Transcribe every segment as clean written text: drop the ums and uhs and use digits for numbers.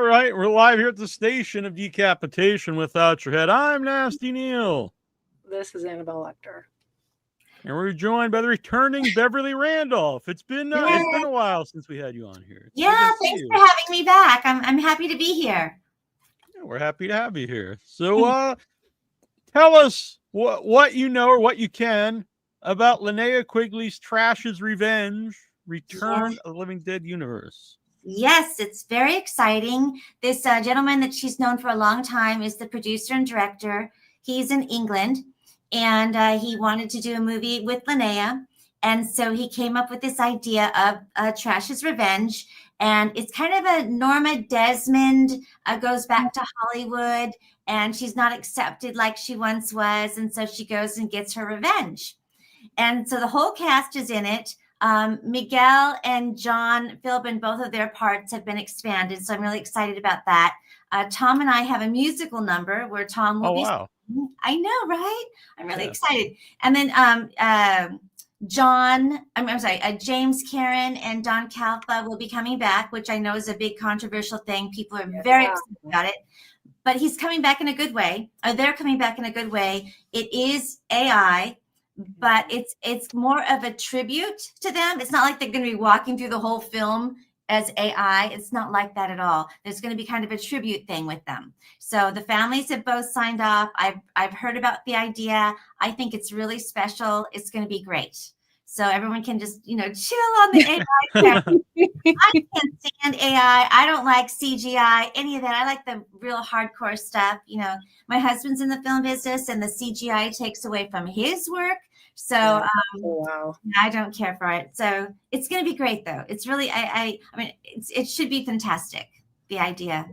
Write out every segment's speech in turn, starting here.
right, we're live here at the station of Decapitation Without Your Head. I'm Nasty Neal. This is Annabelle Lecter. And we're joined by the returning Beverly Randolph. It's been a while since we had you on here. Thanks for having me back. I'm happy to be here. Yeah, we're happy to have you here. So tell us what you know or what you can about Linnea Quigley's Trash's Revenge, Return of the Living Dead universe. Yes, it's very exciting. This gentleman that she's known for a long time is the producer and director. He's in England, and he wanted to do a movie with Linnea. And so he came up with this idea of Trash's Revenge. And it's kind of a Norma Desmond goes back to Hollywood, and she's not accepted like she once was. And so she goes and gets her revenge. And so the whole cast is in it. Miguel and John Philbin, both of their parts have been expanded. So I'm really excited about that. Tom and I have a musical number where Tom will be. Wow. I know, right? I'm really excited. And then James Karen and Don Calfa will be coming back, which I know is a big controversial thing. People are very excited about it. But he's coming back in a good way. Or they're coming back in a good way. It is AI. But it's more of a tribute to them. It's not like they're going to be walking through the whole film as AI. It's not like that at all. There's going to be kind of a tribute thing with them. So the families have both signed off. I've heard about the idea. I think it's really special. It's going to be great. So everyone can just, chill on the AI. I can't stand AI. I don't like CGI, any of that. I like the real hardcore stuff. My husband's in the film business, and the CGI takes away from his work. So I don't care for it. So it's going to be great, though. It's really, it should be fantastic, the idea.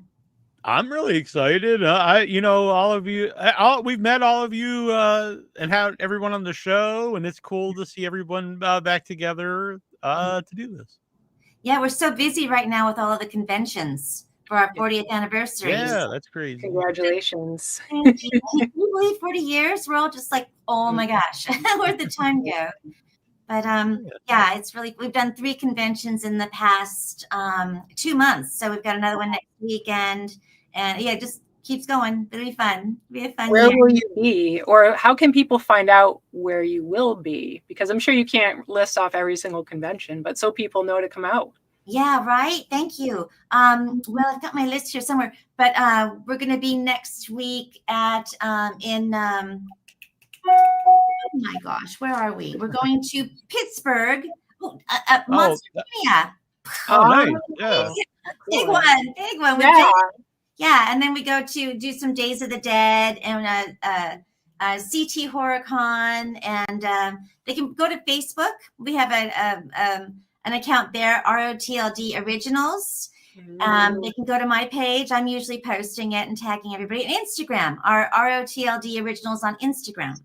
I'm really excited. All of you, we've met all of you and had everyone on the show, and it's cool to see everyone back together to do this. Yeah, we're so busy right now with all of the conventions for our 40th anniversary. Yeah, that's crazy. Congratulations. Can you believe 40 years? We're all just like, oh my gosh, where'd the time go? But it's really, we've done 3 conventions in the past 2 months. So we've got another one next weekend. And it just keeps going. It'll be fun. It'll be a fun Where year. will you be? Or how can people find out where you will be? Because I'm sure you can't list off every single convention, but so people know to come out. Yeah, right. Thank you. Well, I've got my list here somewhere, but we're going to be next week at oh my gosh, where are we? We're going to Pittsburgh. Monstermania. Nice. Yeah. Big one. Yeah, and then we go to do some Days of the Dead and CT HorrorCon, and they can go to Facebook. We have an account there, ROTLD Originals. They can go to my page. I'm usually posting it and tagging everybody. And Instagram, our ROTLD Originals on Instagram.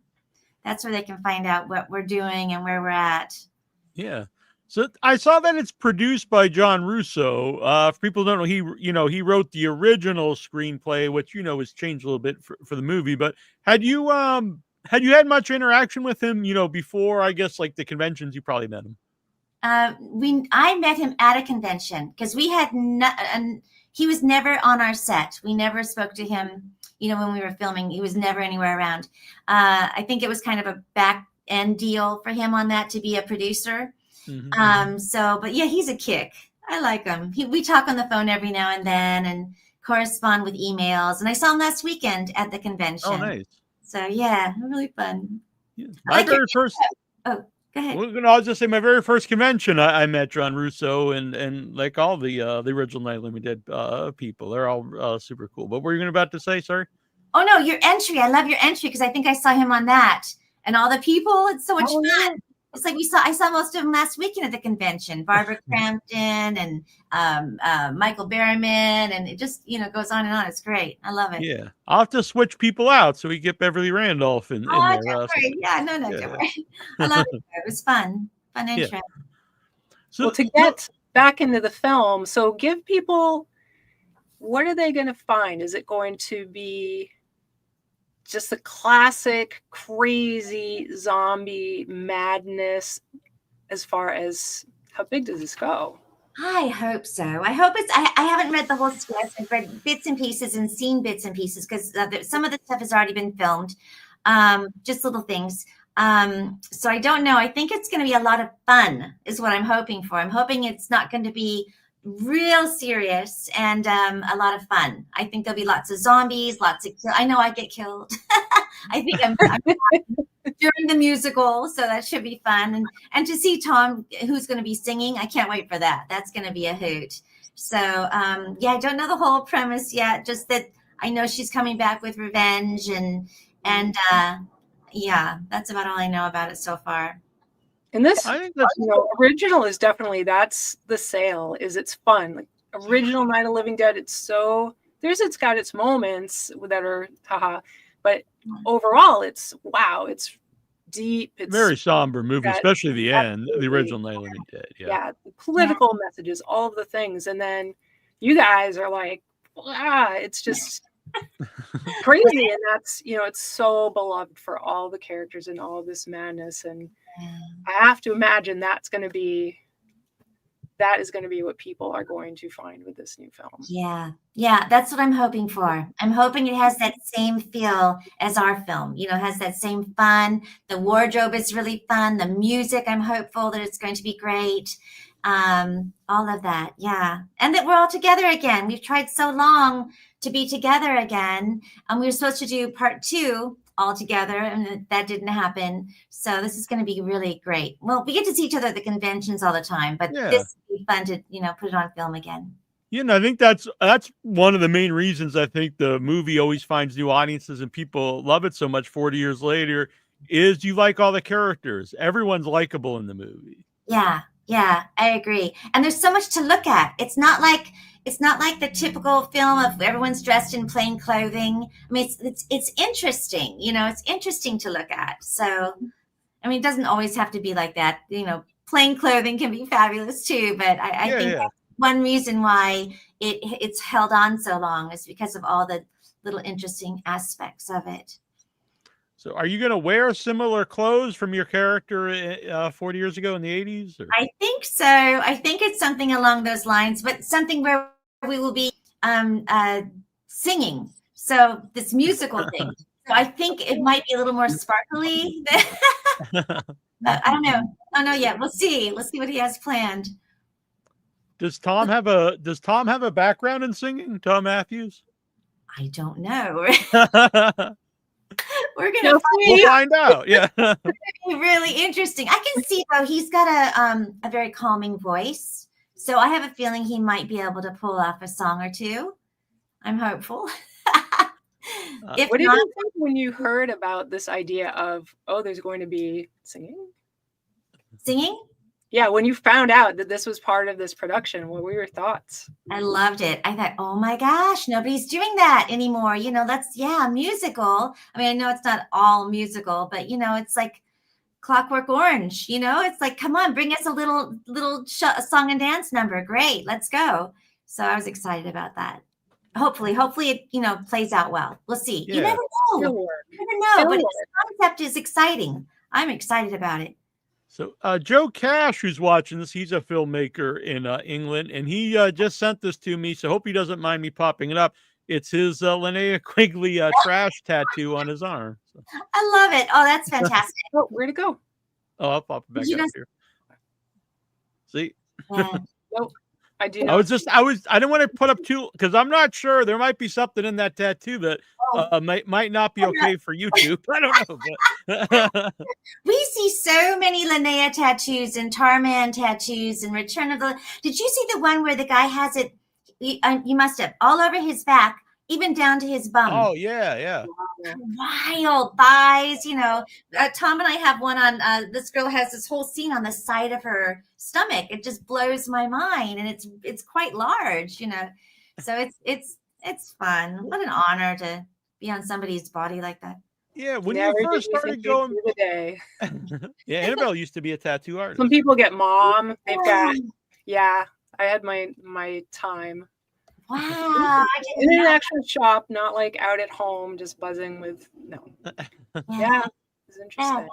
That's where they can find out what we're doing and where we're at. Yeah. So I saw that it's produced by John Russo. For people who don't know, he wrote the original screenplay, which was changed a little bit for the movie. But had you had much interaction with him, before, I guess, like the conventions? You probably met him. I met him at a convention because we had he was never on our set. We never spoke to him, when we were filming. He was never anywhere around. I think it was kind of a back end deal for him on that to be a producer. Mm-hmm. But yeah, he's a kick. I like him. We talk on the phone every now and then and correspond with emails. And I saw him last weekend at the convention. Oh, nice. So yeah, really fun. Yeah. My very first. Oh, go ahead. Well, I was just saying, my very first convention, I met John Russo and like all the original Night Limited people. They're all super cool. What were you about to say? Sorry. Oh no, your entry. I love your entry because I think I saw him on that and all the people. It's so much fun. Yeah. It's like I saw most of them last weekend at the convention. Barbara Crampton and Michael Berryman, and it just goes on and on. It's great. I love it. Yeah, I'll have to switch people out so we get Beverly Randolph in there. Don't worry. Yeah, no, don't worry. I love it. It was fun intro. Yeah. So to get back into the film, so give people, what are they going to find? Is it going to be just the classic crazy zombie madness? As far as how big does this go? I hope so. I hope it's. I haven't read the whole script. I've read bits and pieces and seen bits and pieces because some of the stuff has already been filmed. Just little things. So I don't know. I think it's going to be a lot of fun, is what I'm hoping for. I'm hoping it's not going to be real serious and a lot of fun. I think there'll be lots of zombies, lots of. I know I get killed. I think I'm during the musical, so that should be fun. And to see Tom, who's going to be singing, I can't wait for that. That's going to be a hoot. So yeah, I don't know the whole premise yet. Just that I know she's coming back with revenge, and yeah, that's about all I know about it so far. And this, I think that's, original is definitely, that's the sale. Is it's fun. Like original Night of Living Dead. It's got its moments that are haha. But overall, it's wow, it's deep. It's very somber movie, especially the end, the original Night of Living Dead. Yeah, the political messages, all of the things, and then you guys are like, it's just crazy, and that's it's so beloved for all the characters and all this madness, and I have to imagine that is going to be what people are going to find with this new film. Yeah, that's what I'm hoping for. I'm hoping it has that same feel as our film. Has that same fun. The wardrobe is really fun. The music, I'm hopeful that it's going to be great. All of that, yeah. And that we're all together again. We've tried so long to be together again. And we were supposed to do part 2 all together, and that didn't happen. So this is going to be really great. Well, we get to see each other at the conventions all the time, but this would be fun to, put it on film again. I think that's one of the main reasons I think the movie always finds new audiences and people love it so much 40 years later is you like all the characters. Everyone's likable in the movie. Yeah, I agree. And there's so much to look at. It's not like the typical film of everyone's dressed in plain clothing. I mean, it's interesting, it's interesting to look at. So, I mean, it doesn't always have to be like that. Plain clothing can be fabulous too, but I think that's one reason why it's held on so long is because of all the little interesting aspects of it. So are you going to wear similar clothes from your character 40 years ago in the 80s? Or? I think so. I think it's something along those lines, but something where we will be singing. So this musical thing. So I think it might be a little more sparkly. But I don't know. I don't know yet. We'll see. We'll see what he has planned. Does Tom have a background in singing, Tom Matthews? I don't know. We'll find out. Yeah. It's gonna be really interesting. I can see though he's got a very calming voice. So I have a feeling he might be able to pull off a song or two. I'm hopeful. What did you think when you heard about this idea of, there's going to be singing? Singing? Yeah, when you found out that this was part of this production, what were your thoughts? I loved it. I thought, oh my gosh, nobody's doing that anymore. that's musical. I mean, I know it's not all musical, but it's like Clockwork Orange. It's like, come on, bring us a little song and dance number. Great, let's go. So I was excited about that. Hopefully it plays out well. We'll see. Yeah. You never know. But the concept is exciting. I'm excited about it. So Joe Cash, who's watching this, he's a filmmaker in England, and he just sent this to me, so hope he doesn't mind me popping it up. It's his Linnea Quigley trash tattoo on his arm. So. I love it. Oh, that's fantastic. Where'd it go? Oh, I'll pop it back up here. See? Nope. I do. I didn't want to put up too, because I'm not sure. There might be something in that tattoo that might not be okay for YouTube. I don't know. But we see so many Linnea tattoos and Tarman tattoos and Return of the. Did you see the one where the guy has it? You must have all over his back, even down to his bum. Oh yeah. Wild thighs. Tom and I have one on. This girl has this whole scene on the side of her stomach. It just blows my mind, and it's quite large. So it's fun. What an honor to be on somebody's body like that. Yeah, when you first started going the day. Yeah, Annabelle used to be a tattoo artist. Some people get mom. They've got I had my time. Wow. In an actual shop, not like out at home, just buzzing with Yeah, it's interesting.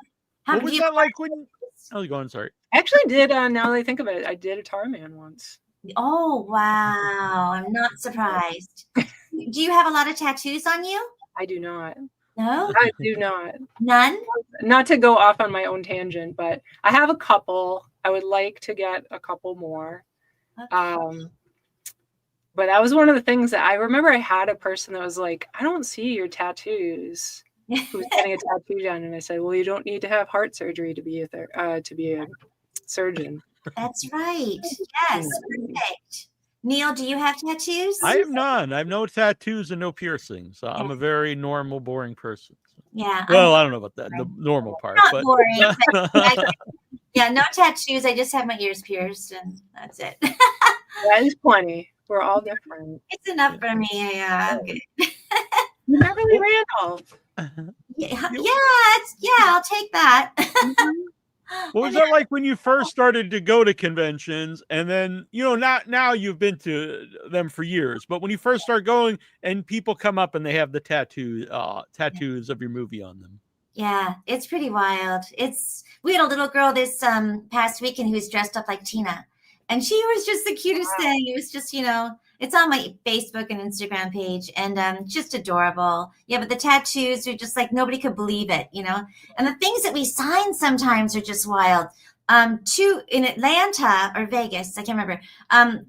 What was that like when? Oh, go on. Sorry. I actually did. Now that I think about it, I did a Tar Man once. Oh, wow. I'm not surprised. Do you have a lot of tattoos on you? I do not. No? I do not. None? Not to go off on my own tangent, but I have a couple. I would like to get a couple more. Okay. But that was one of the things that I remember. I had a person that was like, I don't see your tattoos. Who was getting a tattoo done, and I said, well, you don't need to have heart surgery to be a surgeon. That's right. Yes, perfect. Neal, do you have tattoos? I have none. I have no tattoos and no piercings. So I'm a very normal, boring person. Yeah. Well, I don't know about that, the normal part. Not but boring. Yeah, no tattoos. I just have my ears pierced, and that's it. That is plenty. We're all different. It's enough for me. Yeah, I'm good. Beverly Randolph. I'll take that. What was that like when you first started to go to conventions, and then now you've been to them for years, but when you first start going and people come up and they have the tattoos of your movie on them? Yeah, it's pretty wild. We had a little girl this past weekend who was dressed up like Tina, and she was just the cutest thing. It was just, it's on my Facebook and Instagram page, and just adorable. Yeah, but the tattoos are just like, nobody could believe it, And the things that we sign sometimes are just wild. In Atlanta or Vegas, I can't remember.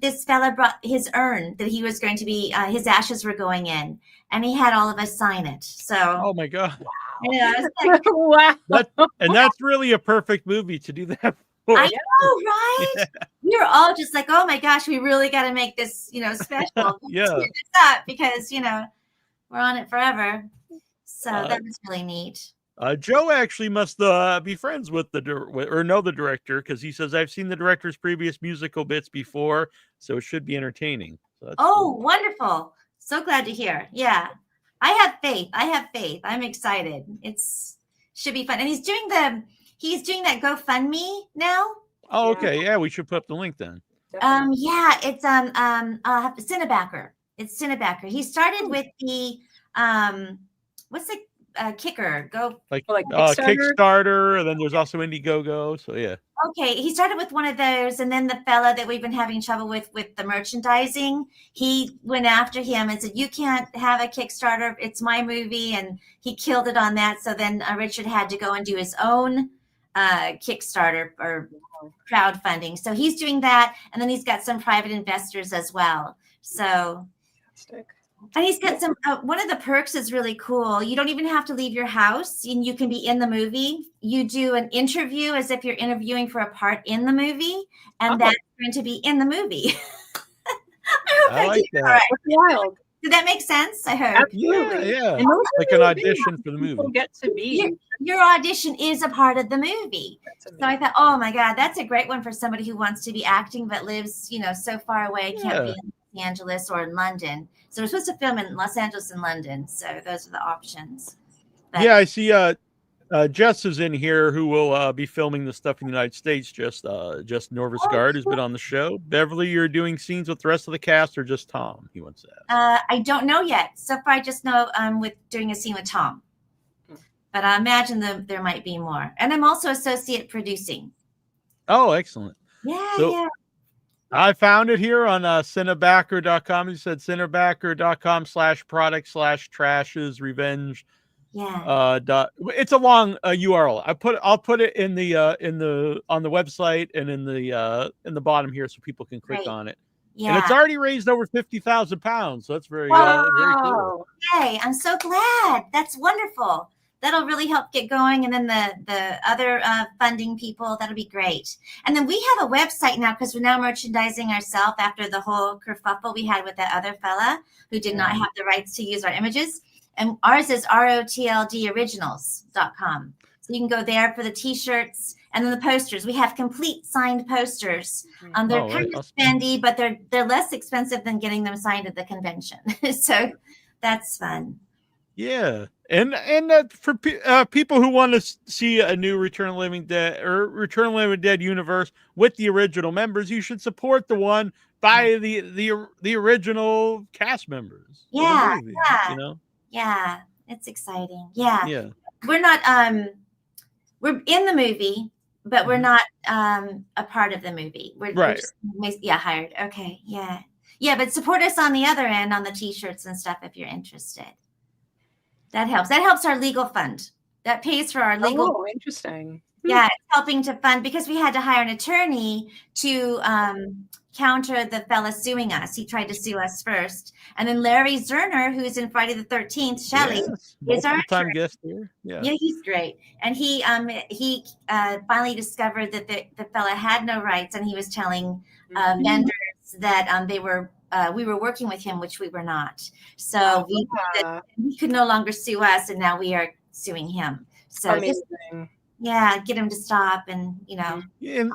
This fella brought his urn that he was going to be, his ashes were going in, and he had all of us sign it. So, oh my God, yeah, like, wow, that's really a perfect movie to do that. I know, right? Yeah. We were all just like, oh my gosh, we really got to make this, special. Yeah. This up because, we're on it forever. So that was really neat. Joe actually must be friends with or know the director, because he says, I've seen the director's previous musical bits before, so it should be entertaining. So cool. Wonderful. So glad to hear. Yeah. I have faith. I'm excited. Should be fun. And he's doing that GoFundMe now. Oh, okay. Yeah, we should put up the link then. Yeah, it's Cinebacker. It's Cinebacker. He started with the what's the kicker? Kickstarter, and then there's also Indiegogo. So yeah. Okay, he started with one of those, and then the fella that we've been having trouble with the merchandising, he went after him and said, "You can't have a Kickstarter. It's my movie," and he killed it on that. So then Richard had to go and do his own Kickstarter or crowdfunding. So he's doing that, and then he's got some private investors as well. So. And he's got some, one of the perks is really cool. You don't even have to leave your house, and you can be in the movie. You do an interview as if you're interviewing for a part in the movie, and that's going to be in the movie. I like that. Right. Wild. Did that make sense? I hope. Absolutely. Yeah. Like an audition for the movie. Get to be. Your audition is a part of the movie. So I thought, oh my God, that's a great one for somebody who wants to be acting but lives, so far away, can't be in Los Angeles or in London. So we're supposed to film in Los Angeles and London. So those are the options. But, yeah, I see Jess is in here, who will be filming the stuff in the United States. Just Norvis Guard has been on the show. Beverly, you're doing scenes with the rest of the cast or just Tom? He wants to ask. I don't know yet. So far, I just know with doing a scene with Tom. But I imagine there might be more. And I'm also associate producing. Oh, excellent. Yeah. I found it here on Cinebacker.com. You said Cinebacker.com/product/trashes revenge. Yeah. It's a long URL. I'll put it in the on the website and in the bottom here so people can click on it. Yeah. And it's already raised over £50,000. So that's very very cool. Yay! I'm so glad. That's wonderful. That'll really help get going. And then the other funding people, that'll be great. And then we have a website now because we're now merchandising ourselves after the whole kerfuffle we had with that other fella who did not have the rights to use our images. And ours is rotlddoriginals.com. So you can go there for the T-shirts and then the posters. We have complete signed posters. They're kind of spendy, but they're less expensive than getting them signed at the convention. So that's fun. Yeah. And for people who want to see a new Return of the Living Dead or Return of the Living Dead universe with the original members, you should support the one by the original cast members. Yeah. Movie, Yeah. It's exciting. Yeah. Yeah. We're not we're in the movie, but we're not a part of the movie. We're just, hired. Okay, yeah. But support us on the other end on the T-shirts and stuff if you're interested. That helps. That helps our legal fund. That pays for our legal. Oh, interesting. Yeah, it's helping to fund because we had to hire an attorney to counter the fella suing us. He tried to sue us first. And then Larry Zerner, who's in Friday the 13th, Shelley, is our time guest here. Yeah, he's great. And he finally discovered that the fella had no rights, and he was telling vendors that we were working with him, which we were not. So he could no longer sue us, and now we are suing him. So amazing. Get him to stop, and and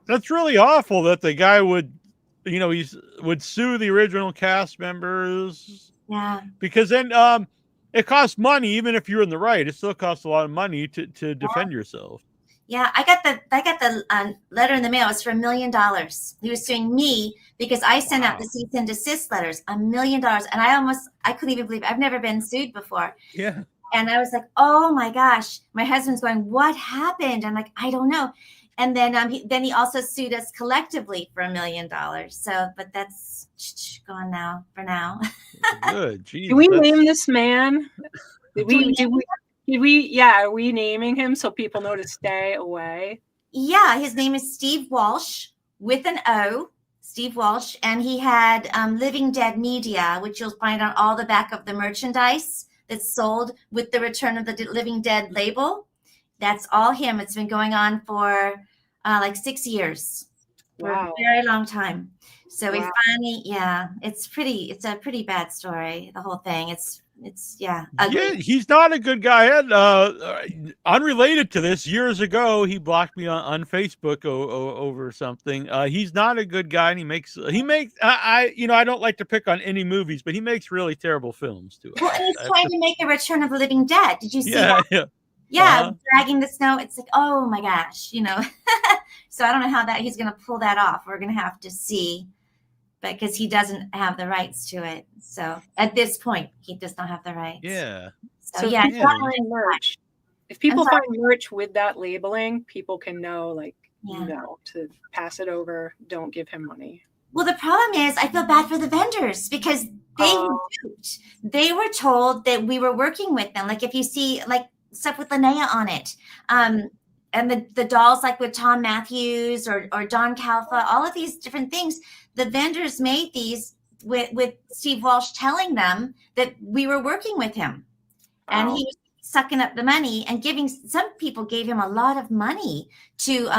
that's really awful that the guy would sue the original cast members. Yeah, because then it costs money. Even if you're in the right, it still costs a lot of money to defend yourself. Yeah, I got the letter in the mail. It's for $1 million. He was suing me because I sent out the cease and desist letters. $1 million, and I couldn't even believe it. I've never been sued before. Yeah. And I was like, oh my gosh. My husband's going, what happened? I'm like, I don't know. And then he also sued us collectively for $1 million. So, but that's gone now for now. Good. Jeez, do we name this man? Are we naming him so people know to stay away? Yeah, his name is Steve Walsh with an O, Steve Walsh. And he had Living Dead Media, which you'll find on all the back of the merchandise that's sold with the Return of the Living Dead label. That's all him. It's been going on for like 6 years. For a very long time. So we finally, it's a pretty bad story, the whole thing. It's ugly. Yeah, he's not a good guy. Unrelated to this, years ago, he blocked me on Facebook over something. He's not a good guy, and he makes I don't like to pick on any movies, but he makes really terrible films too. Well, he's trying to make a Return of the Living Dead. Did you see that? Yeah. Dragging the snow. It's like, oh my gosh, So I don't know how he's going to pull that off. We're going to have to see. Because he doesn't have the rights to it. So at this point, he does not have the rights. Yeah. So merch. If people find merch with that labeling, people can know, to pass it over. Don't give him money. Well, the problem is, I feel bad for the vendors because they were told that we were working with them. Like if you see stuff with Linnea on it, and the dolls like with Tom Matthews or Don Calfa, all of these different things. The vendors made these with Steve Walsh telling them that we were working with him. And he was sucking up the money and some people gave him a lot of money to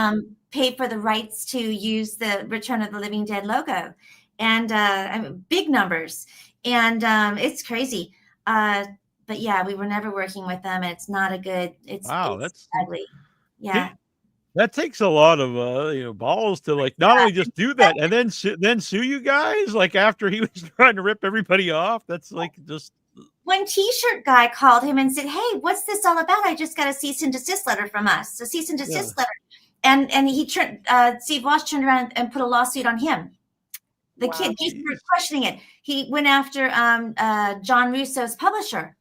pay for the rights to use the Return of the Living Dead logo. And big numbers. And it's crazy. But yeah, we were never working with them. And it's not a good, it's that's ugly. Yeah. That takes a lot of balls to not only just do that and then sue you guys after he was trying to rip everybody off. That's just. One T-shirt guy called him and said, "Hey, what's this all about? I just got a cease and desist letter from us, a cease and desist letter." And Steve Walsh turned around and put a lawsuit on him. The kid, he's questioning it. He went after John Russo's publisher.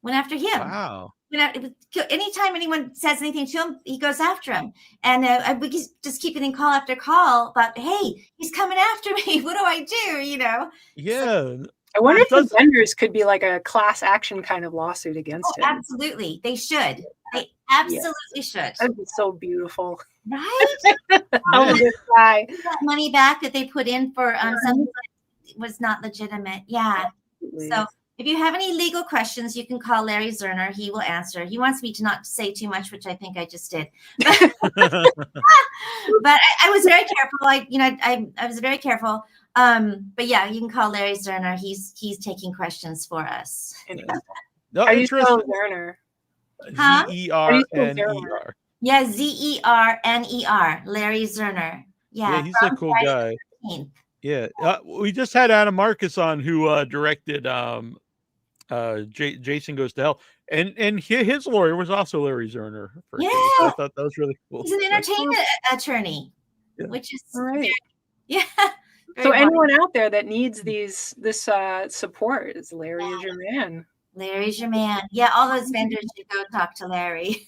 Went after him. Wow. Anytime anyone says anything to him, he goes after him. And we just keep getting call after call about, hey, he's coming after me. What do I do? Yeah. I wonder if the vendors could be like a class action kind of lawsuit against him. Absolutely. They should. They absolutely should. That'd be so beautiful. Right? This guy. That money back that they put in for something that was not legitimate. Yeah. Absolutely. So if you have any legal questions, you can call Larry Zerner. He will answer. He wants me to not say too much, which I think I just did. But I was very careful. I was very careful. But yeah, you can call Larry Zerner. He's taking questions for us. No, are you still Zerner? Huh? Zerner. Yeah, Zerner. Larry Zerner. Yeah, he's a cool guy. 13th. Yeah, we just had Anna Marcus on who directed Jason Goes to Hell, and his lawyer was also Larry Zerner. Yeah, I thought that was really cool. He's an entertainment attorney, which is right. Yeah. So anyone out there that needs this support, Larry is your man. Larry's your man. Yeah, all those vendors should go talk to Larry.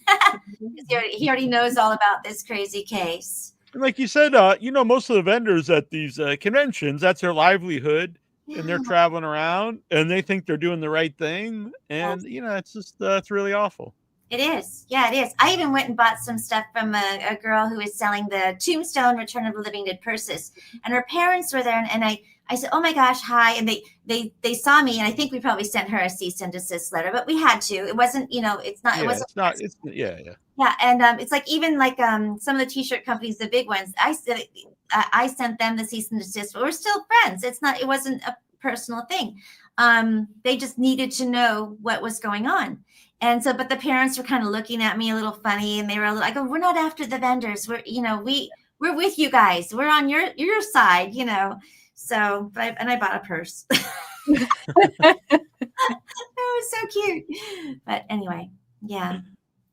He already knows all about this crazy case. Like you said, most of the vendors at these conventions, that's their livelihood, and they're traveling around, and they think they're doing the right thing, and it's just it's really awful. It is. Yeah, it is. I even went and bought some stuff from a girl who was selling the Tombstone Return of the Living Dead purses, and her parents were there, and I said, "Oh my gosh, hi!" And they saw me, and I think we probably sent her a cease and desist letter, but we had to. It wasn't, it's not. Yeah, it wasn't. It's not. It's yeah. Yeah, and it's like even like some of the T-shirt companies, the big ones. I sent them the cease and desist, but we're still friends. It wasn't a personal thing. They just needed to know what was going on. And so, but the parents were kind of looking at me a little funny, and they were I go, "We're not after the vendors. We're with you guys. We're on your side, So, I bought a purse. It was so cute. But anyway, yeah.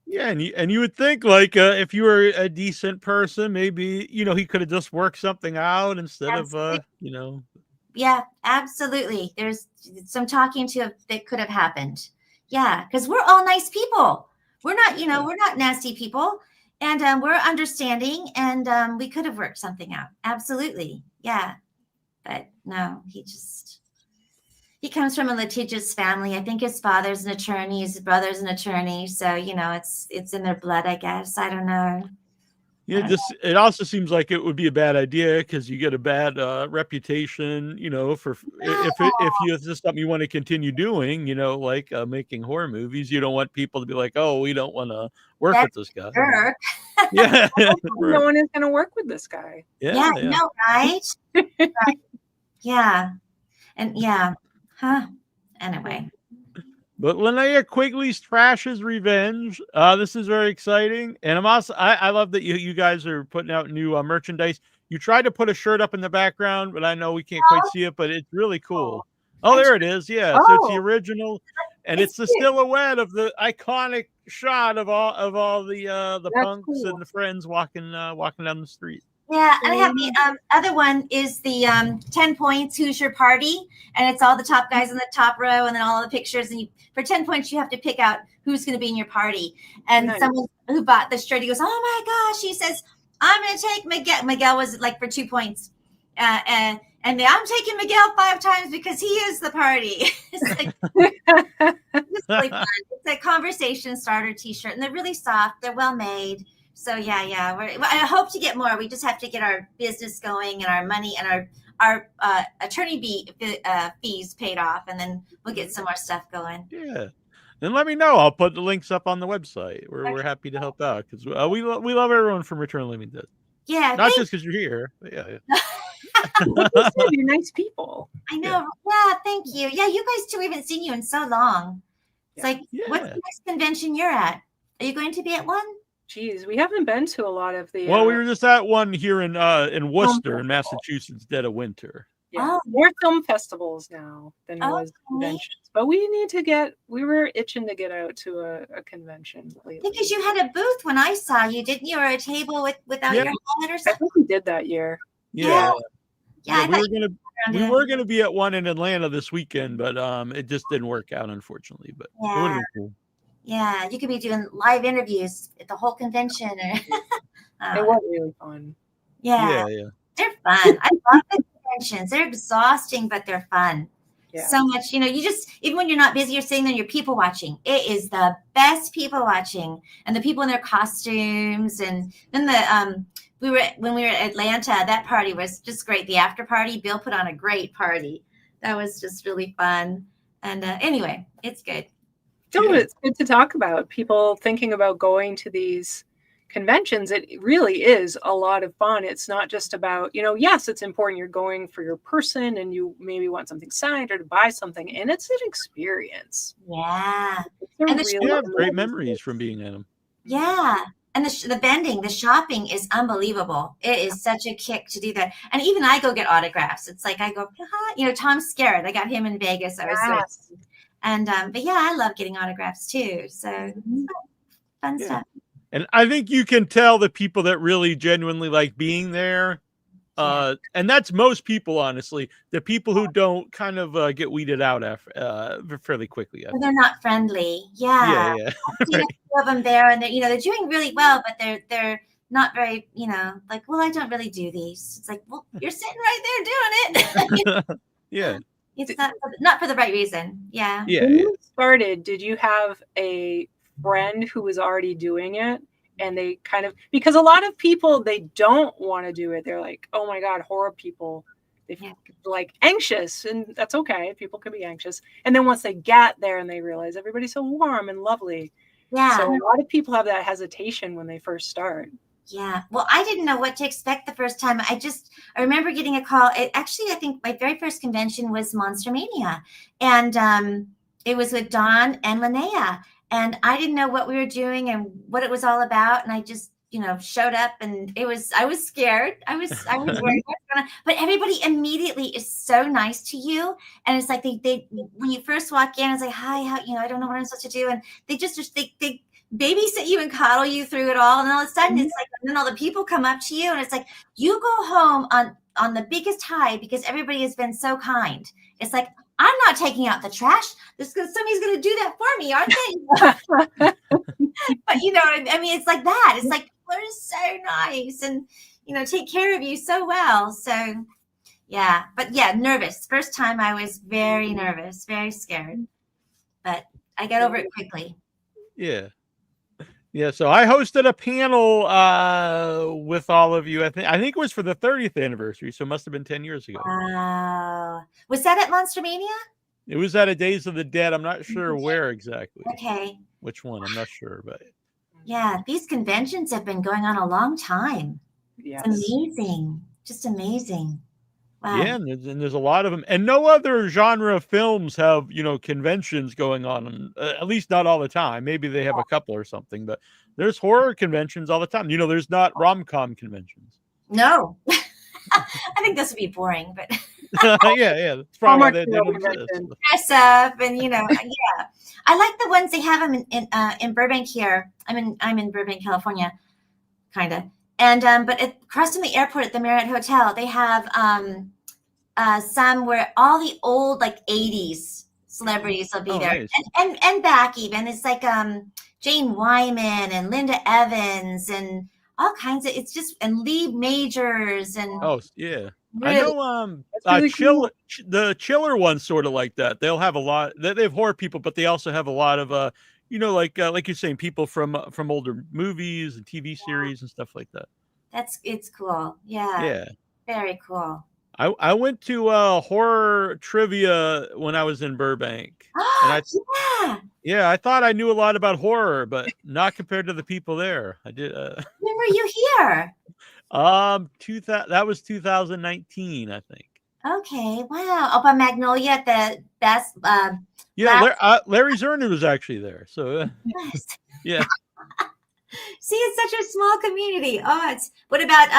Yeah, and you would think if you were a decent person, maybe he could have just worked something out instead of Yeah, absolutely. There's some talking to that could have happened. Yeah, because we're all nice people. We're not, we're not nasty people, and we're understanding, and we could have worked something out. Absolutely, yeah. But no, he comes from a litigious family. I think his father's an attorney, his brother's an attorney, so it's in their blood, I guess. I don't know. Yeah, it also seems like it would be a bad idea because you get a bad reputation, for if this is something you want to continue doing, like making horror movies. You don't want people to be like, "Oh, we don't want to work with this guy." Sure. Yeah, no one is going to work with this guy. Yeah. No, right? Right. Yeah, and yeah, huh? Anyway. But Linnea Quigley's Trash's Revenge. This is very exciting, and I love that you guys are putting out new merchandise. You tried to put a shirt up in the background, but I know we can't quite see it. But it's really cool. Oh, there it is. Yeah, so it's the original, and it's the silhouette of the iconic shot of all the punks and the friends walking down the street. Yeah, and I have the other one is the 10 points, who's your party? And it's all the top guys in the top row, and then all the pictures. And for 10 points, you have to pick out who's going to be in your party. And someone who bought the shirt, he goes, "Oh my gosh," he says, "I'm going to take Miguel." Miguel was like for 2 points. And I'm taking Miguel 5 times because he is the party. It's it's really fun. It's a conversation starter t-shirt, and they're really soft. They're well made. So yeah. I hope to get more. We just have to get our business going and our money and our attorney fees paid off, and then we'll get some more stuff going. Yeah, then let me know. I'll put the links up on the website. We're happy to help out because we love everyone from Return of the Living Dead. Yeah, not just because you're here, but yeah. You're nice people. I know. Yeah, thank you. Yeah, you guys too. We haven't seen you in so long. It's what's the next convention you're at? Are you going to be at one? Geez, we haven't been to a lot of the. Well, we were just at one here in Worcester, in Massachusetts, dead of winter. Yeah, more film festivals now than it was conventions. But we need to get. We were itching to get out to a convention lately. Because you had a booth when I saw you, didn't you? Or a table without your head or something. I think we did that year. Yeah. We were gonna be at one in Atlanta this weekend, but it just didn't work out, unfortunately. But it would have been cool. Yeah, you could be doing live interviews at the whole convention. It was really fun. Yeah. They're fun. I love the conventions. They're exhausting, but they're fun. Yeah. So much, you just, even when you're not busy, you're sitting there, you're people watching. It is the best people watching. And the people in their costumes. And then when we were at Atlanta, that party was just great. The after party, Bill put on a great party. That was just really fun. And anyway, it's good. It's good to talk about people thinking about going to these conventions. It really is a lot of fun. It's not just about, yes, it's important you're going for your person and you maybe want something signed or to buy something, and it's an experience. Yeah. And you have great memories from being in them. Yeah. And the vending, the shopping is unbelievable. It is such a kick to do that. And even I go get autographs. It's like I go, Tom's scared. I got him in Vegas. I was and but yeah, I love getting autographs too. So fun stuff. And I think you can tell the people that really genuinely like being there And that's most people, honestly. The people who don't kind of get weeded out after fairly quickly. They're not friendly. Yeah. Yeah. I've seen a few of them there, and they're doing really well, but they're not very, like, well, I don't really do these. It's like, well, you're sitting right there doing it. Yeah. It's not for the right reason. Yeah. Yeah. When you started, did you have a friend who was already doing it? And they because a lot of people, they don't want to do it. They're like, oh my God, horror people. They're like anxious, and that's okay. People can be anxious. And then once they get there and they realize everybody's so warm and lovely. Yeah. So a lot of people have that hesitation when they first start. Yeah. Well, I didn't know what to expect the first time. I remember getting a call. I think my very first convention was Monster Mania. And it was with Dawn and Linnea. And I didn't know what we were doing and what it was all about. And I just, showed up, and I was scared. I was worried what's going on. But everybody immediately is so nice to you. And it's like they when you first walk in, it's like, hi, I don't know what I'm supposed to do. And they they babysit you and coddle you through it all. And all of a sudden it's like, and then all the people come up to you, and it's like, you go home on the biggest high because everybody has been so kind. It's like, I'm not taking out the trash. Somebody's going to do that for me, aren't they? But I mean, it's like that. It's like, they're so nice and, take care of you so well. So, yeah. But yeah, nervous. First time I was very nervous, very scared. But I got over it quickly. Yeah. Yeah, so I hosted a panel with all of you. I think it was for the 30th anniversary, so it must have been 10 years ago. Wow. Was that at Monster Mania? It was at a Days of the Dead. I'm not sure where exactly. Okay. Which one? I'm not sure, but yeah, these conventions have been going on a long time. Yes. It's amazing. Just amazing. Wow. Yeah, and there's a lot of them. And no other genre of films have, conventions going on, at least not all the time. Maybe they have a couple or something, but there's horror conventions all the time. There's not rom-com conventions. No. I think this would be boring, but yeah. That's probably why they don't exist. Dress up and, yeah. I like the ones they have them in Burbank here. I'm in Burbank, California, kind of. And but across from the airport at the Marriott Hotel, they have some where all the old 80s celebrities will be there, nice. and back even. It's like Jane Wyman and Linda Evans and all kinds of. It's just and Lee Majors and yeah. Really, I know really cool. The Chiller one's sort of like that. They'll have a lot. They have horror people, but they also have a lot of like you're saying, people from older movies and TV series and stuff like that. It's cool. Yeah. Yeah. Very cool. I went to horror trivia when I was in Burbank. And I thought I knew a lot about horror, but not compared to the people there. I did. When were you here? That was 2019, I think. Okay, wow. Up on Magnolia at the best. Larry Zerner was actually there. So yeah. See, it's such a small community. What about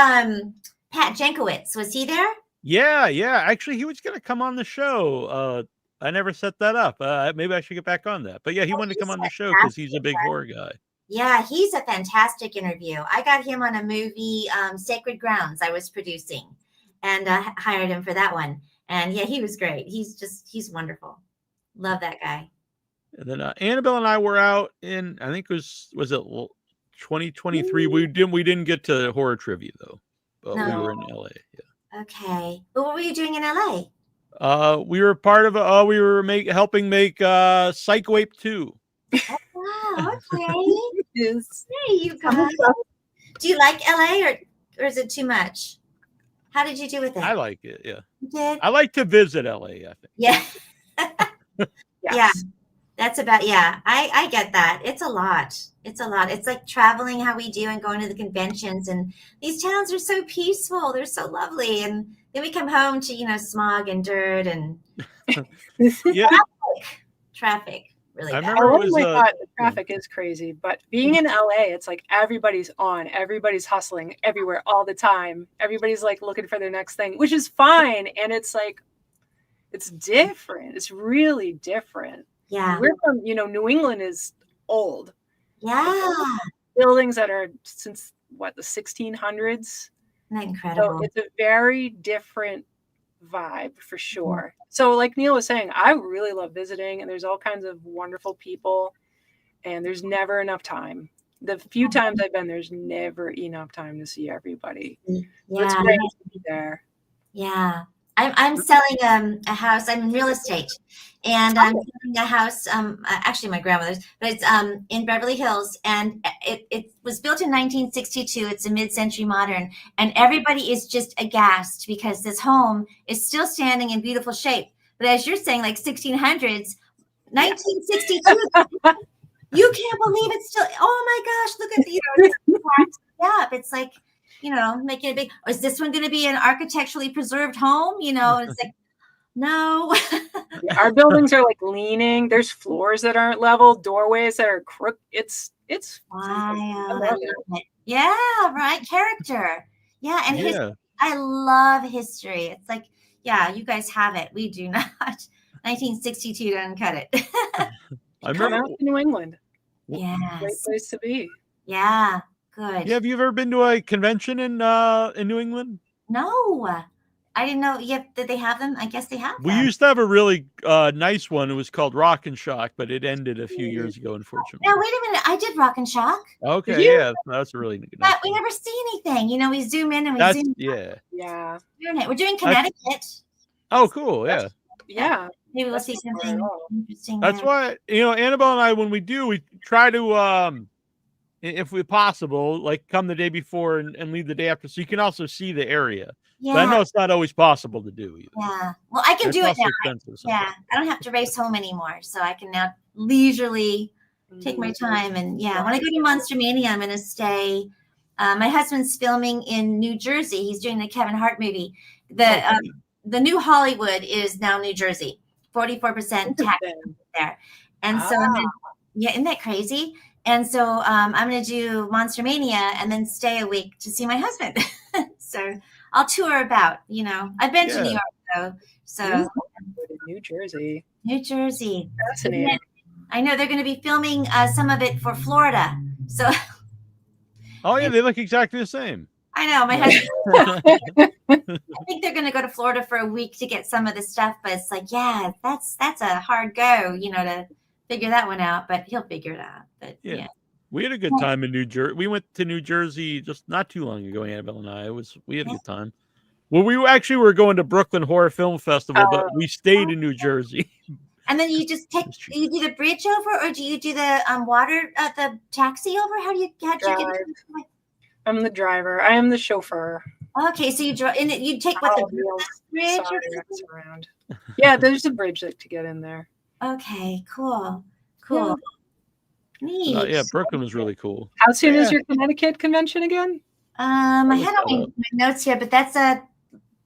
Pat Jankowitz? Was he there? Yeah. Actually, he was going to come on the show. I never set that up. Maybe I should get back on that. But yeah, he wanted to come on the show because he's a big horror guy. Yeah, he's a fantastic interview. I got him on a movie, Sacred Grounds, I was producing, and hired him for that one. And yeah, he was great. He's wonderful. Love that guy. And then Annabelle and I were out in, I think was it 2023? We didn't get to horror trivia though, but we were in LA. Yeah. Okay. But what were you doing in LA? We were part of helping make Psycho-Ape 2. Wow, okay. Hey, you guys. Do you like LA or is it too much? How did you do with it? I like it, yeah. You did? I like to visit LA, I think. Yeah. Yes. Yeah. That's about, I get that. It's a lot. It's like traveling how we do and going to the conventions. And these towns are so peaceful. They're so lovely. And then we come home to, smog and dirt and traffic. Really I bad. remember the traffic is crazy, but being in LA, it's like everybody's on, everybody's hustling everywhere all the time. Everybody's like looking for their next thing, which is fine. And it's like, it's different. It's really different. Yeah. We're from, New England is old. Yeah. Buildings that are since the 1600s. Isn't that incredible? So it's a very different vibe for sure. So like Neal was saying, I really love visiting, and there's all kinds of wonderful people, and there's never enough time. The few times I've been, there's never enough time to see everybody. So it's great to be there. Yeah. I'm selling a house. I'm in real estate, and I'm selling a house. Actually, my grandmother's, but it's in Beverly Hills, and it was built in 1962. It's a mid-century modern, and everybody is just aghast because this home is still standing in beautiful shape. But as you're saying, like 1600s, 1962, you can't believe it's still. Oh my gosh! Look at it's like. Making it big. Or is this one going to be an architecturally preserved home? It's like, no. Our buildings are like leaning. There's floors that aren't level, doorways that are crooked. It's wild. Yeah, right. Character. Yeah, and history. I love history. It's like, yeah, you guys have it. We do not. 1962 doesn't cut it. I remember out to New England. Yeah, great place to be. Yeah. Good. Yeah, have you ever been to a convention in New England? No, I didn't know. Did they have them? I guess they have. We used to have a really nice one. It was called Rock and Shock, but it ended a few years ago, unfortunately. Now wait a minute. I did Rock and Shock. Okay, yeah, that's a really good. But we never see anything. We zoom in and we zoom. Yeah. We're doing Connecticut. Oh, cool. Yeah. Yeah. Maybe we'll see something interesting. That's why Annabelle and I, when we do, we try to if we possible, like come the day before and leave the day after, so you can also see the area. Yeah. But I know it's not always possible to do either. Yeah. Well, I can do it now. I don't have to race home anymore, so I can now leisurely take my time. And when I go to Monster Mania, I'm going to stay. My husband's filming in New Jersey. He's doing the Kevin Hart movie. The new Hollywood is now New Jersey. 44% tax there, and so isn't that crazy? And so I'm going to do Monster Mania and then stay a week to see my husband. So I'll tour about, I've been to New York though. So New Jersey. Fascinating. I know they're going to be filming some of it for Florida. So. Oh yeah, they look exactly the same. I know my husband. I think they're going to go to Florida for a week to get some of the stuff, but it's like, that's a hard go, to figure that one out, but he'll figure it out. But yeah. We had a good time in New Jersey. We went to New Jersey just not too long ago, Annabelle and I. We had a good time. Well, we were going to Brooklyn Horror Film Festival, but we stayed in New Jersey. And then you just you do the bridge over, or do you do the water, the taxi over? How do you get? I'm the driver. I am the chauffeur. Okay, so you drive, and you take the bridge around. Yeah, there's a bridge to get in there. Okay, cool. Neat. Brooklyn was really cool. How soon is your Connecticut convention again? I had on my notes here, but that's a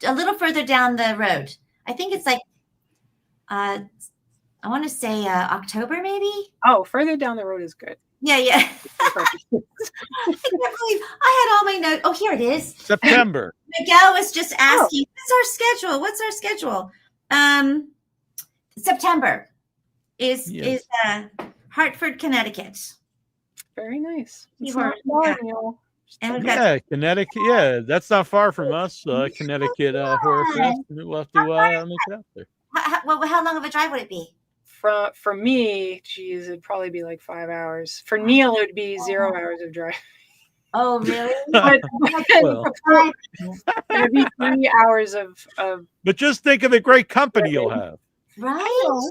little further down the road. I think it's like, I want to say October, maybe. Oh, further down the road is good. Yeah. I can't believe I had all my notes. Oh, here it is. September. Miguel was just asking, What's our schedule? September is Hartford, Connecticut. Very nice. And we've got Connecticut. Yeah, that's not far from us. Connecticut Horror Fest. We'll have to make it out there. How long of a drive would it be? For me, it'd probably be like 5 hours. For Neal, it would be 0 hours of driving. Oh, really? It'd be 3 hours of. But just think of the great company you'll have. Right?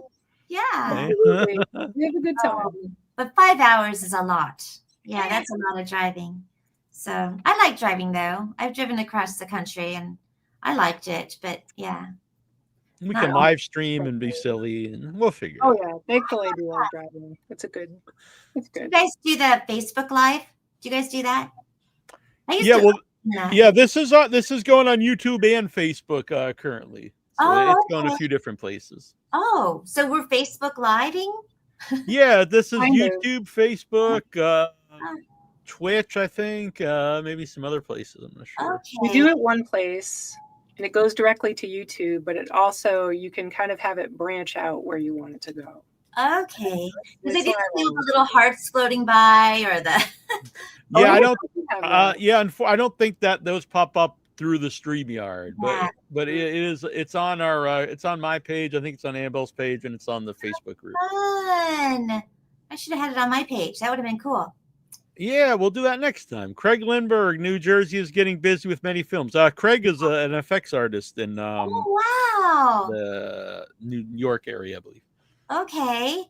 Yeah. We have a good time. But 5 hours is a lot. Yeah, that's a lot of driving. So I like driving, though. I've driven across the country, and I liked it. But yeah. We can live stream and be silly, and we'll figure it out. Oh, yeah. Thankfully, I do like driving. It's good. Do you guys do the Facebook Live? Do you guys do that? This is going on YouTube and Facebook currently. So it's going a few different places. Oh, so we're Facebook Living? Yeah, this is YouTube, Facebook, Twitch, I think, maybe some other places. I'm not sure. Okay. We do it one place, and it goes directly to YouTube, but it also, you can kind of have it branch out where you want it to go. Okay. Does it get the little hearts floating by, or the? Yeah, I don't think that those pop up through the StreamYard. But it's on it's on my page. I think it's on Annabelle's page, and it's on the Facebook group. Fun. I should have had it on my page. That would have been cool. Yeah, we'll do that next time. Craig Lindbergh, New Jersey, is getting busy with many films. Craig is an effects artist in the New York area, I believe. Okay.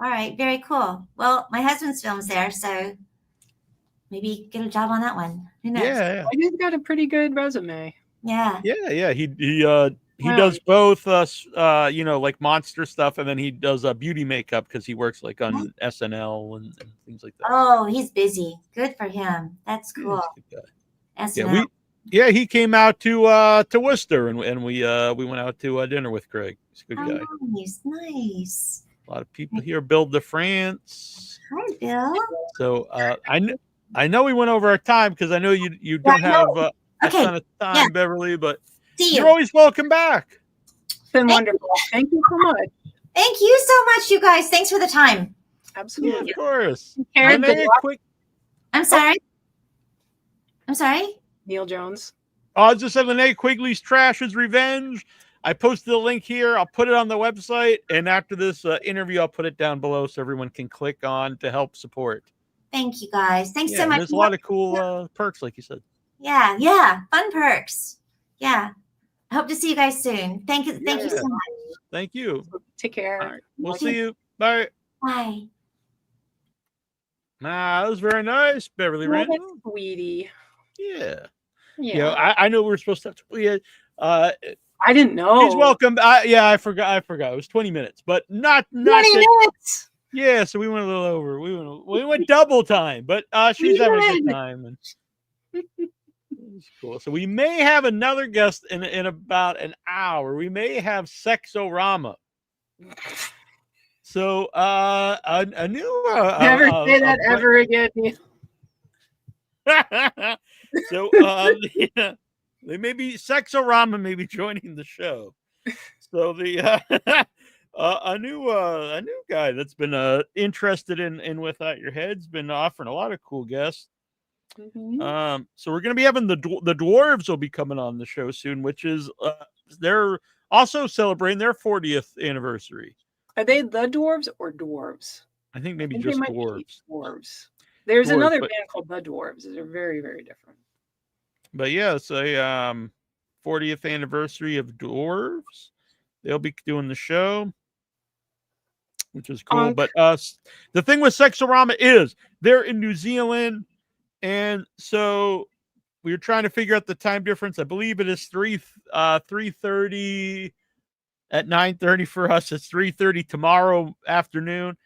All right. Very cool. Well, my husband's film's there, so maybe get a job on that one. Who knows? Yeah. He's got a pretty good resume. Yeah. Yeah. He does both, like monster stuff, and then he does beauty makeup because he works like on SNL and things like that. Oh, he's busy. Good for him. That's cool. SNL. Yeah, he came out to Worcester, and we went out to dinner with Craig. He's a good guy. Nice. A lot of people here. Bill DeFrance. Hi, Bill. So I know we went over our time because I know you don't have a ton of time, Beverly, but you're always welcome back. It's been wonderful. Thank you so much. Thank you so much, you guys. Thanks for the time. Absolutely. Yeah, of course. I'm sorry. I'm sorry. Neal Jones. I was just saying, Linnea Quigley's Trash is Revenge. I posted the link here. I'll put it on the website, and after this interview, I'll put it down below so everyone can click on to help support. Thank you, guys. Thanks so much. There's a lot of cool perks, like you said. Yeah. Fun perks. Yeah. I hope to see you guys soon. Thank you. Thank you so much. Thank you. Take care. All right. We'll see you. Bye. Bye. That was very nice, Beverly Randolph. Sweetie. Yeah. I know we were supposed to have I didn't know. He's welcome. I forgot. It was 20 minutes, but not 20 minutes. Yeah, so we went a little over. We went double time, but she's having a good time, and it's cool. So we may have another guest in about an hour. We may have Sex-O-Rama. So a new never say that ever again. So they may be Sex-O-Rama may be joining the show. So the a new guy that's been interested in Without Your Head's been offering a lot of cool guests. Mm-hmm. So we're gonna be having the dwarves will be coming on the show soon, which is they're also celebrating their 40th anniversary. Are they the dwarves or dwarves? I think maybe just dwarves. Dwarves. There's another band called the Dwarves. They're very, very different. But yeah, it's a 40th anniversary of Dwarves. They'll be doing the show, which is cool. But the thing with Sex-O-Rama is they're in New Zealand, and so we were trying to figure out the time difference. I believe it is 3:30 at 9:30 for us. It's 3:30 tomorrow afternoon.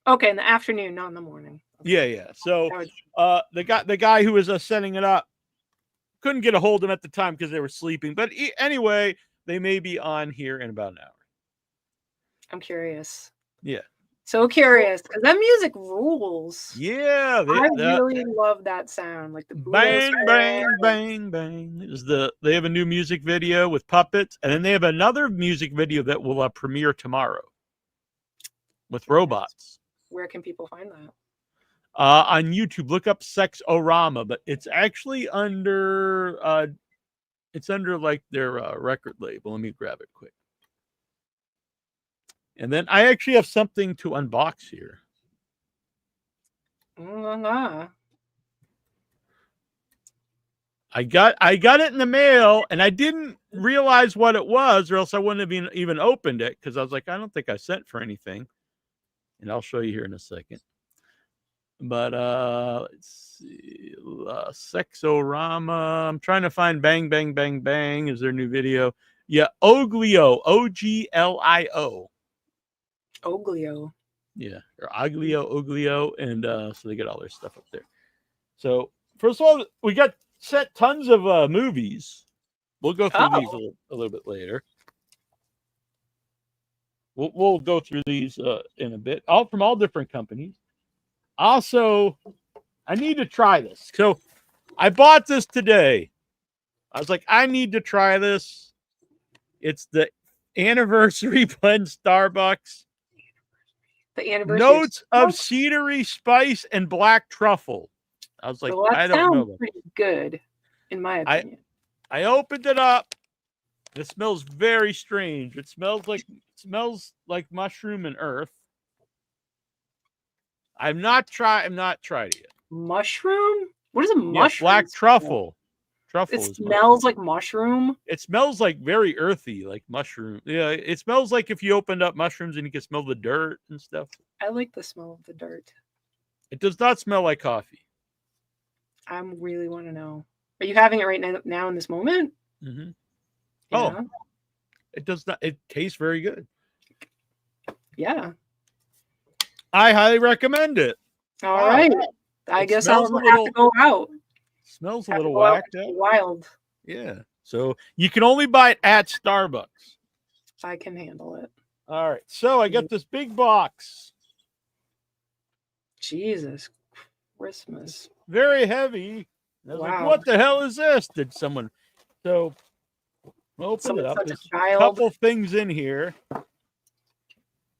Okay, in the afternoon, not in the morning. Yeah. So the guy who was setting it up couldn't get a hold of them at the time because they were sleeping. But anyway, they may be on here in about an hour. I'm curious. Yeah. So curious because that music rules. Yeah. I really love that sound. Like the bang, bang. They have a new music video with puppets, and then they have another music video that will premiere tomorrow with robots. Where can people find that? On YouTube, look up Sex-O-Rama, but it's actually under like their record label. Let me grab it quick. And then I actually have something to unbox here. I got it in the mail, and I didn't realize what it was, or else I wouldn't have even opened it because I was like, I don't think I sent for anything. And I'll show you here in a second. But let's see, Sex-O-Rama. I'm trying to find Bang Bang Bang Bang is their new video. Yeah, Oglio, Oglio. Oglio. Yeah, or Oglio, and so they get all their stuff up there. So first of all, we got set tons of movies. We'll go through these a little bit later. We'll go through these in a bit, all from all different companies. Also, I need to try this. So I bought this today. I was like, I need to try this. It's the anniversary blend Starbucks. The anniversary Notes of cedary spice and black truffle. I was like, I don't know. Pretty good, in my opinion. I opened it up. It smells very strange. It smells like mushroom and earth. I've not tried it yet. Mushroom? What is a mushroom? Yeah, black truffle. It smells like mushroom. It smells like very earthy, like mushroom. Yeah, it smells like if you opened up mushrooms and you can smell the dirt and stuff. I like the smell of the dirt. It does not smell like coffee. I really want to know. Are you having it right now in this moment? Mm-hmm. Yeah. Oh, it does not. It tastes very good. Yeah. I highly recommend it. All right. I guess I'll have to go out. Smells a little whacked out. Wild. Yeah. So you can only buy it at Starbucks. I can handle it. All right. So I got this big box. Jesus Christmas. Very heavy. I was like, what the hell is this? Did someone? So open it up. There's a couple things in here.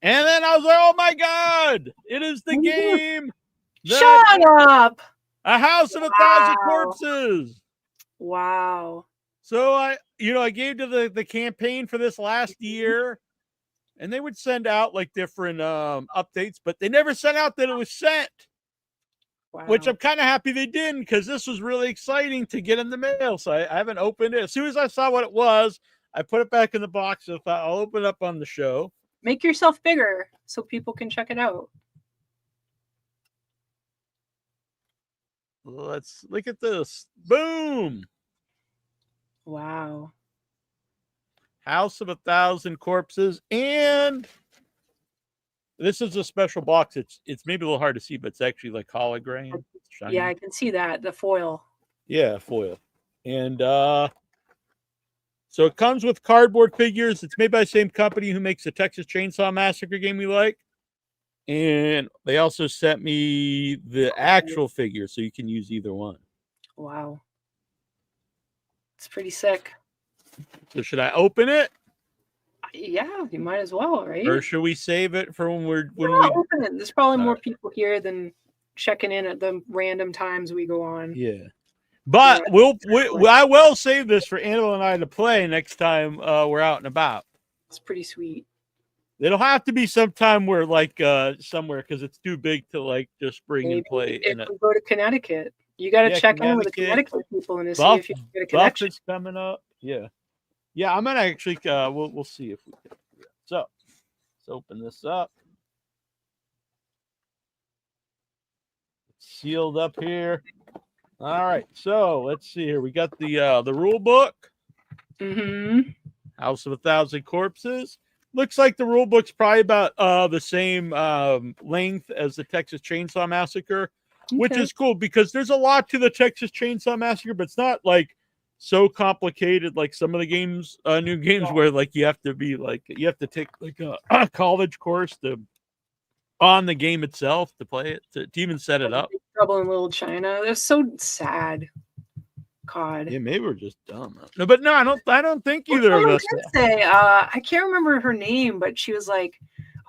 And then I was like, oh my God, it is the game. Shut up. A House of 1,000 Corpses. Wow. So I gave to the campaign for this last year, and they would send out like different updates, but they never sent out that it was sent. Wow. Which I'm kind of happy they didn't, because this was really exciting to get in the mail. So I haven't opened it. As soon as I saw what it was, I put it back in the box. So I'll open it up on the show. Make yourself bigger so people can check it out. Let's look at this. Boom. Wow. House of 1,000 Corpses. And this is a special box. It's maybe a little hard to see, but it's actually like hologram. Yeah, I can see that. The foil. Yeah, foil. And so it comes with cardboard figures. It's made by the same company who makes the Texas Chainsaw Massacre game we like. And they also sent me the actual figure, so you can use either one. Wow. It's pretty sick. So should I open it? Yeah, you might as well, right? Or should we save it for when we open it? There's probably more people here than checking in at the random times we go on. Yeah. But I will save this for Annabelle and I to play next time we're out and about. It's pretty sweet. It'll have to be sometime where somewhere, because it's too big to like just bring and play. If we go to Connecticut, you got to check in with the Connecticut people and see if you can get a connection. Buff is coming up. Yeah. Yeah, I'm gonna actually we'll see if we can. So let's open this up. It's sealed up here. All right, so let's see here. We got the rule book. Mm-hmm. House of 1,000 Corpses. Looks like the rule book's probably about the same length as the Texas Chainsaw Massacre, which is cool because there's a lot to the Texas Chainsaw Massacre, but it's not like so complicated like some of the games, new games where like you have to take like a college course on the game itself to play it, to even set it up. Trouble in Little China. They're so sad. God. Yeah, maybe we're just dumb. No, but no, I don't think either of us. I can't remember her name, but she was like,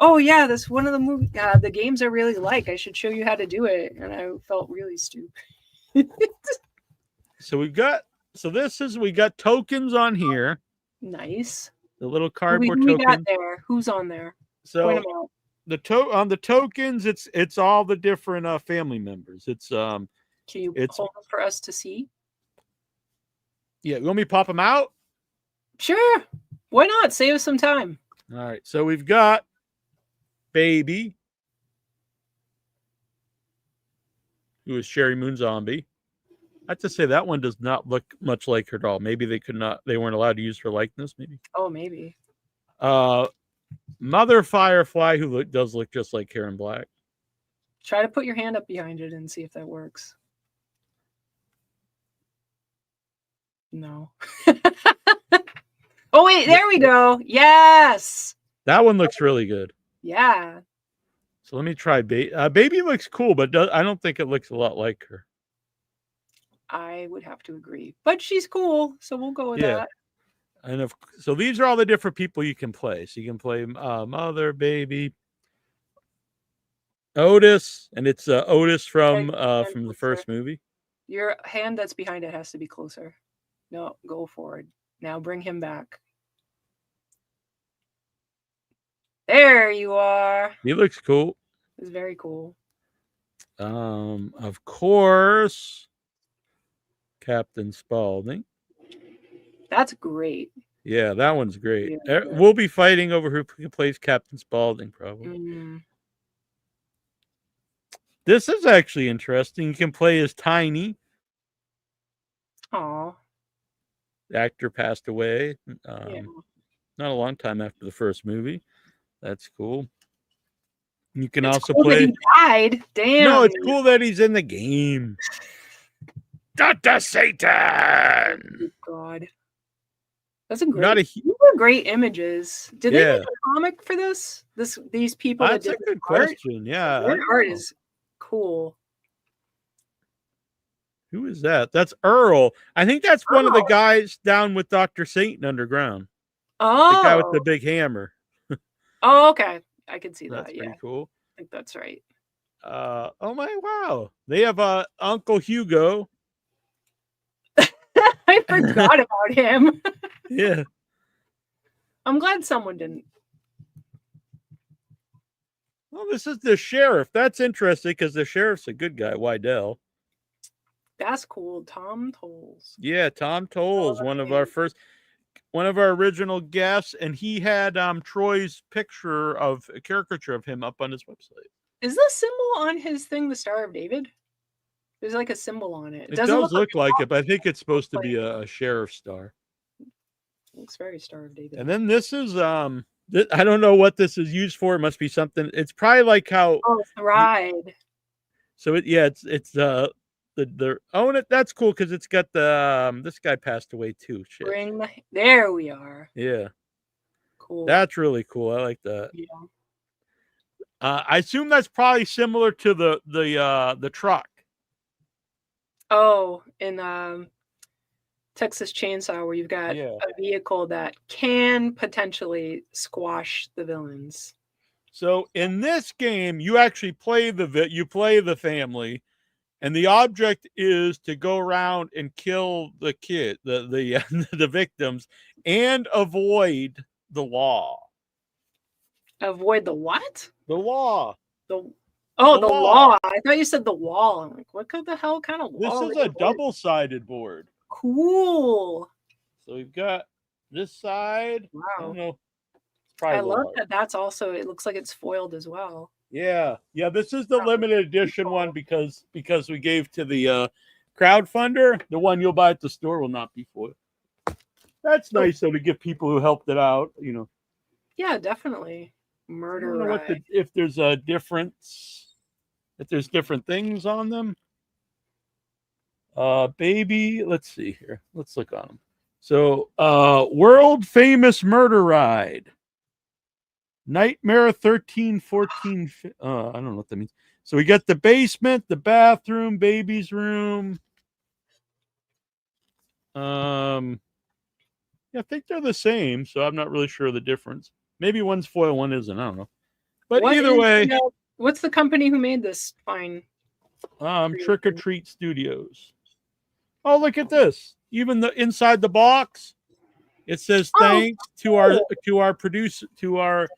"Oh yeah, this one of the games I really like. I should show you how to do it." And I felt really stupid. So we got tokens on here. Nice. The little cardboard tokens. We got there. Who's on there? So on the tokens, it's all the different family members. It's Can you hold them for us to see? Yeah, you want me to pop them out? Sure. Why not? Save us some time. All right. So we've got Baby, who is Sherry Moon Zombie. I have to say that one does not look much like her doll. Maybe they weren't allowed to use her likeness, maybe. Oh, maybe. Mother Firefly, who does look just like Karen Black. Try to put your hand up behind it and see if that works. No. Oh, wait, there we go. Yes. That one looks really good. Yeah. So let me try Baby. Baby looks cool, but I don't think it looks a lot like her. I would have to agree. But she's cool, so we'll go with that. And so these are all the different people you can play. So you can play Mother, Baby, Otis, and it's Otis from the first movie. Your hand that's behind it has to be closer. No, go forward. Now bring him back. There you are. He looks cool. It's very cool. Of course, Captain Spaulding. That's great. Yeah, that one's great. Yeah. We'll be fighting over who plays Captain Spaulding, probably. Mm. This is actually interesting. You can play as Tiny. Aw. The actor passed away. Yeah. Not a long time after the first movie. That's cool. You can It's also cool play. that he died. Damn. No, it's cool that he's in the game. Dr. Satan. Oh, God. That's a great. These are great images. Did they make a comic for this? These people. That's a good question. Yeah, their art is cool. Who is that? That's Earl. I think that's one of the guys down with Dr. Satan underground. Oh, the guy with the big hammer. Oh, okay. I can see That's that. pretty Yeah, cool. I think that's right. Oh my wow! They have Uncle Hugo. I forgot about him. Yeah. I'm glad someone didn't. Well, this is the sheriff. That's interesting because the sheriff's a good guy, Wydell. That's cool. Tom Tolles. Yeah, Tom Tolles, one of our original guests, and he had Troy's picture of a caricature of him up on his website. Is the symbol on his thing the Star of David? There's like a symbol on it. It does look like it, but I think it's supposed to be a sheriff star. Looks very Star of David. And then this is I don't know what this is used for. It must be something. It's probably like how. Oh, it's the ride. So it's that's cool because it's got the this guy passed away too. Shit. There we are. Yeah. Cool. That's really cool. I like that. Yeah. I assume that's probably similar to the truck. Oh, in Texas Chainsaw, where you've got a vehicle that can potentially squash the villains. So in this game, you actually play the family, and the object is to go around and kill the the victims, and avoid the law. Avoid the what? The law. The law. I thought you said the wall. I'm like, what the hell kind of wall? This is a double-sided board. Cool. So we've got this side. Wow. I don't know. I love that. That's also. It looks like it's foiled as well. Yeah. This is the limited edition one because we gave to the crowdfunder. The one you'll buy at the store will not be foiled. That's nice though to give people who helped it out. Yeah, definitely. Murder. I don't know if there's a difference. If there's different things on them. Baby, let's see here. Let's look on them. So, world famous murder ride. Nightmare 1314. I don't know what that means. So we got the basement, the bathroom, baby's room. I think they're the same, so I'm not really sure of the difference. Maybe one's foil, one isn't. I don't know. But either way, what's the company who made this fine? Trick or Treat Studios. Oh, look at this! Even the inside the box, it says thanks to our producer, to our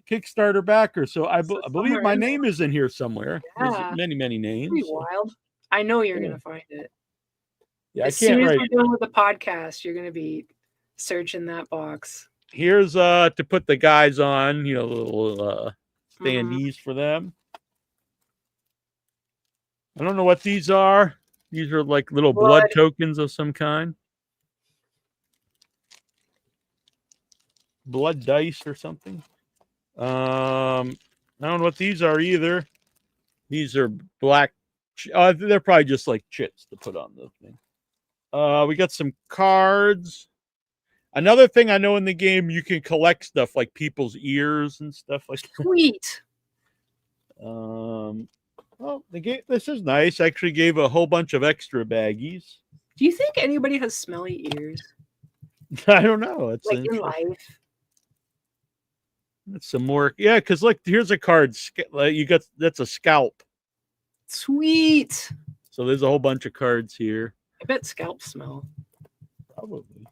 Kickstarter backer. So I believe my name is in here somewhere. Yeah. There's many names. Pretty wild. I know you're gonna find it. Yeah, as soon as we're done with the podcast, you're gonna be searching that box. Here's to put the guys on, little standees for them. I don't know what these are. These are like little blood tokens of some kind. Blood dice or something. I don't know what these are either. These are black. They're probably just like chits to put on the thing. We got some cards. Another thing I know in the game, you can collect stuff like people's ears and stuff like that. Sweet. Well, the game. This is nice. Actually, gave a whole bunch of extra baggies. Do you think anybody has smelly ears? I don't know. It's like in life. That's some more. Yeah, because look, here's a card. That's a scalp. Sweet. So there's a whole bunch of cards here. I bet scalps smell. Probably.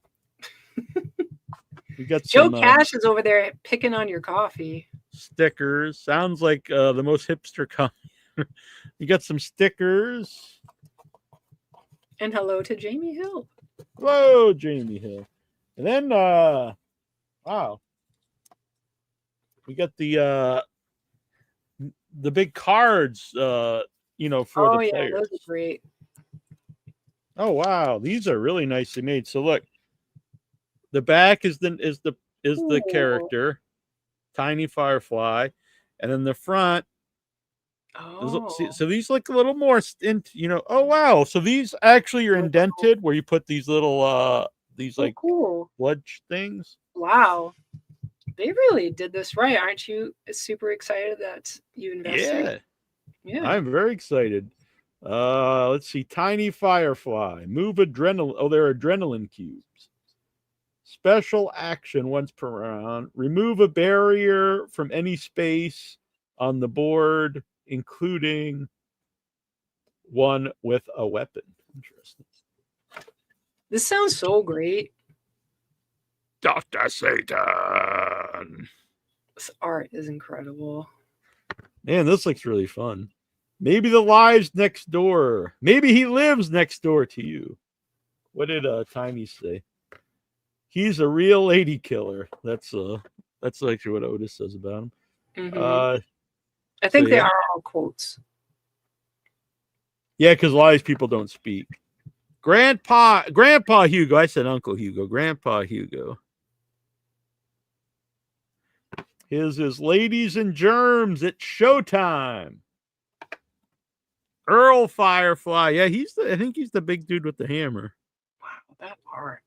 We got Joe some Cash is over there picking on your coffee. Stickers. Sounds like the most hipster coffee. You got some stickers. And hello to Jamie Hill. Hello, Jamie Hill. And then wow. We got the big cards for the players. Those are great. Oh wow, these are really nicely made. So look, the back is the character, Tiny Firefly, and then the front. So these look a little more oh wow, so these actually are indented where you put these little cool bludge things. Wow, they really did this right. Aren't you super excited that you invested? Yeah, I'm very excited. Let's see, Tiny Firefly, move adrenaline. Oh, they're adrenaline cubes. Special action once per round, remove a barrier from any space on the board, including one with a weapon. Interesting. This sounds so great. Dr. Satan. This art is incredible. Man, this looks really fun. Maybe the lives next door. Maybe he lives next door to you. What did Tiny say? He's a real lady killer. That's actually what Otis says about him. Mm-hmm. I think they are all quotes. Yeah, because a lot of these people don't speak. Grandpa Hugo. I said Uncle Hugo. Grandpa Hugo. His is Ladies and Germs. It's showtime. Earl Firefly. Yeah, I think he's the big dude with the hammer. Wow, that art.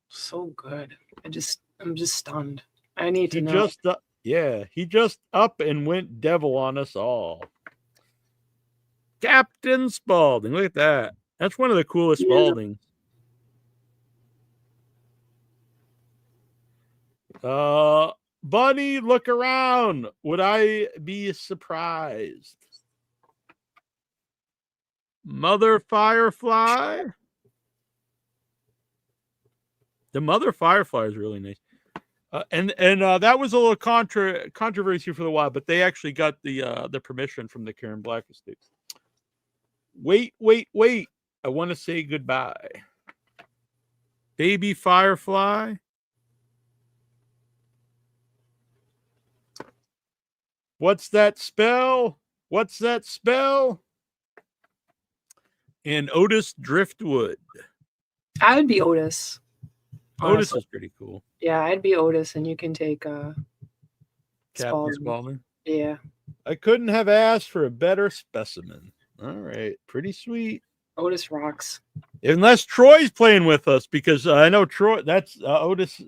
So good. I'm just stunned. I need to know. He just up and went devil on us all. Captain Spaulding. Look at that. That's one of the coolest Spauldings. Bunny, look around. Would I be surprised? Mother Firefly. The Mother Firefly is really nice. And that was a little controversy for a while, but they actually got the permission from the Karen Black estate. Wait. I want to say goodbye. Baby Firefly. What's that spell? And Otis Driftwood. I would be Otis. Otis is pretty cool. Yeah, I'd be Otis, and you can take Captain Spaulding. Yeah. I couldn't have asked for a better specimen. All right, pretty sweet. Otis rocks. Unless Troy's playing with us, because I know Troy. That's Otis.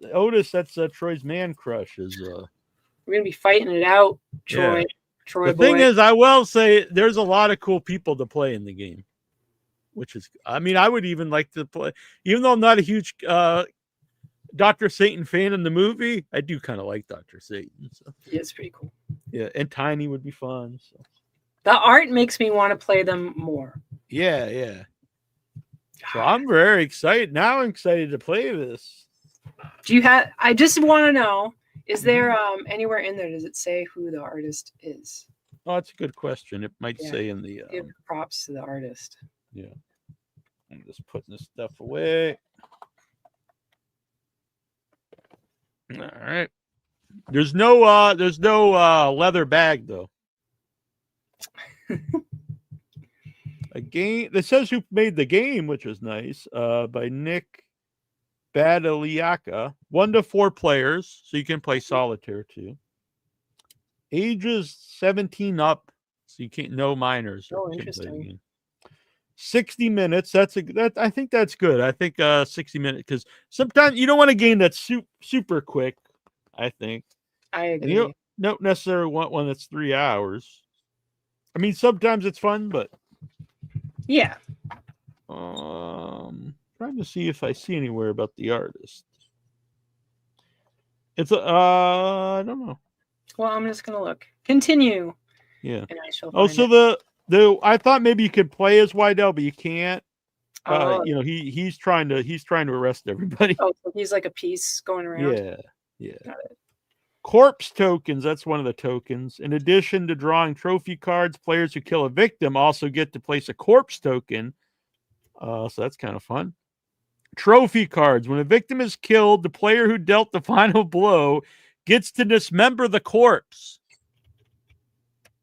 That's Troy's man crush. We're gonna be fighting it out, Troy. Yeah. Troy. The thing is, I will say there's a lot of cool people to play in the game, which is. I mean, I would even like to play, even though I'm not a huge Dr. Satan fan in the movie. I do kind of like Dr. Satan. So. Yeah, it's pretty cool. Yeah, and Tiny would be fun. So. The art makes me want to play them more. Yeah. So I'm very excited. Now I'm excited to play this. I just want to know, is there anywhere in there, does it say who the artist is? Oh, that's a good question. It might say in the... Give props to the artist. Yeah. I'm just putting this stuff away. All right. There's no leather bag though. A game that says who made the game, which is nice. By Nick Badaliaka. 1 to 4 players, so you can play solitaire too. Ages 17 up, so you can't no minors. Oh, interesting. 60 minutes. I think that's good. I think 60 minutes, because sometimes you don't want a game that's super quick. I think. I agree. And you don't necessarily want one that's 3 hours. I mean, sometimes it's fun, but yeah. Trying to see if I see anywhere about the artist. It's I don't know. Well, I'm just gonna look. Continue. Yeah. And I shall so I thought maybe you could play as Wydell, but you can't. He's trying to arrest everybody. Oh, so he's like a piece going around. Yeah. Corpse tokens, that's one of the tokens. In addition to drawing trophy cards, players who kill a victim also get to place a corpse token. So that's kind of fun. Trophy cards. When a victim is killed, the player who dealt the final blow gets to dismember the corpse.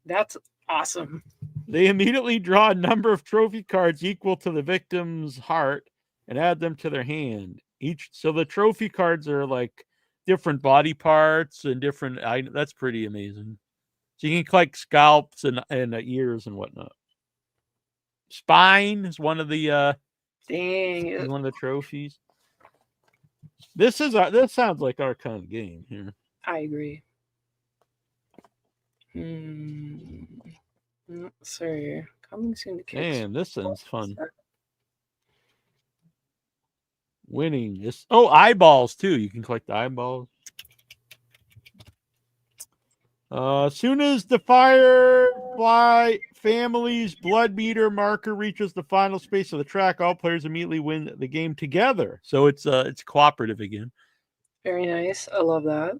That's awesome. They immediately draw a number of trophy cards equal to the victim's heart and add them to their hand. So the trophy cards are like different body parts and different items. That's pretty amazing. So you can collect scalps and ears and whatnot. Spine is one of the one of the trophies. This sounds like our kind of game here. I agree. Sorry, coming soon to kids. Man, this sounds fun. Winning this. Oh, eyeballs too. You can collect the eyeballs. Soon as the Firefly family's blood meter marker reaches the final space of the track, all players immediately win the game together. So it's cooperative again. Very nice. I love that.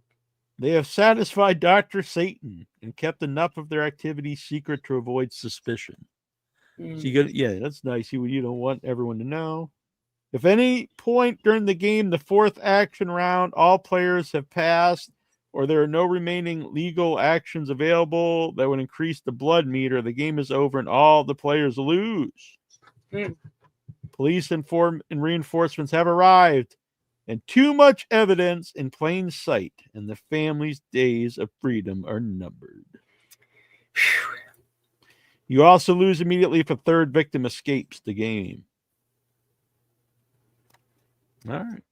They have satisfied Dr. Satan and kept enough of their activities secret to avoid suspicion. So that's nice. You don't want everyone to know. If any point during the game, the fourth action round, all players have passed, or there are no remaining legal actions available that would increase the blood meter, the game is over and all the players lose. Police and reinforcements have arrived, and too much evidence in plain sight, and the family's days of freedom are numbered. You also lose immediately if a third victim escapes the game. All right.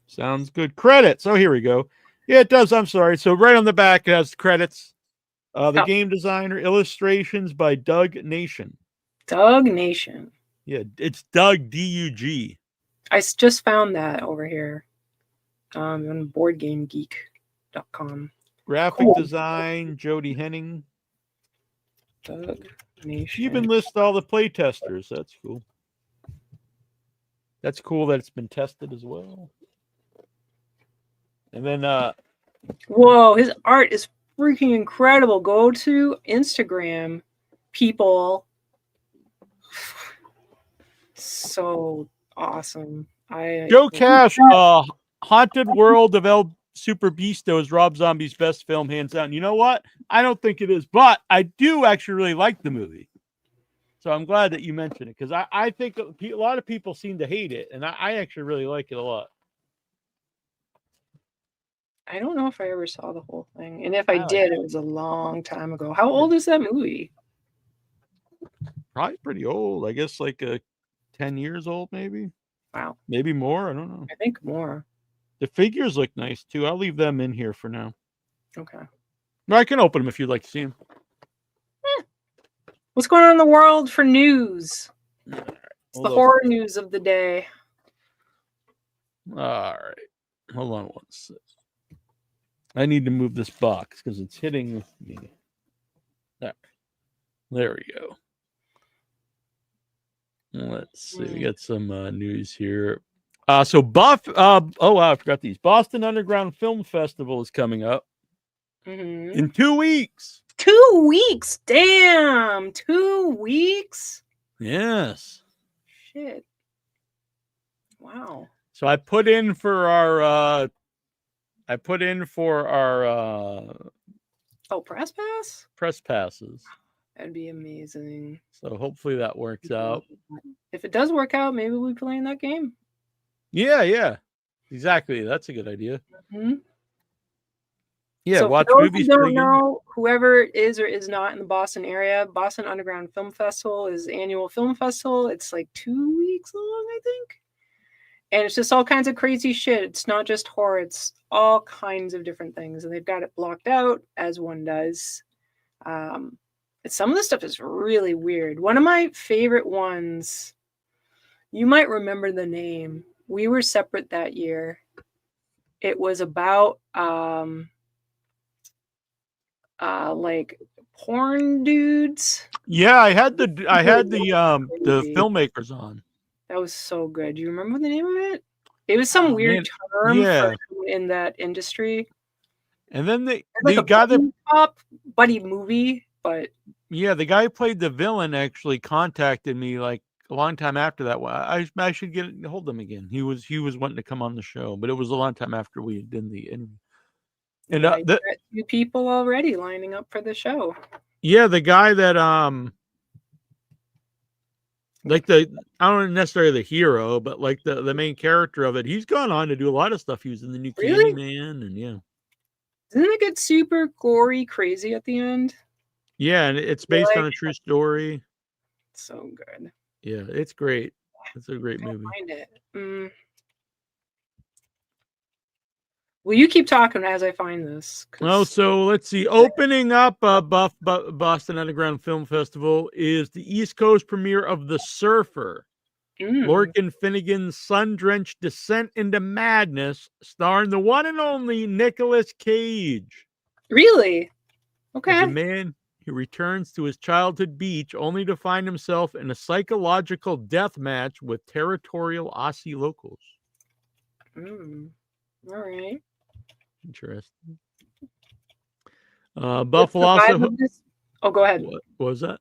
Sounds good. Credits. Oh, here we go. Yeah, it does. I'm sorry. So right on the back, it has credits. The game designer, illustrations by Doug Nation. Doug Nation. Yeah, it's Doug, D-U-G. I just found that over here on BoardGameGeek.com. Graphic design, Jody Henning. Doug Nation. She even lists all the playtesters. That's cool. That's cool that it's been tested as well. And then whoa, his art is freaking incredible. Go to Instagram, people. So awesome. Joe Cash, Haunted World of El Super Beasto is Rob Zombie's best film, hands down. You know what? I don't think it is, but I do actually really like the movie. So I'm glad that you mentioned it, because I think a lot of people seem to hate it, and I actually really like it a lot. I don't know if I ever saw the whole thing. And if I did, it was a long time ago. How old is that movie? Probably pretty old. I guess like 10 years old, maybe. Wow. Maybe more. I don't know. I think more. The figures look nice, too. I'll leave them in here for now. Okay. I can open them if you'd like to see them. What's going on in the world for news? Right. It's the horror news of the day. All right. Hold on one second. I need to move this box because it's hitting me. Right. There we go. Let's see. We got some news here. So Buff. Oh wow, I forgot these. Boston Underground Film Festival is coming up in 2 weeks. 2 weeks. Damn. 2 weeks. Yes. Shit. Wow. So I put in for our. Press pass? Press passes. That'd be amazing. So hopefully that works out. If it does work out, maybe we'll be playing that game. Yeah. Exactly. That's a good idea. Mm-hmm. Yeah, so watch for those movies. Who don't know, whoever is or is not in the Boston area, Boston Underground Film Festival is an annual film festival. It's like 2 weeks long, I think. And it's just all kinds of crazy shit. It's not just horror. It's all kinds of different things. And they've got it blocked out, as one does. Some of the stuff is really weird. One of my favorite ones, you might remember the name. We were separate that year. It was about like porn dudes. Yeah, I had the filmmakers on. That was so good. Do you remember the name of it? It was some weird term for in that industry. And then the guy that buddy movie, but yeah, the guy who played the villain actually contacted me like a long time after that. I should get hold of him again. He was wanting to come on the show, but it was a long time after we did the interview. And got 2 people already lining up for the show. Yeah, the guy that like I don't necessarily the hero, but like the main character of it, he's gone on to do a lot of stuff. He was in the new Candyman, and yeah. Doesn't it get super gory, crazy at the end? Yeah, and it's based on a true story. So good. Yeah, it's great. It's a great movie. Find it. Well, you keep talking as I find this. Oh, so let's see. Opening up Boston Underground Film Festival is the East Coast premiere of The Surfer. Lorcan Finnegan's sun-drenched descent into madness, starring the one and only Nicolas Cage. Really? Okay. As a man who returns to his childhood beach only to find himself in a psychological death match with territorial Aussie locals. All right. Interesting. Buffalo also. Oh, go ahead. What was that?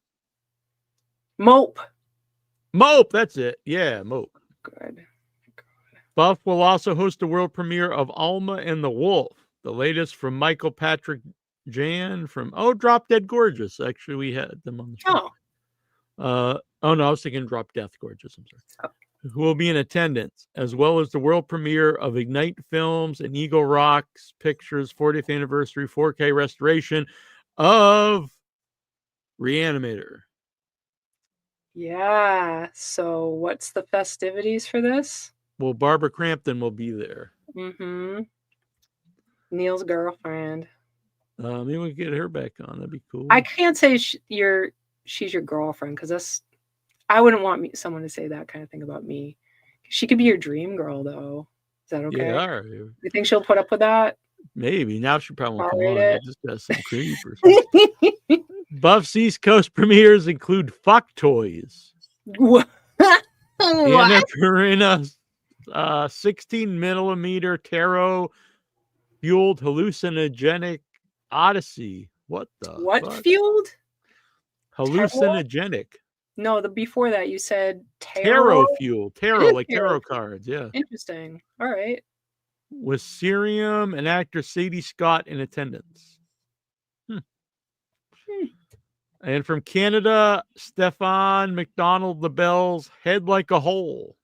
Mope. That's it. Yeah, Mope. Good. Buff will also host the world premiere of Alma and the Wolf, the latest from Michael Patrick Jan from Drop Dead Gorgeous. Actually, we had them on the show. No, I was thinking Drop Death Gorgeous. I'm sorry. Who will be in attendance, as well as the world premiere of Ignite Films and Eagle Rocks Pictures 40th anniversary 4K restoration of Reanimator. Yeah. So what's the festivities for this? Well, Barbara Crampton will be there. Neal's girlfriend. Maybe we can get her back on. That'd be cool. I can't say she's your girlfriend, because I wouldn't want someone to say that kind of thing about me. She could be your dream girl, though. Is that okay? Yeah, all right. You think she'll put up with that? Maybe. Now she probably won't come on. I just got some creep or something. Buff's East Coast premieres include Fuck Toys. What? Anna Karina's 16mm tarot-fueled hallucinogenic Odyssey. What the What fuck? Fueled? Hallucinogenic. No, the before that you said tarot fuel. Tarot, like tarot cards. Yeah. Interesting. All right. With Cerium and actor Sadie Scott in attendance. And from Canada, Stefan McDonald LaBelle's Head Like a Hole.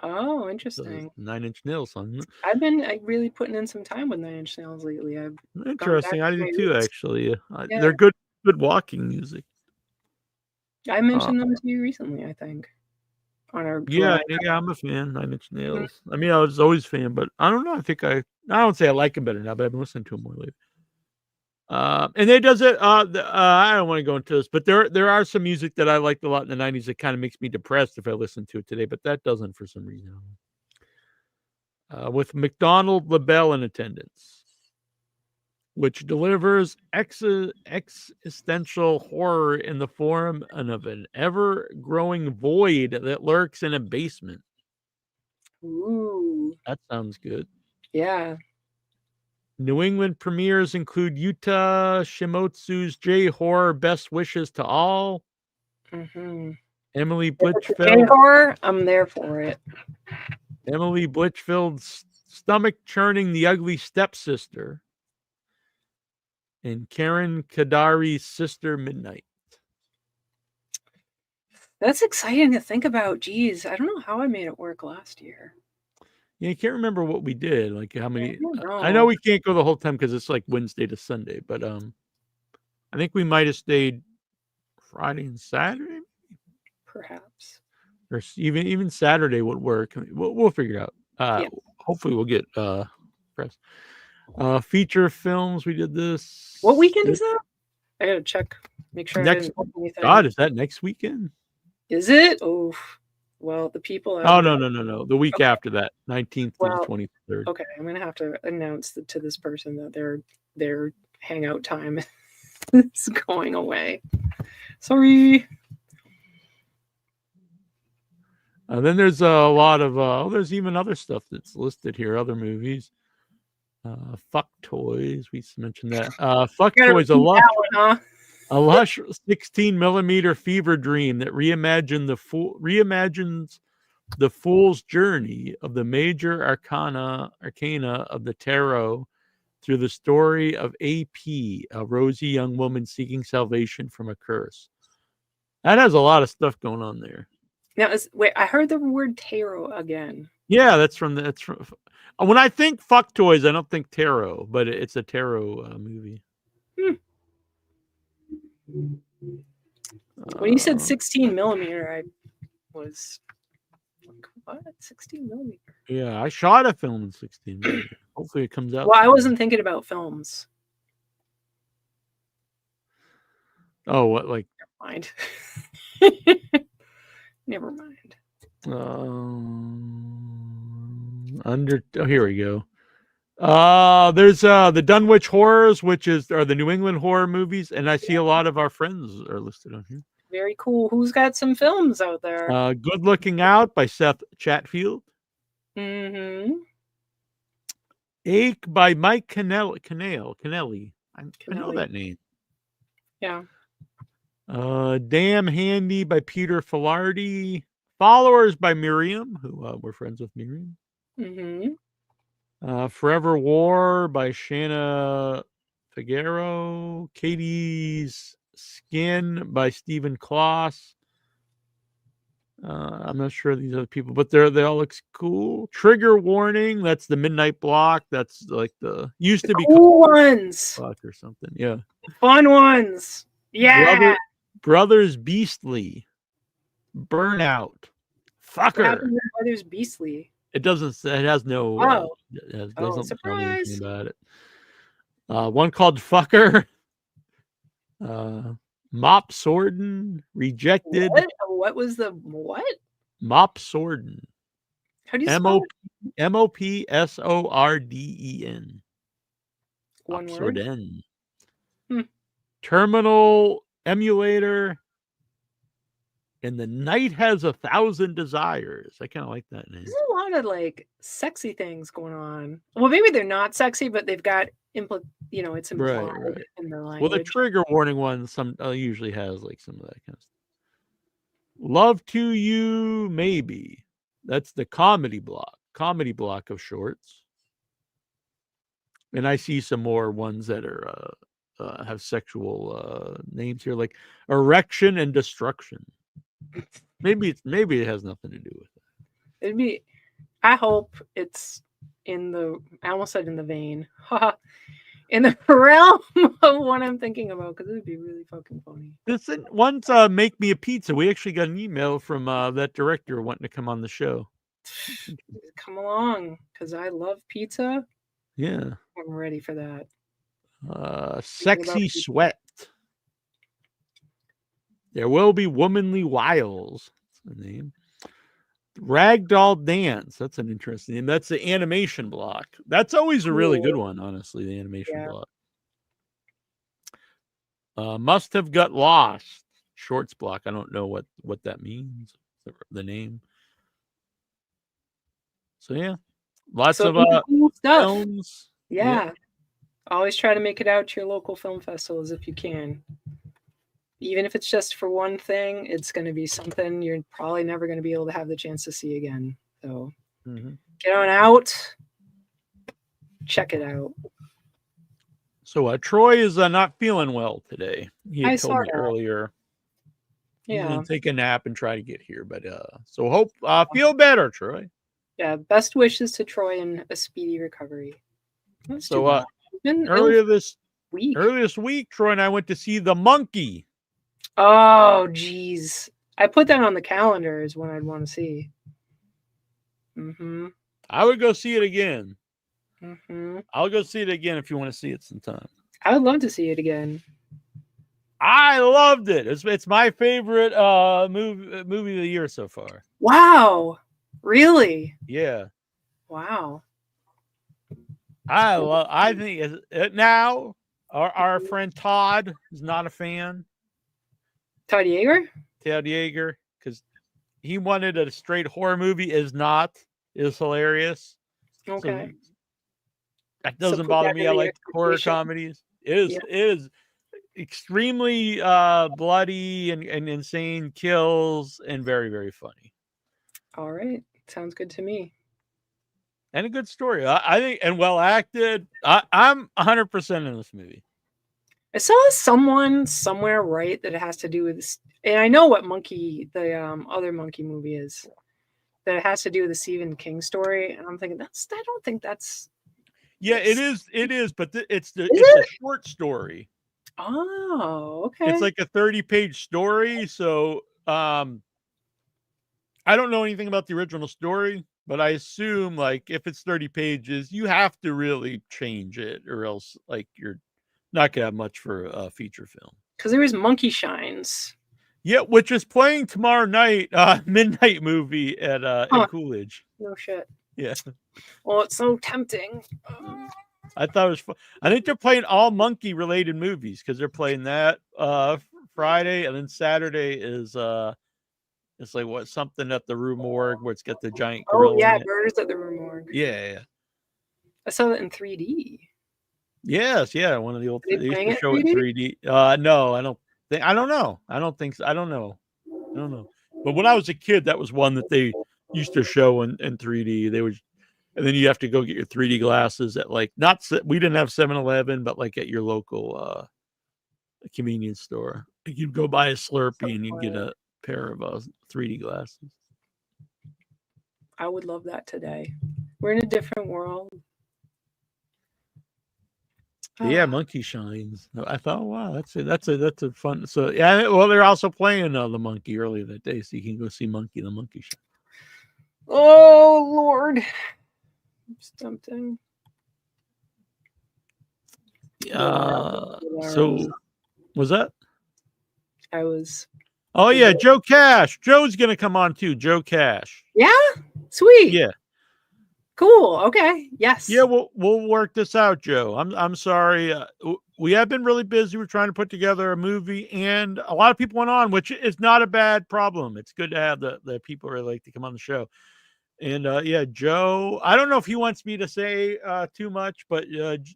Oh, interesting. 9 Inch Nails song. I've been really putting in some time with 9 Inch Nails lately. Interesting. I do too, actually. Yeah. They're good walking music. I mentioned them to you recently, I think. On our I'm a fan. 9 Inch Nails. I mean, I was always a fan, but I don't know. I don't say I like them better now, but I've been listening to them more lately. And they does it. I don't want to go into this, but there are some music that I liked a lot in the 90s that kind of makes me depressed if I listen to it today, but that doesn't for some reason. With McDonald LaBelle in attendance, which delivers existential horror in the form of an ever-growing void that lurks in a basement. Ooh. That sounds good. Yeah. New England premieres include Yuta Shimotsu's J-Horror Best Wishes to All. Emily Blitchfield. J-Horror, I'm there for it. Emily Blitchfield's Stomach Churning the Ugly Stepsister. And Karen Kadari's Sister Midnight. That's exciting to think about. Geez, I don't know how I made it work last year. Yeah, I can't remember what we did. Like how many? I know we can't go the whole time because it's like Wednesday to Sunday. But I think we might have stayed Friday and Saturday. Perhaps. Or even Saturday would work. We'll figure it out. Hopefully we'll get press. Feature films. We did this. What weekend is that? I gotta check. Make sure. God, is that next weekend? Is it? Oh. Well, the people. No. The week after that, 19th to the 23rd. Okay, I'm gonna have to announce to this person that their hangout time is going away. Sorry. Then there's a lot of there's even other stuff that's listed here, other movies. Fuck Toys, we mentioned that. Fuck Toys, a lush 16mm fever dream that reimagines the fool's journey of the major arcana of the tarot through the story of AP, a rosy young woman seeking salvation from a curse. That has a lot of stuff going on there. Now, wait, I heard the word tarot again. Yeah, that's from when I think Fuck Toys, I don't think tarot, but it's a tarot movie. When you said 16mm, I was like, what? 16mm? Yeah, I shot a film in 16mm. Hopefully it comes out. Well, I wasn't thinking about films. Oh, what, like? Never mind. Never mind. Here we go. There's the Dunwich Horrors, which are the New England horror movies, and I see a lot of our friends are listed on here. Very cool. Who's got some films out there? Good Looking Out by Seth Chatfield. Mm-hmm. Ache by Mike Kennelly. I know that name. Yeah. Damn Handy by Peter Filardi. Followers by Miriam, who we're friends with Miriam. Mm-hmm. Forever War by Shanna Figueroa. Katie's Skin by Stephen Kloss. I'm not sure these other people, but they all look cool. Trigger Warning, that's the Midnight Block. That's like the used to be cool ones block or something. Yeah. Fun ones. Yeah. Brothers Beastly. Burnout. Fucker. Brothers Beastly. It doesn't say, it has no it doesn't tell me anything about it. One called Fucker. Mop Sorden, Rejected. What was the what? Mop Sorden. How do you spell Mopsorden. One word. Terminal Emulator. And The Night Has 1,000 Desires. I kind of like that name. There's a lot of like sexy things going on. Well, maybe they're not sexy, but they've got it's implied right. in the language. Well, the Trigger Warning one usually has like some of that kind of stuff. Love to You, Maybe. That's the comedy block of shorts. And I see some more ones that are have sexual names here, like Erection and Destruction. Maybe it has nothing to do with it. I hope it's I almost said in the vein, in the realm of what I'm thinking about, because it would be really fucking funny. Once Make Me a Pizza. We actually got an email from that director wanting to come on the show. Come along, because I love pizza. Yeah. I'm ready for that. Sexy Sweat. There Will Be Womanly Wiles. That's the name. Ragdoll Dance. That's an interesting name. That's the animation block. That's always a really good one, honestly, the animation block. Must Have Got Lost. Shorts block. I don't know what that means. The name. So yeah. Lots of cool stuff. Films. Yeah. Always try to make it out to your local film festivals if you can. Even if it's just for one thing, it's going to be something you're probably never going to be able to have the chance to see again. So get on out. Check it out. So Troy is not feeling well today. He I told me saw that. earlier. Yeah. He's going to take a nap and try to get here. But so hope feel better, Troy. Yeah. Best wishes to Troy and a speedy recovery. So earlier this week, Troy and I went to see The Monkey. Oh, geez. I put that on the calendar as when I'd want to see. I would go see it again. I'll go see it again if you want to see it sometime. I would love to see it again. I loved it. It's my favorite movie of the year so far. Wow. Really? Yeah. Wow. I think now our friend Todd is not a fan. Todd Yeager, because he wanted a straight horror movie. Is hilarious. Okay. So that doesn't put bother that me. in I the like horror expectation. comedies. It is extremely bloody and insane kills and very, very funny. All right. Sounds good to me. And a good story. I think, and well acted. I'm 100% in this movie. I saw someone somewhere write that it has to do with this, and I know what the other monkey movie is, that it has to do with the Stephen King story, and I'm thinking I don't think that's. Yeah, it is, but it's a short story. Oh, okay. It's like a 30-page story, so I don't know anything about the original story, but I assume like if it's 30 pages, you have to really change it, or else like you're not gonna have much for a feature film. Because there was Monkey Shines. Yeah, which is playing tomorrow night, midnight movie at in Coolidge. No shit. Yeah. Well, it's so tempting. I thought it was fun. I think they're playing all monkey related movies because they're playing that Friday, and then Saturday is it's like something at the Rue Morgue where it's got the giant gorilla. Oh yeah, Murders at the Rue Morgue. Yeah. I saw that in 3D. Yes, yeah, one of the old. They used to show it in 3D. No, I don't think. I don't know. I don't think so. I don't know. But when I was a kid, that was one that they used to show in 3D. They would, and then you have to go get your 3D glasses at like we didn't have 7-Eleven, but like at your local convenience store. You'd go buy a Slurpee and you'd get a pair of 3D glasses. I would love that today. We're in a different world. Yeah, Monkey Shines. I thought, wow, that's a fun. So yeah, well, they're also playing the Monkey earlier that day, so you can go see Monkey the Monkey Shine. Oh Lord, it's tempting. So was that? I was. Oh yeah, Joe Cash. Joe's gonna come on too. Joe Cash. Yeah, sweet. Yeah. Cool. Okay. Yes. Yeah, we'll work this out, Joe. I'm sorry. We have been really busy. We're trying to put together a movie, and a lot of people went on, which is not a bad problem. It's good to have the people really like to come on the show. And yeah, Joe. I don't know if he wants me to say too much, but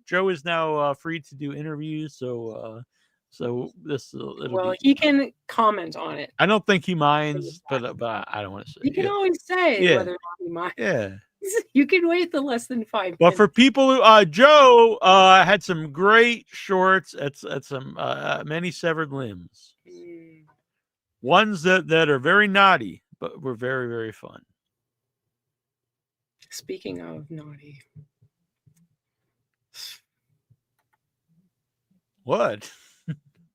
Joe is now free to do interviews. So this he can comment on it. I don't think he minds, but I don't want to say. He can always say whether or not he minds. Yeah. You can wait the less than 5 minutes. But for people who Joe had some great shorts at some many severed limbs. Ones that are very naughty, but were very, very fun. Speaking of naughty. What?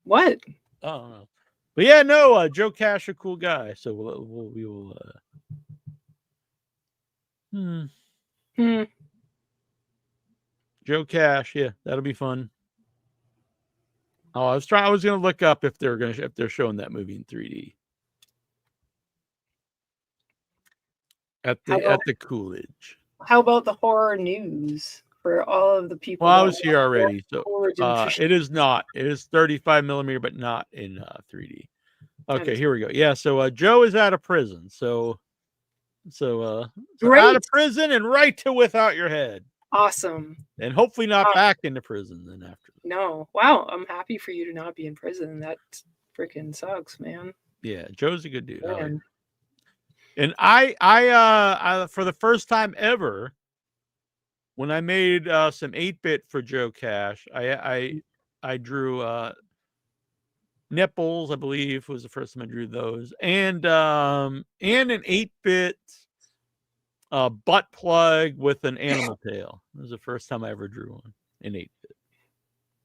What? Oh no. But yeah, no, Joe Cash, a cool guy. So we will Joe Cash, yeah, that'll be fun. Oh, I was going to look up if they're showing that movie in 3D at the Coolidge. How about the horror news for all of the people? Well, I was here already, so it is not. It is 35 millimeter, but not in 3D. Okay, here we go. Yeah, so Joe is out of prison. So out of prison and right to Without Your Head. Awesome. And hopefully not back into prison then after. No. Wow, I'm happy for you to not be in prison. That freaking sucks, man. Yeah, Joe's a good dude. And I for the first time ever, when I made some 8-bit for Joe Cash, I drew nipples, I believe was the first time I drew those, and an 8-bit butt plug with an animal tail. It was the first time I ever drew one in 8-bit,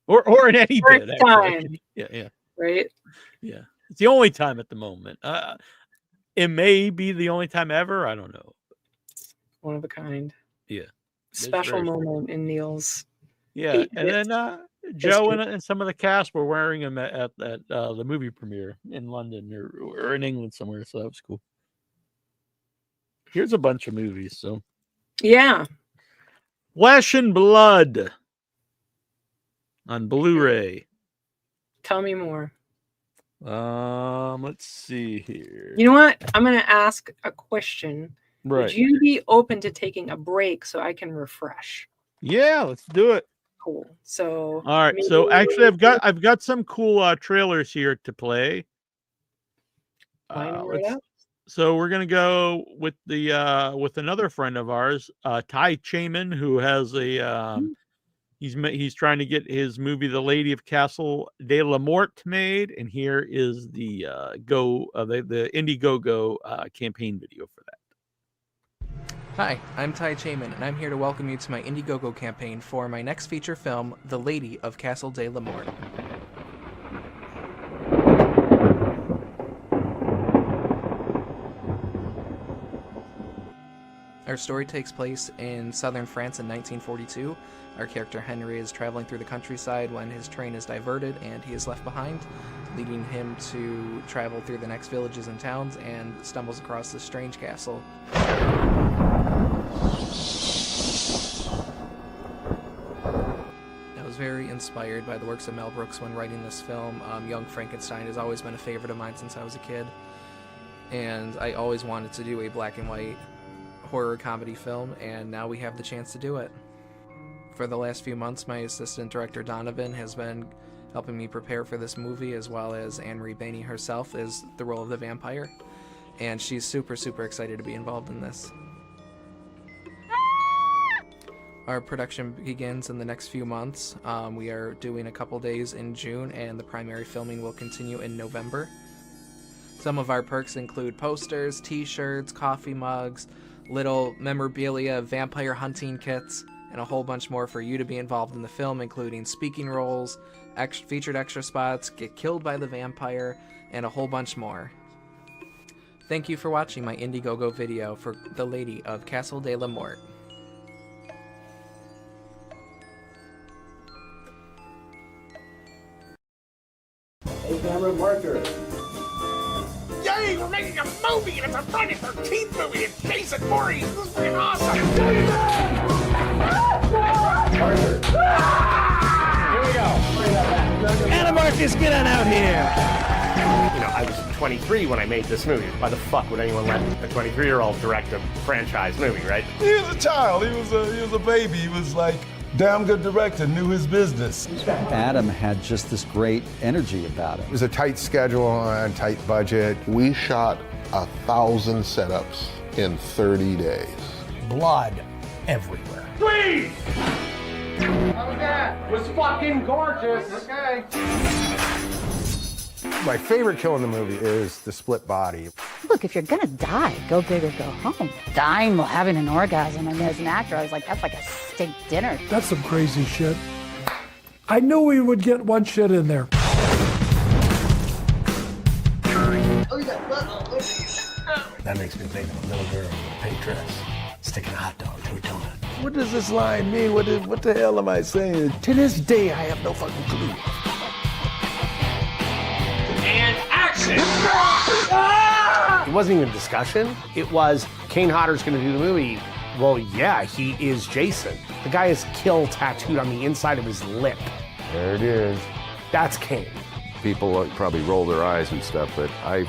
or in any bit. Actually. Yeah. Right. Yeah, it's the only time at the moment. It may be the only time ever. I don't know. One of a kind. Yeah. Special moment in Neal's. Yeah, and then Joe and some of the cast were wearing them at the movie premiere in London or in England somewhere, so that was cool. Here's a bunch of movies. So yeah, Flesh and Blood on Blu-ray. Tell me more. Let's see here. You know what? I'm going to ask a question. Right. Would you be open to taking a break so I can refresh? Yeah, let's do it. Cool. So all right. So actually, I've got some cool trailers here to play. So we're gonna go with the with another friend of ours, Ty Chayman, who has a he's trying to get his movie The Lady of Castle de la Mort made, and here is the the Indiegogo campaign video for that. Hi, I'm Ty Chayman, and I'm here to welcome you to my Indiegogo campaign for my next feature film, The Lady of Castle de la Mort. Our story takes place in southern France in 1942. Our character Henry is traveling through the countryside when his train is diverted and he is left behind, leading him to travel through the next villages and towns and stumbles across this strange castle. I was very inspired by the works of Mel Brooks when writing this film. Young Frankenstein has always been a favorite of mine since I was a kid, and I always wanted to do a black and white horror comedy film, and now we have the chance to do it. For the last few months, my assistant director Donovan has been helping me prepare for this movie, as well as Anne-Marie Bainey herself is the role of the vampire, and she's super excited to be involved in this. Our production begins in the next few months. We are doing a couple days in June, and the primary filming will continue in November. Some of our perks include posters, t-shirts, coffee mugs, little memorabilia, vampire hunting kits, and a whole bunch more for you to be involved in the film, including speaking roles, featured extra spots, get killed by the vampire, and a whole bunch more. Thank you for watching my Indiegogo video for The Lady of Castle de la Mort. Hey, camera marker. Yay, we're making a movie, and it's a Friday 13th movie, and Jason Voorhees. This is freaking awesome. Here we go. Anna Marcus, get on out here. You know, I was 23 when I made this movie. Why the fuck would anyone let a 23-year-old direct a franchise movie, right? He was a child. He was a baby. He was like damn good director, knew his business. Adam had just this great energy about it. It was a tight schedule and tight budget. We shot 1,000 setups in 30 days. Blood everywhere. Please! How was that? It was fucking gorgeous. Okay. My favorite kill in the movie is the split body. Look, if you're gonna die, go big or go home. Dying while having an orgasm, and as an actor, I was like, that's like a steak dinner. That's some crazy shit. I knew we would get one shit in there. That makes me think of a little girl in a pink dress sticking a hot dog to her donut. What does this line mean? What the hell am I saying? To this day, I have no fucking clue. And action! It wasn't even a discussion. It was, Kane Hodder's gonna do the movie. Well, yeah, he is Jason. The guy has kill tattooed on the inside of his lip. There it is. That's Kane. People probably roll their eyes and stuff, but I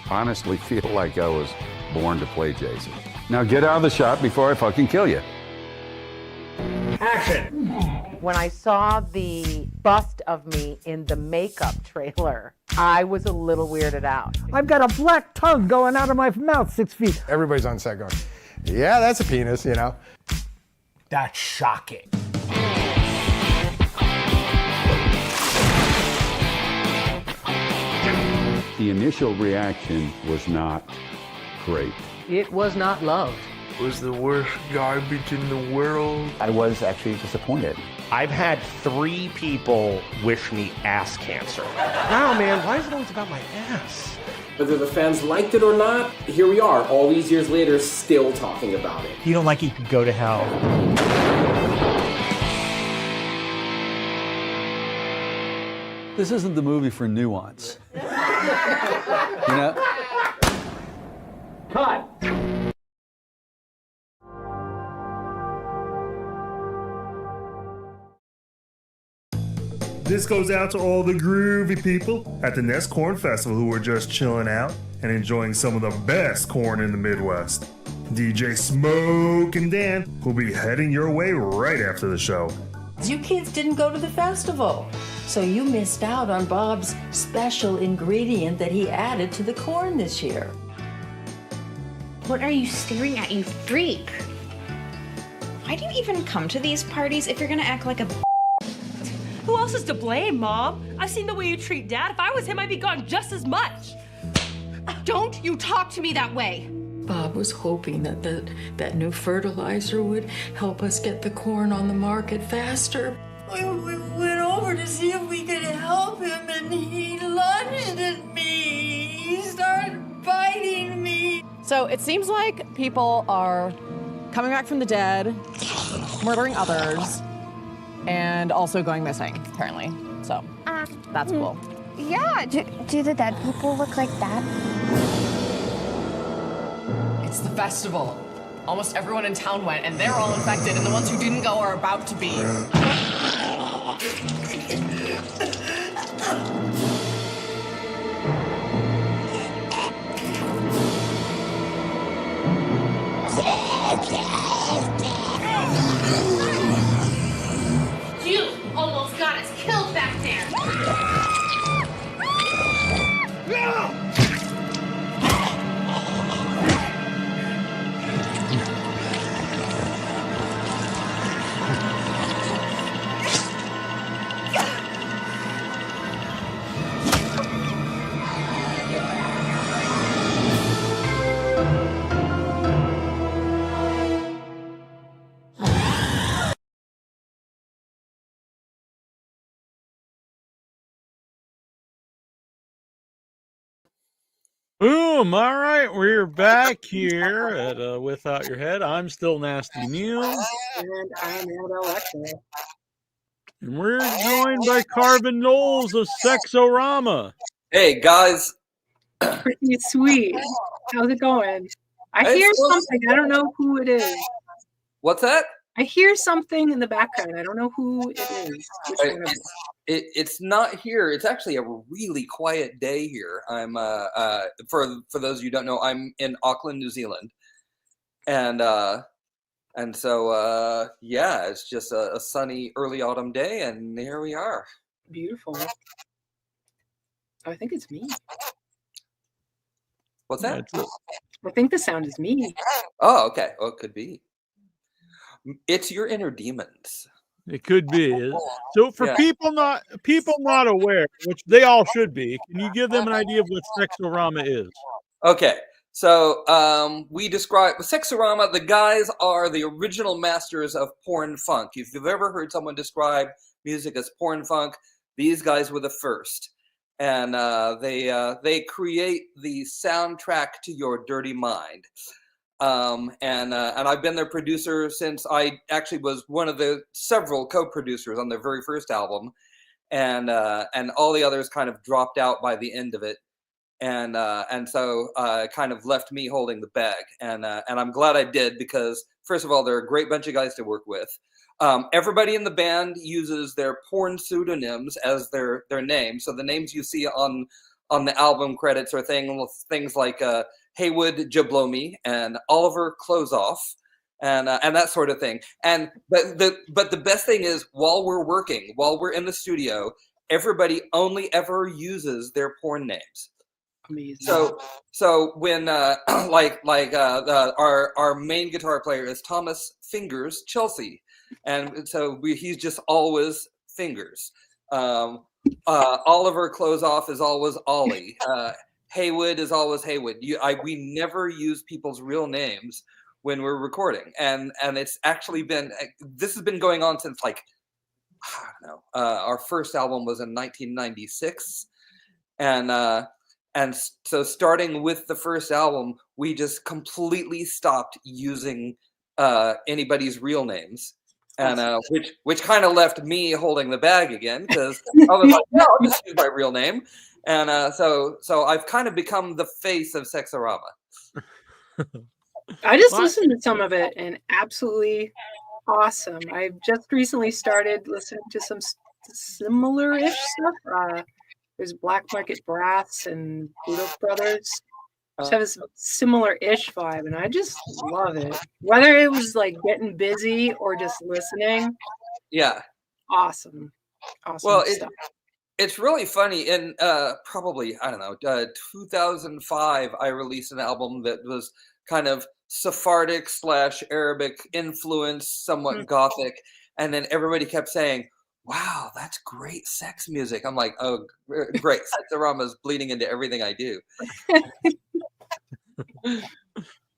honestly feel like I was born to play Jason. Now get out of the shot before I fucking kill you. Action! When I saw the bust of me in the makeup trailer, I was a little weirded out. I've got a black tongue going out of my mouth 6 feet. Everybody's on set going, yeah, that's a penis, you know. That's shocking. The initial reaction was not great. It was not loved. It was the worst garbage in the world. I was actually disappointed. I've had 3 people wish me ass cancer. Wow, man, why is it always about my ass? Whether the fans liked it or not, here we are, all these years later, still talking about it. If you don't like it, you can go to hell. This isn't the movie for nuance. You know? Cut! This goes out to all the groovy people at the Nest Corn Festival who are just chilling out and enjoying some of the best corn in the Midwest. DJ Smoke and Dan will be heading your way right after the show. You kids didn't go to the festival, so you missed out on Bob's special ingredient that he added to the corn this year. What are you staring at, you freak? Why do you even come to these parties if you're gonna act like a Who else is to blame, Mom? I've seen the way you treat Dad. If I was him, I'd be gone just as much. Don't you talk to me that way. Bob was hoping that new fertilizer would help us get the corn on the market faster. We went over to see if we could help him, and he lunged at me. He started biting me. So it seems like people are coming back from the dead, murdering others, and also going missing, apparently. So that's cool. Yeah, do the dead people look like that? It's the festival. Almost everyone in town went, and they're all infected, and the ones who didn't go are about to be. You almost got us killed back there. Boom! All right, we're back here at Without Your Head. I'm still Nasty Neal. And I'm Annabelle Lecter. And we're joined by Carvin Knowles of Sex-O-Rama. Hey, guys. Pretty sweet. How's it going? I hear something. I don't know who it is. What's that? I hear something in the background. I don't know who it is. Which one of it? It's not here. It's actually a really quiet day here. I'm for those of you who don't know, I'm in Auckland, New Zealand, and so yeah, it's just a sunny early autumn day, and here we are. Beautiful. I think it's me. What's that? I think the sound is me. Oh, okay. Oh, it could be. It's your inner demons. It could be. So for people not aware, which they all should be, can you give them an idea of what Sex-O-Rama is? Okay. So we describe Sex-O-Rama, the guys are the original masters of porn funk. If you've ever heard someone describe music as porn funk, these guys were the first. And they create the soundtrack to your dirty mind. And I've been their producer since I actually was one of the several co-producers on their very first album, and all the others kind of dropped out by the end of it, and so kind of left me holding the bag, and I'm glad I did, because first of all, they're a great bunch of guys to work with. Everybody in the band uses their porn pseudonyms as their name, so the names you see on the album credits are things like Haywood Jablomi and Oliver Closeoff and that sort of thing. But the best thing is, while we're in the studio, everybody only ever uses their porn names. Amazing. So when our main guitar player is Thomas Fingers Chelsea, and so he's just always Fingers. Oliver Closeoff is always Ollie. Haywood is always Haywood. We never use people's real names when we're recording, and it's actually this has been going on since, like, I don't know. Our first album was in 1996, and so starting with the first album, we just completely stopped using anybody's real names. And which kind of left me holding the bag again, because I was like, no, I'll just use my real name. And so I've kind of become the face of Sex-O-Rama. I just listened to some of it, and absolutely awesome. I've just recently started listening to some similar-ish stuff. There's Black Market Brass and Budos Brothers. Just have this similar-ish vibe, and I just love it. Whether it was like getting busy or just listening. Yeah. Awesome. Well, Stuff. It's really funny. In probably, I don't know, 2005, I released an album that was kind of Sephardic / Arabic influence, somewhat gothic. And then everybody kept saying, wow, that's great sex music. I'm like, oh, great. Sex-O-Rama is bleeding into everything I do.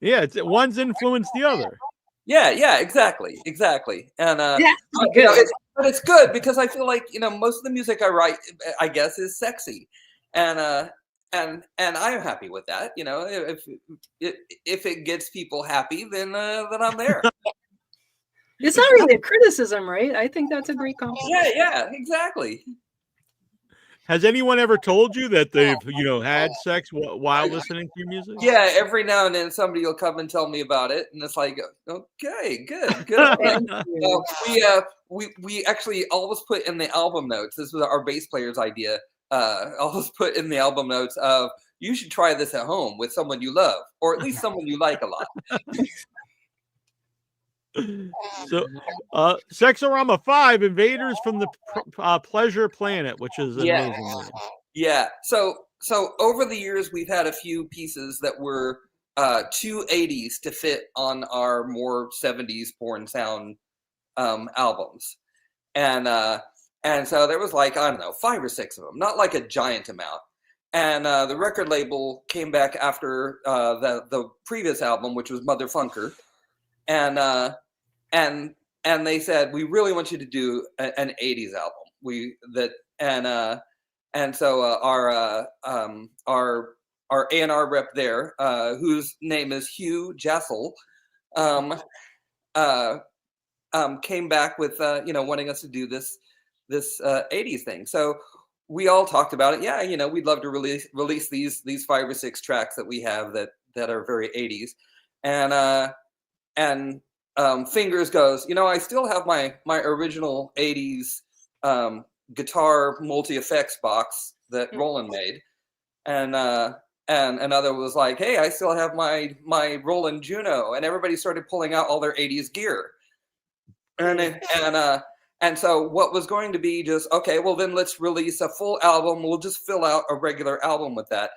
Yeah, one's influenced the other. Yeah, exactly. And but it's good because I feel like, most of the music I write, I guess, is sexy. And I'm happy with that. If it gets people happy, then I'm there. It's not really a criticism, right? I think that's a great compliment. Yeah, exactly. Has anyone ever told you that they've, had sex while listening to your music? Yeah, every now and then somebody will come and tell me about it, and it's like, okay, good. We actually always put in the album notes. This was our bass player's idea. Always put in the album notes of, you should try this at home with someone you love, or at least someone you like a lot. So, Sex-O-Rama 5, Invaders from the Pleasure Planet, which is an amazing movie. Yeah. So over the years, we've had a few pieces that were too 80s to fit on our more 70s porn sound albums, and so there was like, I don't know, 5 or 6 of them, not like a giant amount. And the record label came back after the previous album, which was Motherfunker, and they said, we really want you to do an 80s album. And so our A&R rep there, whose name is Hugh Jassel, came back with wanting us to do this 80s thing. So we all talked about it. Yeah, we'd love to release these 5 or 6 tracks that we have that are very 80s, and Fingers goes, I still have my original 80s guitar multi-effects box that Roland made, and another was like, hey, I still have my Roland Juno, and everybody started pulling out all their 80s gear, and so what was going to be just, okay, well then let's release a full album. We'll just fill out a regular album with that.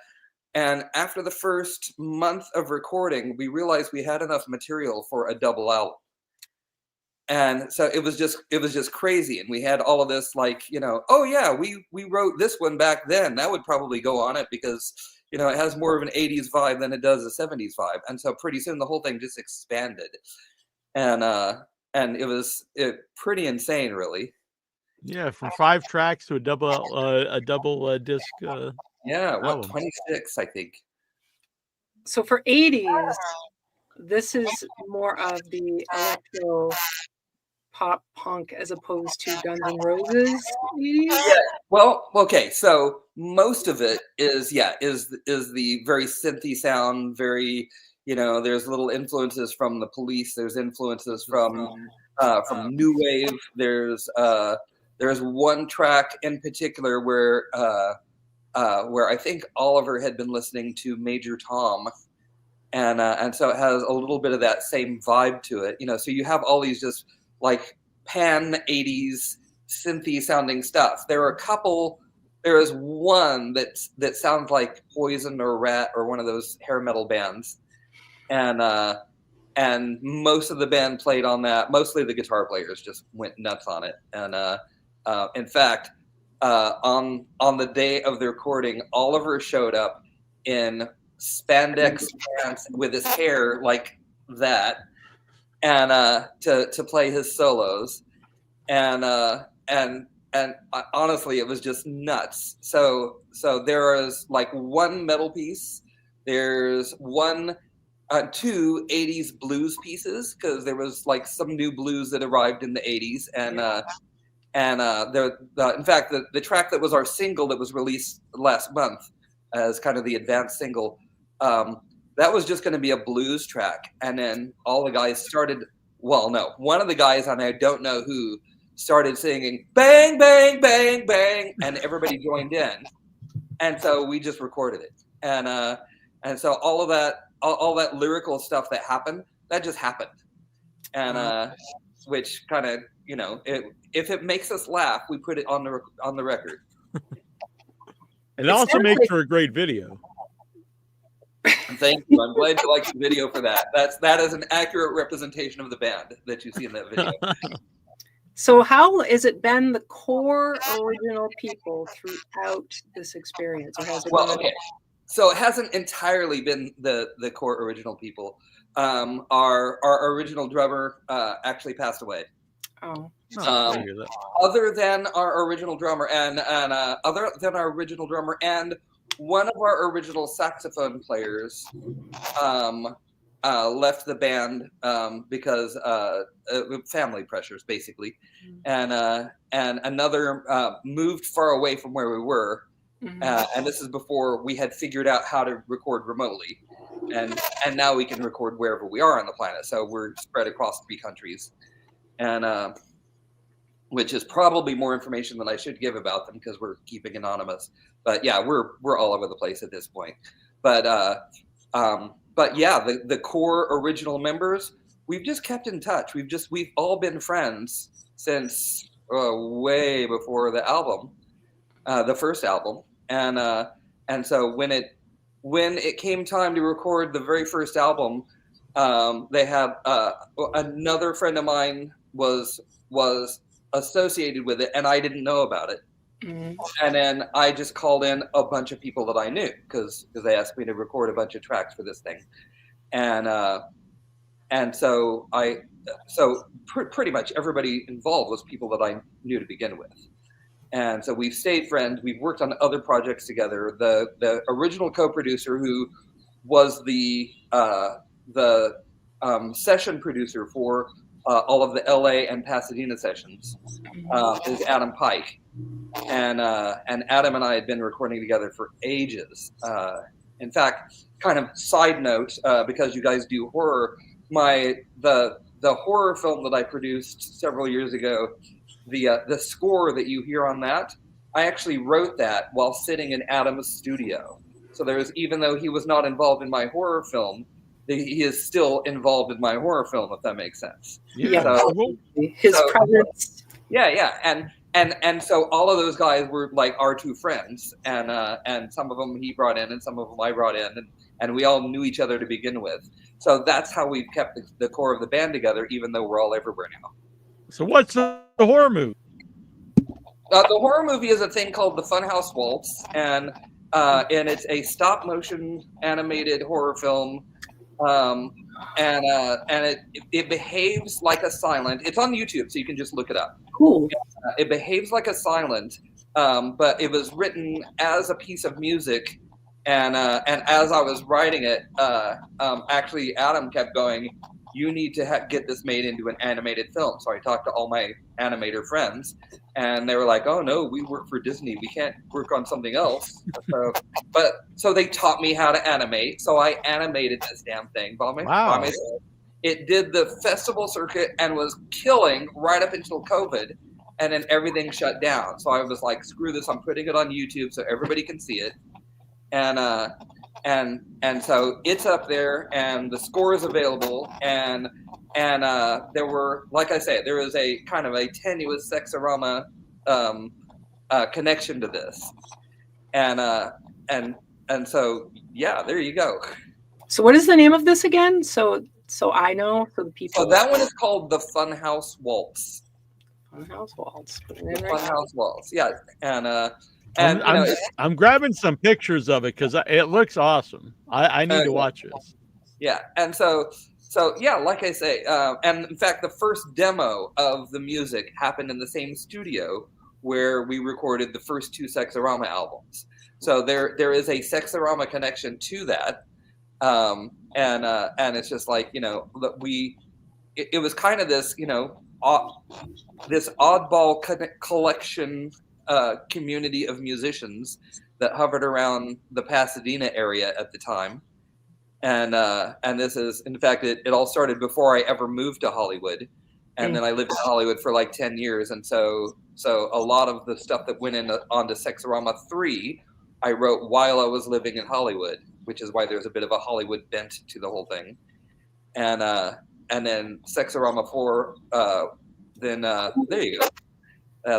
And after the first month of recording, we realized we had enough material for a double album. And so it was just crazy. And we had all of this, like, oh yeah, we wrote this one back then. That would probably go on it because, it has more of an 80s vibe than it does a 70s vibe. And so pretty soon the whole thing just expanded. And it was pretty insane, really. Yeah, from 5 tracks to a double disc. Yeah, album. 26, I think. So for 80s, this is more of the electro pop punk as opposed to Guns N' Roses. Yeah. Well, okay. So most of it is the very synthy sound, very, there's little influences from the Police. There's influences from new wave. There's one track in particular where I think Oliver had been listening to Major Tom, and so it has a little bit of that same vibe to it. So you have all these just like pan 80s synthy sounding stuff. There is one that sounds like Poison or Rat or one of those hair metal bands, and most of the band played on that. Mostly the guitar players just went nuts on it, and in fact, on the day of the recording, Oliver showed up in spandex pants with his hair like that, and to play his solos, and honestly, it was just nuts. So there is like one metal piece, there's two 80s blues pieces, because there was like some new blues that arrived in the 80s, in fact, the track that was our single that was released last month as kind of the advanced single, that was just going to be a blues track. And then all the guys started, one of the guys, and I don't know who, started singing "Bang Bang Bang Bang," and everybody joined in, and so we just recorded it, and so all that lyrical stuff that happened, that just happened, and which kind of, you know, if it makes us laugh, we put it on the record. It also makes for a great video. Thank you. I'm glad you like the video for that. That is an accurate representation of the band that you see in that video. So how has it been the core original people throughout this experience? Or has it okay. So it hasn't entirely been the core original people. Our original drummer actually passed away. Oh. Other than our original drummer and one of our original saxophone players left the band because family pressures, basically, and another moved far away from where we were, and this is before we had figured out how to record remotely, and now we can record wherever we are on the planet. So we're spread across 3 countries, and which is probably more information than I should give about them because we're keeping anonymous. But yeah, we're all over the place at this point. But yeah, the core original members, we've just kept in touch. We've all been friends since way before the album, the first album, and so when it came time to record the very first album, they had another friend of mine was associated with it, and I didn't know about it. And then I just called in a bunch of people that I knew because they asked me to record a bunch of tracks for this thing, and so pretty much everybody involved was people that I knew to begin with, and so we've stayed friends. We've worked on other projects together. The original co-producer, who was the session producer for all of the LA and Pasadena sessions, is Adam Pike. And Adam and I had been recording together for ages. In fact, kind of side note, because you guys do horror, the horror film that I produced several years ago, the score that you hear on that, I actually wrote that while sitting in Adam's studio. So even though he was not involved in my horror film, he is still involved in my horror film, if that makes sense. Yeah. So, his presence. Yeah. And so all of those guys were like our 2 friends, and some of them he brought in, and some of them I brought in, and we all knew each other to begin with. So that's how we've kept the core of the band together, even though we're all everywhere now. So what's the horror movie? The horror movie is a thing called the Funhouse Waltz, and it's a stop motion animated horror film. And it behaves like a silent. It's on YouTube, so you can just look it up. Cool. It behaves like a silent, but it was written as a piece of music, and as I was writing it, actually Adam kept going, "You need to get this made into an animated film." So I talked to all my animator friends, and they were like, "Oh no, we work for Disney. We can't work on something else." So they taught me how to animate. So I animated this damn thing by myself. It did the festival circuit and was killing right up until COVID, and then everything shut down. So I was like, "Screw this! I'm putting it on YouTube so everybody can see it." And so it's up there, and the score is available, and there were, like I say, there was a kind of a tenuous Sex-O-Rama connection to this, and so yeah, there you go. So what is the name of this again? So I know, for the people. So that one is called the Funhouse Waltz. Funhouse Waltz. Funhouse Waltz. Yeah, and I'm grabbing some pictures of it because it looks awesome. I need to watch this. Yeah, and so yeah, like I say, and in fact, the first demo of the music happened in the same studio where we recorded the first 2 Sex-O-Rama albums. So there is a Sex-O-Rama connection to that, and it's just like, you know, it was kind of this, you know, this oddball collection. Community of musicians that hovered around the Pasadena area at the time, and this is, in fact, it all started before I ever moved to Hollywood, and then I lived in Hollywood for like 10 years, and so a lot of the stuff that went onto Sex-O-Rama 3, I wrote while I was living in Hollywood, which is why there's a bit of a Hollywood bent to the whole thing. And then Sex-O-Rama 4, then there you go.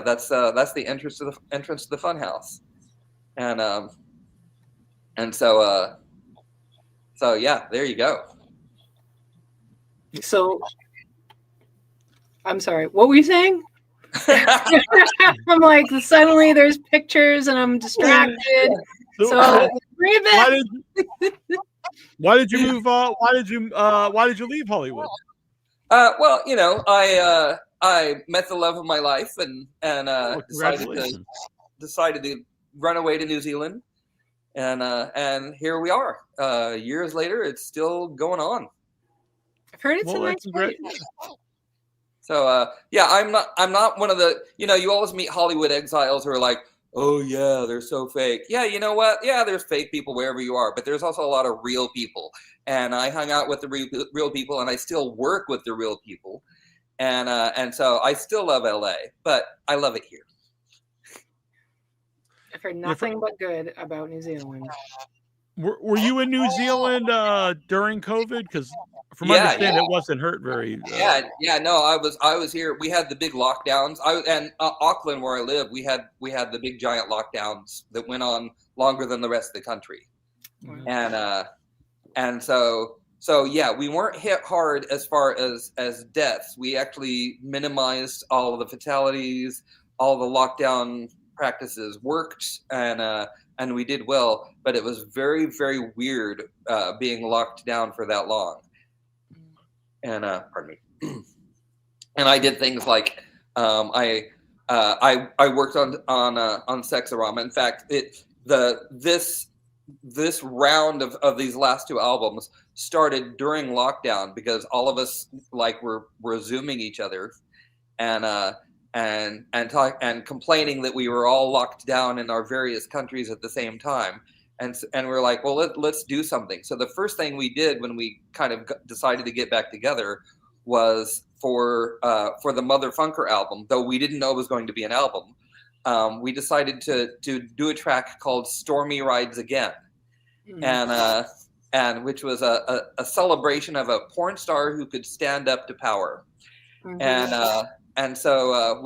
That's the entrance to the funhouse, and so yeah, there you go. So, I'm sorry, what were you saying? I'm like, suddenly there's pictures and I'm distracted. So why did you move? Why did you leave Hollywood? Well, you know, I met the love of my life and decided to run away to New Zealand, and here we are. Years later, it's still going on. I've heard it's a nice place. So yeah, I'm not one of the, you know, you always meet Hollywood exiles who are like, oh yeah, they're so fake. Yeah, you know what? Yeah, there's fake people wherever you are, but there's also a lot of real people. And I hung out with the real people, and I still work with the real people. And so I still love LA, but I love it here. I've heard nothing but good about New Zealand. Were you in New Zealand during COVID? Because from my understanding, it wasn't hurt very. No, I was here. We had the big lockdowns. Auckland, where I live, we had the big giant lockdowns that went on longer than the rest of the country. Wow. And so yeah, we weren't hit hard as far as deaths. We actually minimized all of the fatalities. All the lockdown practices worked, and we did well. But it was very, very weird being locked down for that long. And pardon me. And I did things like I worked on Sex-O-Rama. In fact, this round of these last two albums started during lockdown because all of us were Zooming each other and complaining that we were all locked down in our various countries at the same time. And we're like, well, let's do something. So the first thing we did when we kind of decided to get back together was for the Mother Funker album, though we didn't know it was going to be an album. We decided to do a track called Stormy Rides Again. And which was a celebration of a porn star who could stand up to power. And so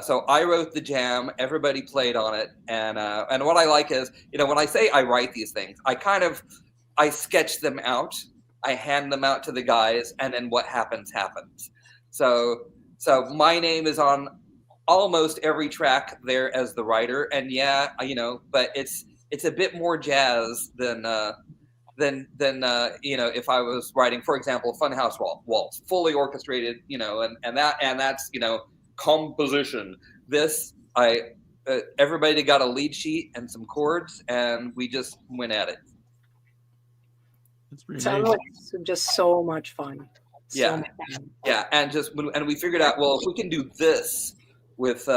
so I wrote the jam, everybody played on it, and what I like is, you know, when I say I write these things, I sketch them out, I hand them out to the guys, and then what happens. So my name is on almost every track there as the writer, and yeah, you know, but it's a bit more jazz than you know, if I was writing, for example, Funhouse Waltz, fully orchestrated, you know, and that's, you know, composition. This, everybody got a lead sheet and some chords, and we just went at it. It sounds like just so much fun. Yeah, and we figured out, well, if we can do this with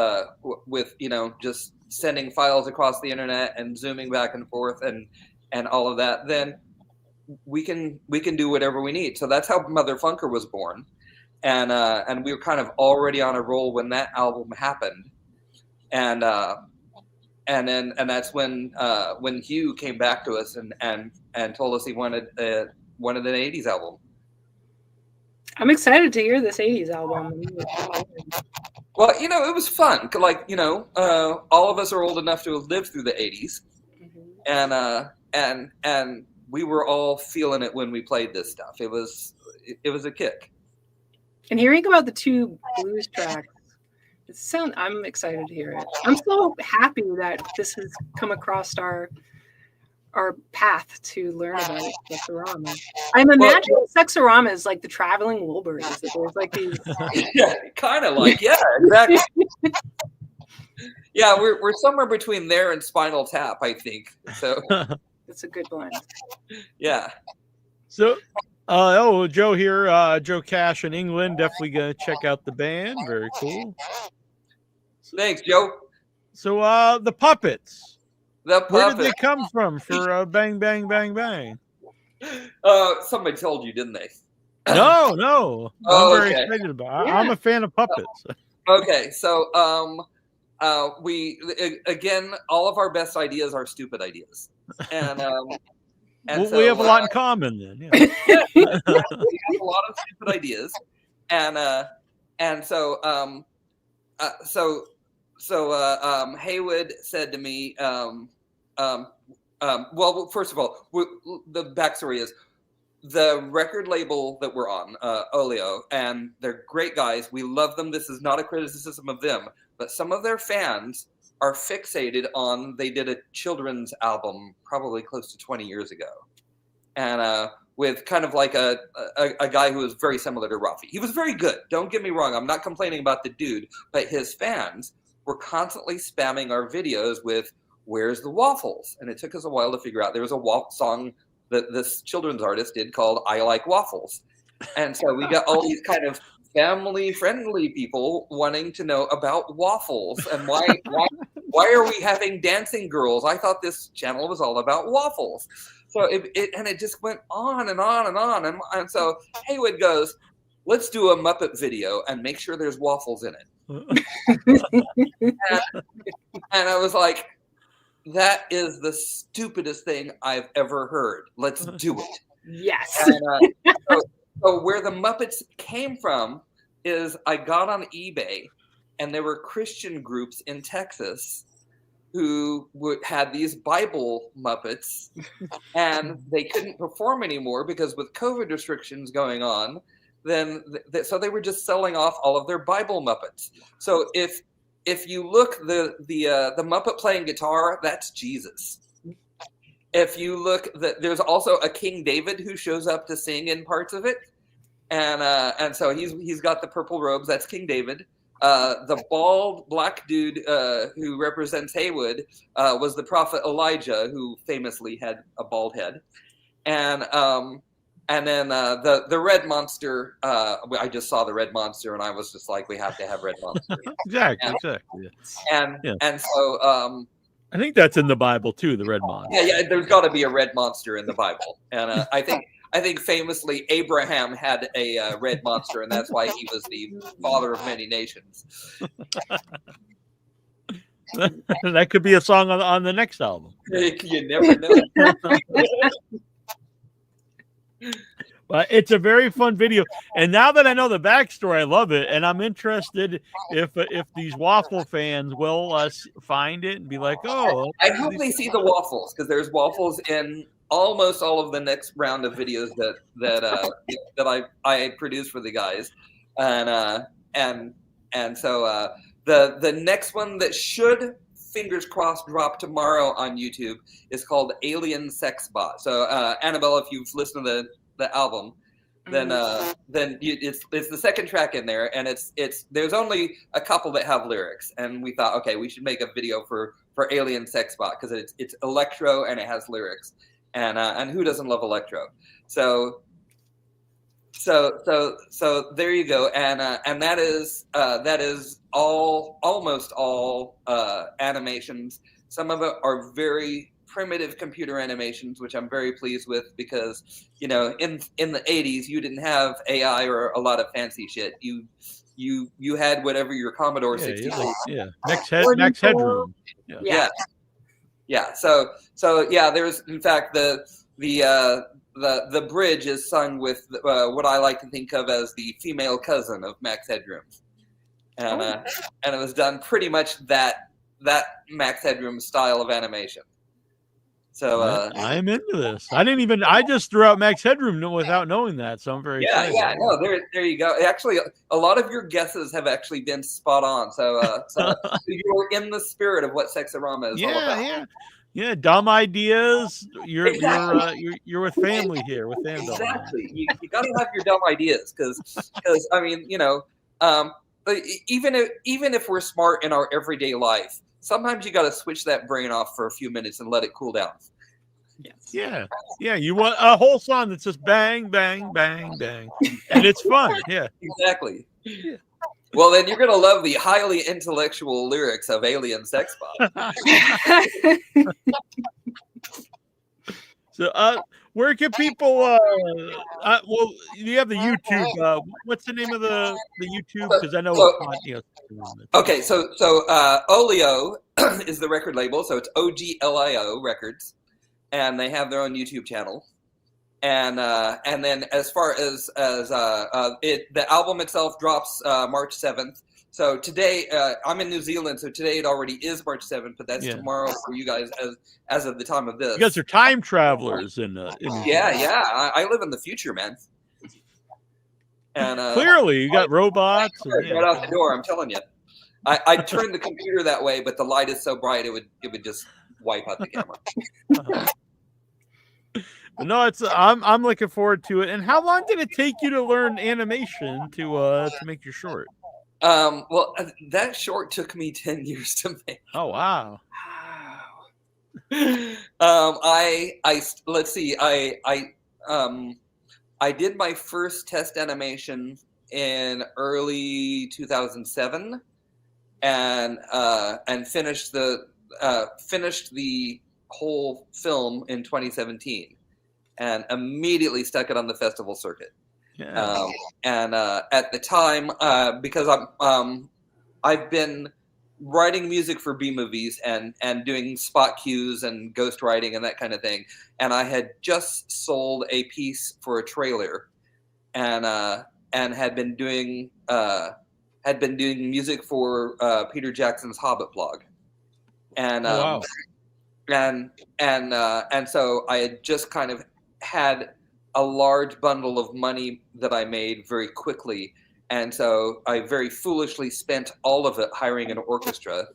you know, just sending files across the internet and zooming back and forth and all of that, then we can do whatever we need. So that's how Mother Funker was born. And we were kind of already on a roll when that album happened, and that's when Hugh came back to us and told us he wanted an 80s album. I'm excited to hear this 80s album. Well, you know, it was fun. Like, you know, all of us are old enough to have lived through the 80s, and we were all feeling it when we played this stuff. It was a kick. And hearing about the two blues tracks, I'm excited to hear it. I'm so happy that this has come across our path to learn about Sex-O-Rama. I'm imagining Sex-O-Rama is like the traveling Wilburys. There's like these. Yeah, kind of like, yeah, exactly. Yeah, we're somewhere between there and Spinal Tap, I think. So it's a good blend. Yeah. So. Joe here, Joe Cash in England. Definitely gonna check out the band. Very cool. Thanks, Joe. So, the puppets. Where did they come from for Bang Bang Bang Bang? Somebody told you, didn't they? No. Oh, I'm very okay. excited about it. I'm a fan of puppets. Okay, so we again, all of our best ideas are stupid ideas, and Well, so we have a lot in common then. Yeah. we have a lot of stupid ideas, and so Haywood said to me, well, first of all, the backstory is the record label that we're on, Oleo, and they're great guys. We love them. This is not a criticism of them, but some of their fans are fixated on, they did a children's album probably close to 20 years ago. And with kind of like a guy who was very similar to Rafi. He was very good. Don't get me wrong. I'm not complaining about the dude, but his fans were constantly spamming our videos with, "Where's the waffles?" And it took us a while to figure out there was a song that this children's artist did called "I Like Waffles." And so we got all these kind of family-friendly people wanting to know about waffles and why are we having dancing girls? I thought this channel was all about waffles. So it just went on and on and on. And so Haywood goes, "Let's do a Muppet video and make sure there's waffles in it." and I was like, that is the stupidest thing I've ever heard. Let's do it. Yes. And, so where the Muppets came from is I got on eBay, and there were Christian groups in Texas who had these Bible Muppets, and they couldn't perform anymore because with COVID restrictions going on, so they were just selling off all of their Bible Muppets. So if you look, the Muppet playing guitar, that's Jesus. If you look, there's also a King David who shows up to sing in parts of it, and so he's got the purple robes. That's King David. The bald black dude who represents Haywood was the prophet Elijah, who famously had a bald head, and then the red monster. I just saw the red monster, and I was just like, we have to have red monster. Exactly. And so I think that's in the Bible too. The red monster. Yeah. There's got to be a red monster in the Bible, and I think famously Abraham had a red monster, and that's why he was the father of many nations. That could be a song on the next album. You never know. But it's a very fun video, and now that I know the backstory, I love it, and I'm interested if these waffle fans will find it and be like, "Oh." I hope they see the waffles, because there's waffles in almost all of the next round of videos that I produced for the guys, and so the next one that should, fingers crossed, drop tomorrow on YouTube is called Alien Sex Bot. So Annabelle, if you've listened to the album, then it's the second track in there, and it's there's only a couple that have lyrics, and we thought, okay, we should make a video for Alien Sex Bot because it's electro and it has lyrics, and who doesn't love electro? So there you go, and that is almost all animations. Some of it are very primitive computer animations, which I'm very pleased with, because in the 80s you didn't have AI or a lot of fancy shit. You had whatever your Commodore 64. Max Headroom. Yeah. So there's, in fact, the bridge is sung with what I like to think of as the female cousin of Max Headroom, and it was done pretty much that Max Headroom style of animation. So I'm into this. I just threw out Max Headroom without knowing that, so I'm very excited. Yeah, no, there you go. Actually, a lot of your guesses have actually been spot on. So you're in the spirit of what Sex-O-Rama is all about. Yeah, dumb ideas. You're with family here, with Annabelle. Exactly. You got to have your dumb ideas, because I mean, even if we're smart in our everyday life, sometimes you got to switch that brain off for a few minutes and let it cool down. Yes. Yeah. You want a whole song that's just bang, bang, bang, bang, and it's fun. Yeah. Exactly. Yeah. Well, then you're gonna love the highly intellectual lyrics of Alien Sex Bot. So, Where can people? Well, you have the YouTube. What's the name of the YouTube? Because I know it's on. Okay, so Olio is the record label, so it's OGLIO Records, and they have their own YouTube channel. And then as far as the album itself drops March 7th. So today I'm in New Zealand, so today it already is March 7th, but that's tomorrow for you guys as of the time of this. You guys are time travelers in I live in the future, man. And clearly you got robots. Right out the door, I'm telling you. I turned the computer that way, but the light is so bright it would just wipe out the camera. No, I'm looking forward to it. And how long did it take you to learn animation to make your short? Well, that short took me 10 years to make. Oh wow. Let's see. I did my first test animation in early 2007, and finished the whole film in 2017, and immediately stuck it on the festival circuit. Yeah. And at the time, because I've been writing music for B movies and doing spot cues and ghost writing and that kind of thing, and I had just sold a piece for a trailer, and had been doing music for Peter Jackson's Hobbit blog, and wow. and so I had just kind of had a large bundle of money that I made very quickly. And so I very foolishly spent all of it hiring an orchestra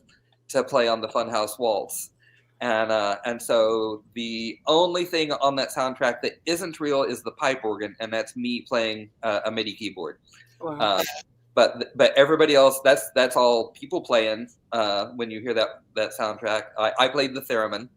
to play on the Funhouse Waltz. And so the only thing on that soundtrack that isn't real is the pipe organ, and that's me playing a MIDI keyboard. Wow. But everybody else, that's all people playing when you hear that soundtrack. I played the theremin.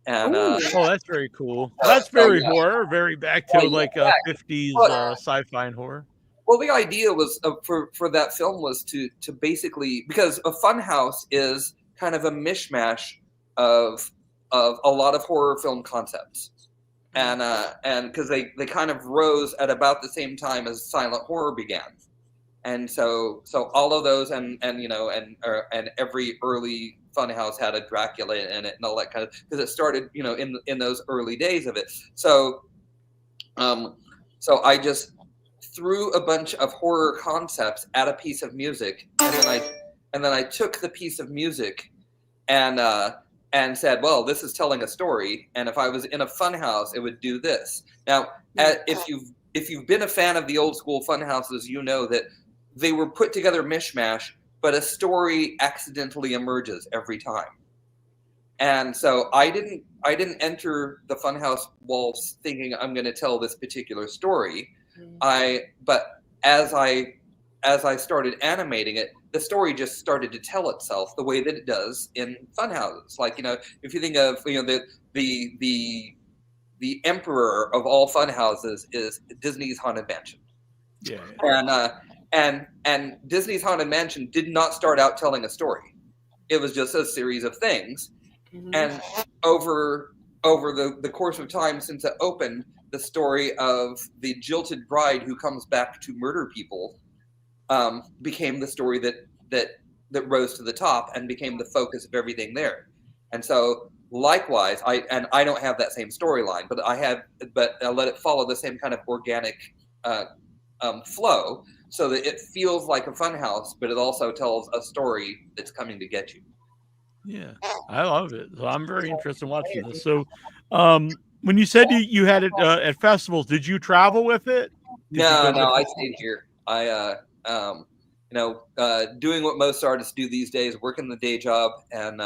And that's very cool. That's very horror, very back to like 50s sci-fi and horror. Well, the idea was for that film was to basically, because a funhouse is kind of a mishmash of a lot of horror film concepts, and because they kind of rose at about the same time as silent horror began, and so all of those and every early funhouse had a Dracula in it and all that kind of, because it started in those early days of it. So I just threw a bunch of horror concepts at a piece of music, and then I took the piece of music and said, well, this is telling a story, and if I was in a funhouse, it would do this. Now, if you've been a fan of the old school funhouses, you know that they were put together mishmash, but a story accidentally emerges every time. And so I didn't enter the Funhouse Waltz thinking I'm going to tell this particular story. But as I started animating it, the story just started to tell itself the way that it does in funhouses. Like, if you think of the emperor of all funhouses is Disney's Haunted Mansion. Yeah. And Disney's Haunted Mansion did not start out telling a story. It was just a series of things. Mm-hmm. And over the course of time since it opened, the story of the jilted bride who comes back to murder people became the story that rose to the top and became the focus of everything there. And so likewise, I don't have that same storyline, but I let it follow the same kind of organic flow, so that it feels like a funhouse, but it also tells a story that's coming to get you. Yeah, I love it. So I'm very interested in watching this. So, when you said you had it at festivals, did you travel with it? No, I stayed here. Doing what most artists do these days, working the day job and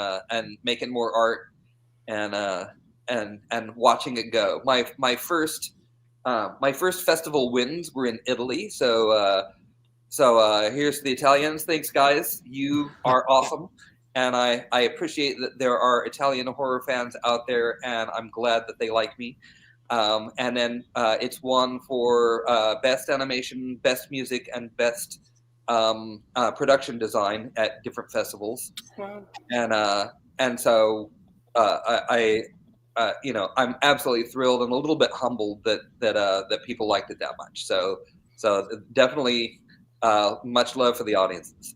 making more art and watching it go. My first festival wins were in Italy. So here's to the Italians. Thanks, guys. You are awesome. And I appreciate that there are Italian horror fans out there, and I'm glad that they like me. And then it's won for best animation, best music, and best production design at different festivals. Wow. And so I'm absolutely thrilled and a little bit humbled that people liked it that much. So definitely much love for the audiences.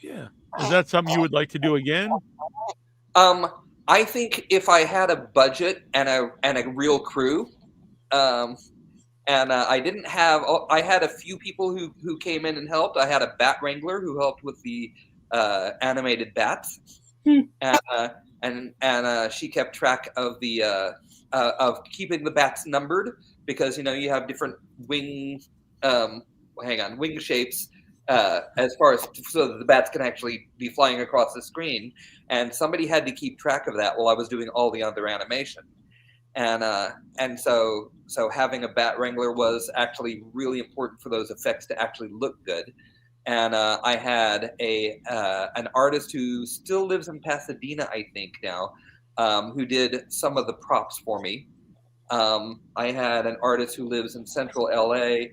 Yeah. Is that something you would like to do again? I think if I had a budget and a real crew, and I didn't have. I had a few people who came in and helped. I had a bat wrangler who helped with the animated bats, and she kept track of the of keeping the bats numbered, because you have different wing wing shapes as far as so that the bats can actually be flying across the screen, and somebody had to keep track of that while I was doing all the other animation. And so having a bat wrangler was actually really important for those effects to actually look good. And I had an artist who still lives in Pasadena, I think now, who did some of the props for me. I had an artist who lives in Central LA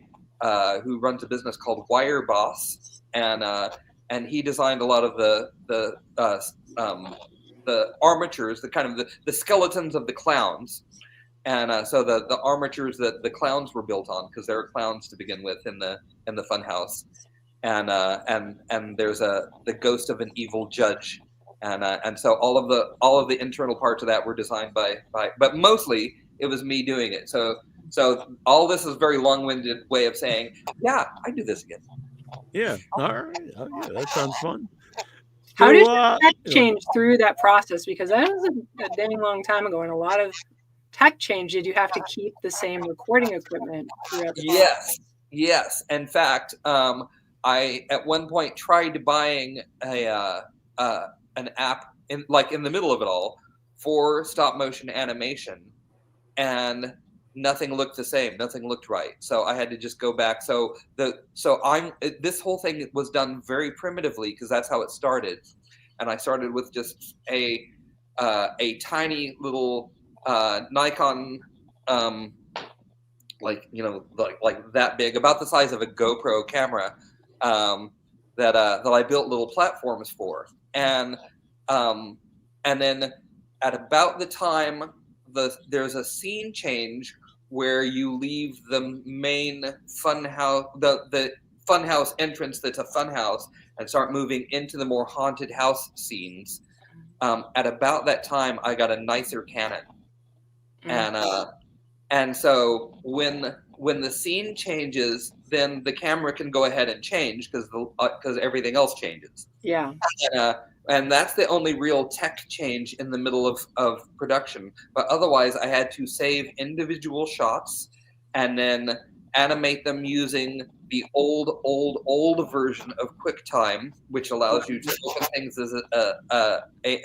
who runs a business called Wire Boss, and he designed a lot of the armatures, the kind of the skeletons of the clowns. And so the armatures that the clowns were built on, because there are clowns to begin with in the fun house, and there's the ghost of an evil judge, and so all of the internal parts of that were designed by but mostly it was me doing it. So all this is a very long-winded way of saying, yeah, I do this again. Yeah. All right. Oh, yeah, that sounds fun. How did that change through that process? Because that was a dang long time ago, and a lot of tech change. Did you have to keep the same recording equipment throughout the process? Yes. In fact, I at one point tried buying an app in the middle of it all for stop motion animation, and nothing looked the same. Nothing looked right. So I had to just go back. This whole thing was done very primitively, because that's how it started. And I started with just a tiny little Nikon, like that big, about the size of a GoPro camera, that I built little platforms for. And then at about the time there's a scene change where you leave the main funhouse, the funhouse entrance that's a funhouse, and start moving into the more haunted house scenes. At about that time, I got a nicer Canon, and so when the scene changes, then the camera can go ahead and change, because everything else changes. Yeah. And that's the only real tech change in the middle of production. But otherwise, I had to save individual shots and then animate them using the old version of QuickTime, which allows you to open things as an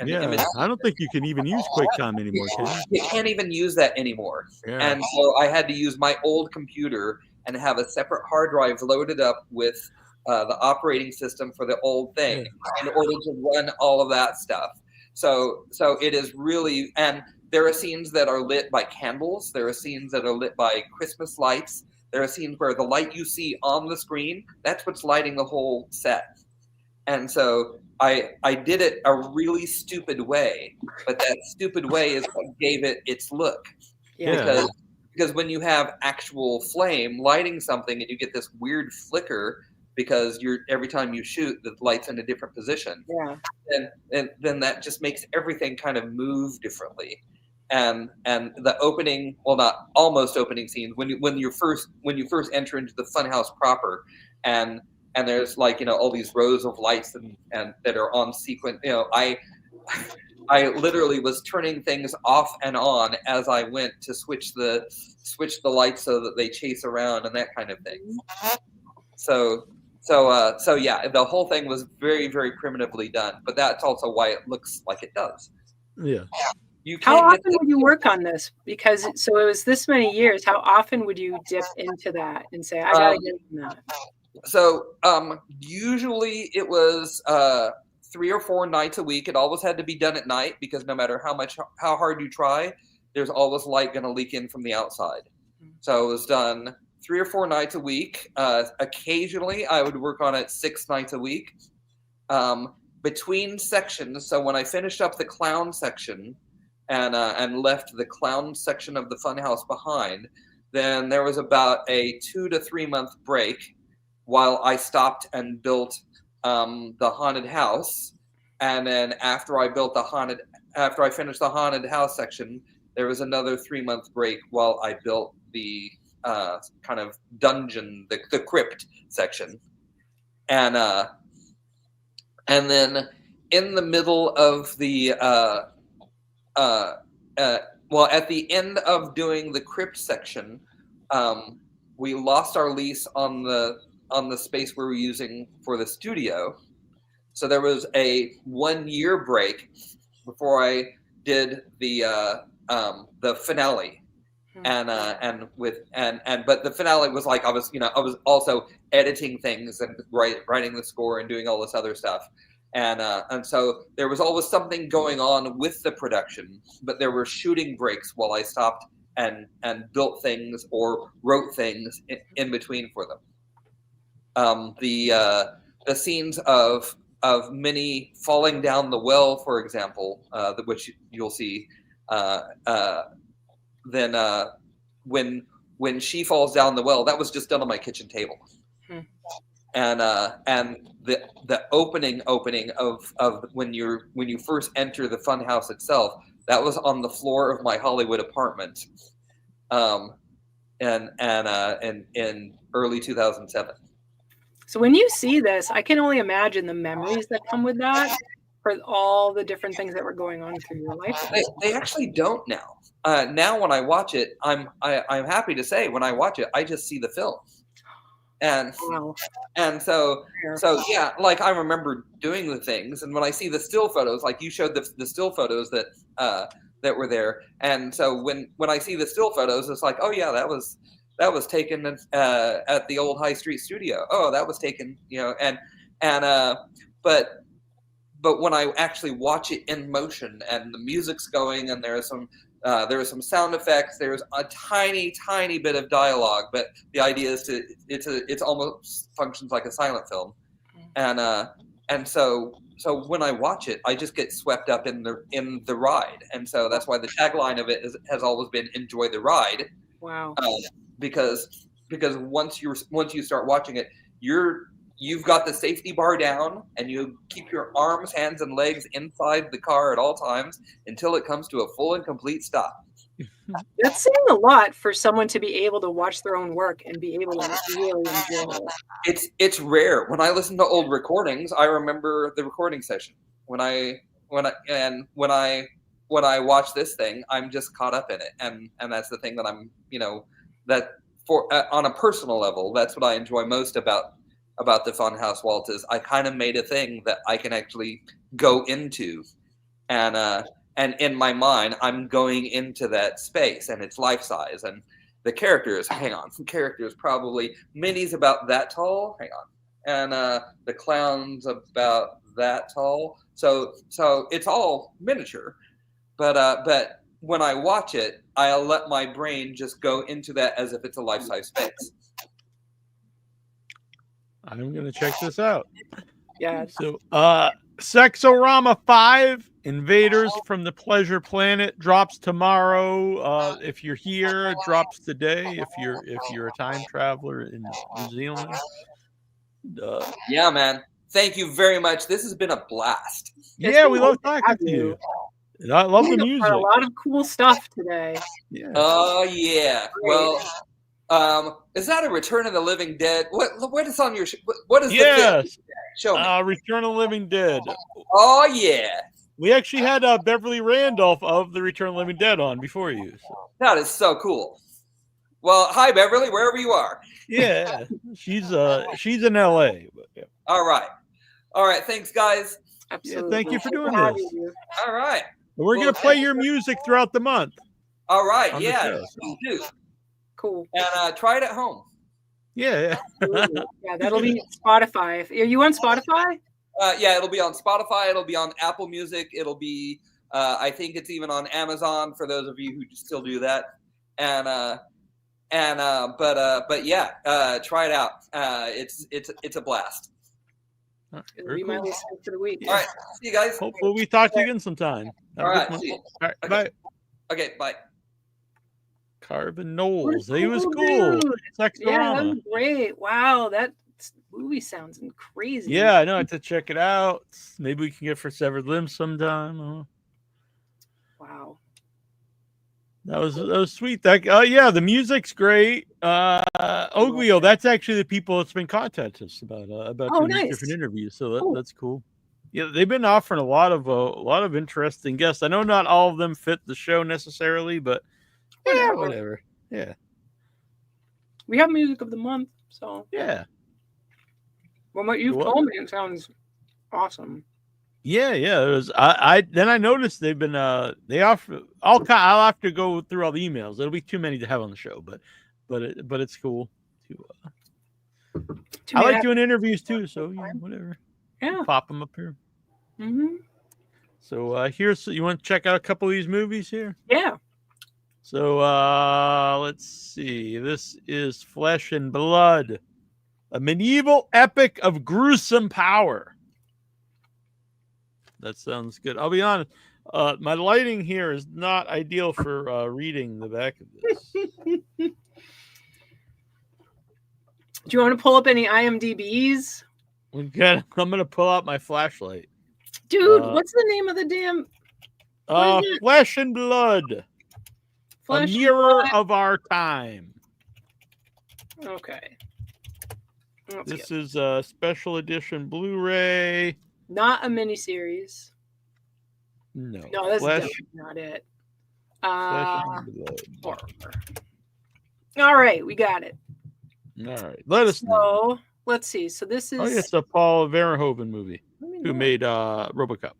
image. I don't think you can even use QuickTime anymore, can you? You can't even use that anymore. Yeah. And so I had to use my old computer and have a separate hard drive loaded up with the operating system for the old thing in order to run all of that stuff. So it is really, and there are scenes that are lit by candles. There are scenes that are lit by Christmas lights. There are scenes where the light you see on the screen, that's what's lighting the whole set. And so I did it a really stupid way, but that stupid way is what gave it its look. Yeah. Because when you have actual flame lighting something and you get this weird flicker, because every time you shoot, the light's in a different position. Yeah. Then that just makes everything kind of move differently. And the opening, well, not almost opening scenes, when you first enter into the funhouse proper, and there's all these rows of lights and that are on sequence. I literally was turning things off and on as I went to switch the lights so that they chase around and that kind of thing. So yeah, the whole thing was very, very primitively done, but that's also why it looks like it does. Yeah. How often would you work on this? Because so it was this many years. How often would you dip into that and say, I gotta get in that? So usually it was 3 or 4 nights a week. It always had to be done at night, because no matter how hard you try, there's always light going to leak in from the outside. So it was done 3 or 4 nights a week. Occasionally, I would work on it 6 nights a week. Between sections, so when I finished up the clown section, and left the clown section of the funhouse behind, then there was about a 2 to 3 month break while I stopped and built the haunted house. And then after I finished the haunted house section, there was another 3 month break while I built the kind of dungeon, the crypt section. And then in the middle of the at the end of doing the crypt section, we lost our lease on the space we were using for the studio. So there was a 1 year break before I did the finale. But the finale was like I was also editing things and writing the score and doing all this other stuff. And so there was always something going on with the production, but there were shooting breaks while I stopped and built things or wrote things in between for them. The scenes of Minnie falling down the well, for example, which you'll see, then when she falls down the well, that was just done on my kitchen table. And the opening of when you first enter the funhouse itself, that was on the floor of my Hollywood apartment, in early 2007. So when you see this, I can only imagine the memories that come with that for all the different things that were going on through your life. They actually don't now. Now when I watch it, I'm happy to say when I watch it, I just see the film. And so yeah, like I remember doing the things, and when I see the still photos, like you showed the still photos that were there, and so when I see the still photos, it's like, oh yeah, that was taken at the old High Street studio. Oh, that was taken, but when I actually watch it in motion and the music's going and there are some sound effects, there's a tiny bit of dialogue, but the idea is it's almost functions like a silent film. And so when I watch it, I just get swept up in the ride. And so that's why the tagline of it has always been "Enjoy the ride." Wow. Because once you start watching it, you've got the safety bar down and you keep your arms, hands, and legs inside the car at all times until it comes to a full and complete stop. That's saying a lot for someone to be able to watch their own work and be able to really enjoy it. It's rare. When I listen to old recordings, I remember the recording session. When I watch this thing, I'm just caught up in it, and that's the thing that I'm that for on a personal level, that's what I enjoy most about the Funhouse Waltz is I kind of made a thing that I can actually go into, and in my mind I'm going into that space, and it's life size, and the characters probably Minnie's about that tall, and the clown's about that tall, so it's all miniature, but when I watch it, I'll let my brain just go into that as if it's a life-size space. I'm going to check this out. Yeah. So, Sex-O-Rama 5, Invaders from the Pleasure Planet drops tomorrow. If you're here, it drops today. If you're a time traveler in New Zealand. Yeah, man. Thank you very much. This has been a blast. Yeah, we love talking to you. And I love the music. A lot of cool stuff today. Yeah. Oh yeah. Well, is that a Return of the Living Dead? What is on your? What is yes. the film? Show me. Return of the Living Dead. Oh yeah. We actually had Beverly Randolph of the Return of the Living Dead on before you. So. That is so cool. Well, hi Beverly, wherever you are. Yeah, she's in LA. But, yeah. All right. Thanks, guys. Absolutely. Yeah, thank you for doing this. All right. We're going to play your music throughout the month. All right. Yeah, please do. Cool. And try it at home. Yeah. Yeah, that'll be Spotify. Are you on Spotify? Yeah, it'll be on Spotify. It'll be on Apple Music. It'll be, I think it's even on Amazon for those of you who still do that. But yeah, try it out. It's a blast. It'll be my listening for the week. All right. See you guys. Hopefully we talk to you again sometime. All right. See you. All right. Okay. Bye. Okay. Bye. Carvin Knowles. He was cool. Dude. Yeah, that Sex-O-Rama. was great. Wow, that movie sounds crazy. Yeah, I know. I have to check it out. Maybe we can get for Severed Limbs sometime. Wow. That was sweet. Yeah, the music's great. Oglio, that's actually the people that's been contacting us about doing these different interviews. So that's cool. Yeah, they've been offering a lot of interesting guests. I know not all of them fit the show necessarily, but whatever. Yeah. We have music of the month, so yeah. Well, what you've told me, it sounds awesome. Yeah. It was, I noticed they've been they offer. I'll have to go through all the emails. It'll be too many to have on the show, but it's cool to. I like doing interviews too, so whatever. Yeah, pop them up here. Mm-hmm. So here's, you want to check out a couple of these movies here? Yeah. So let's see. This is Flesh and Blood, a medieval epic of gruesome power. That sounds good. I'll be honest. My lighting here is not ideal for reading the back of this. Do you want to pull up any IMDb's? I'm going to pull out my flashlight. Dude, what's the name of the damn... Flesh and Blood. A mirror of our time. Okay. This is a special edition Blu-ray. Not a miniseries. No. No, that's definitely not it. Horror. All right, we got it. All right. Let us know. Let's see. So this is... Oh, yeah, it's a Paul Verhoeven movie who made RoboCop.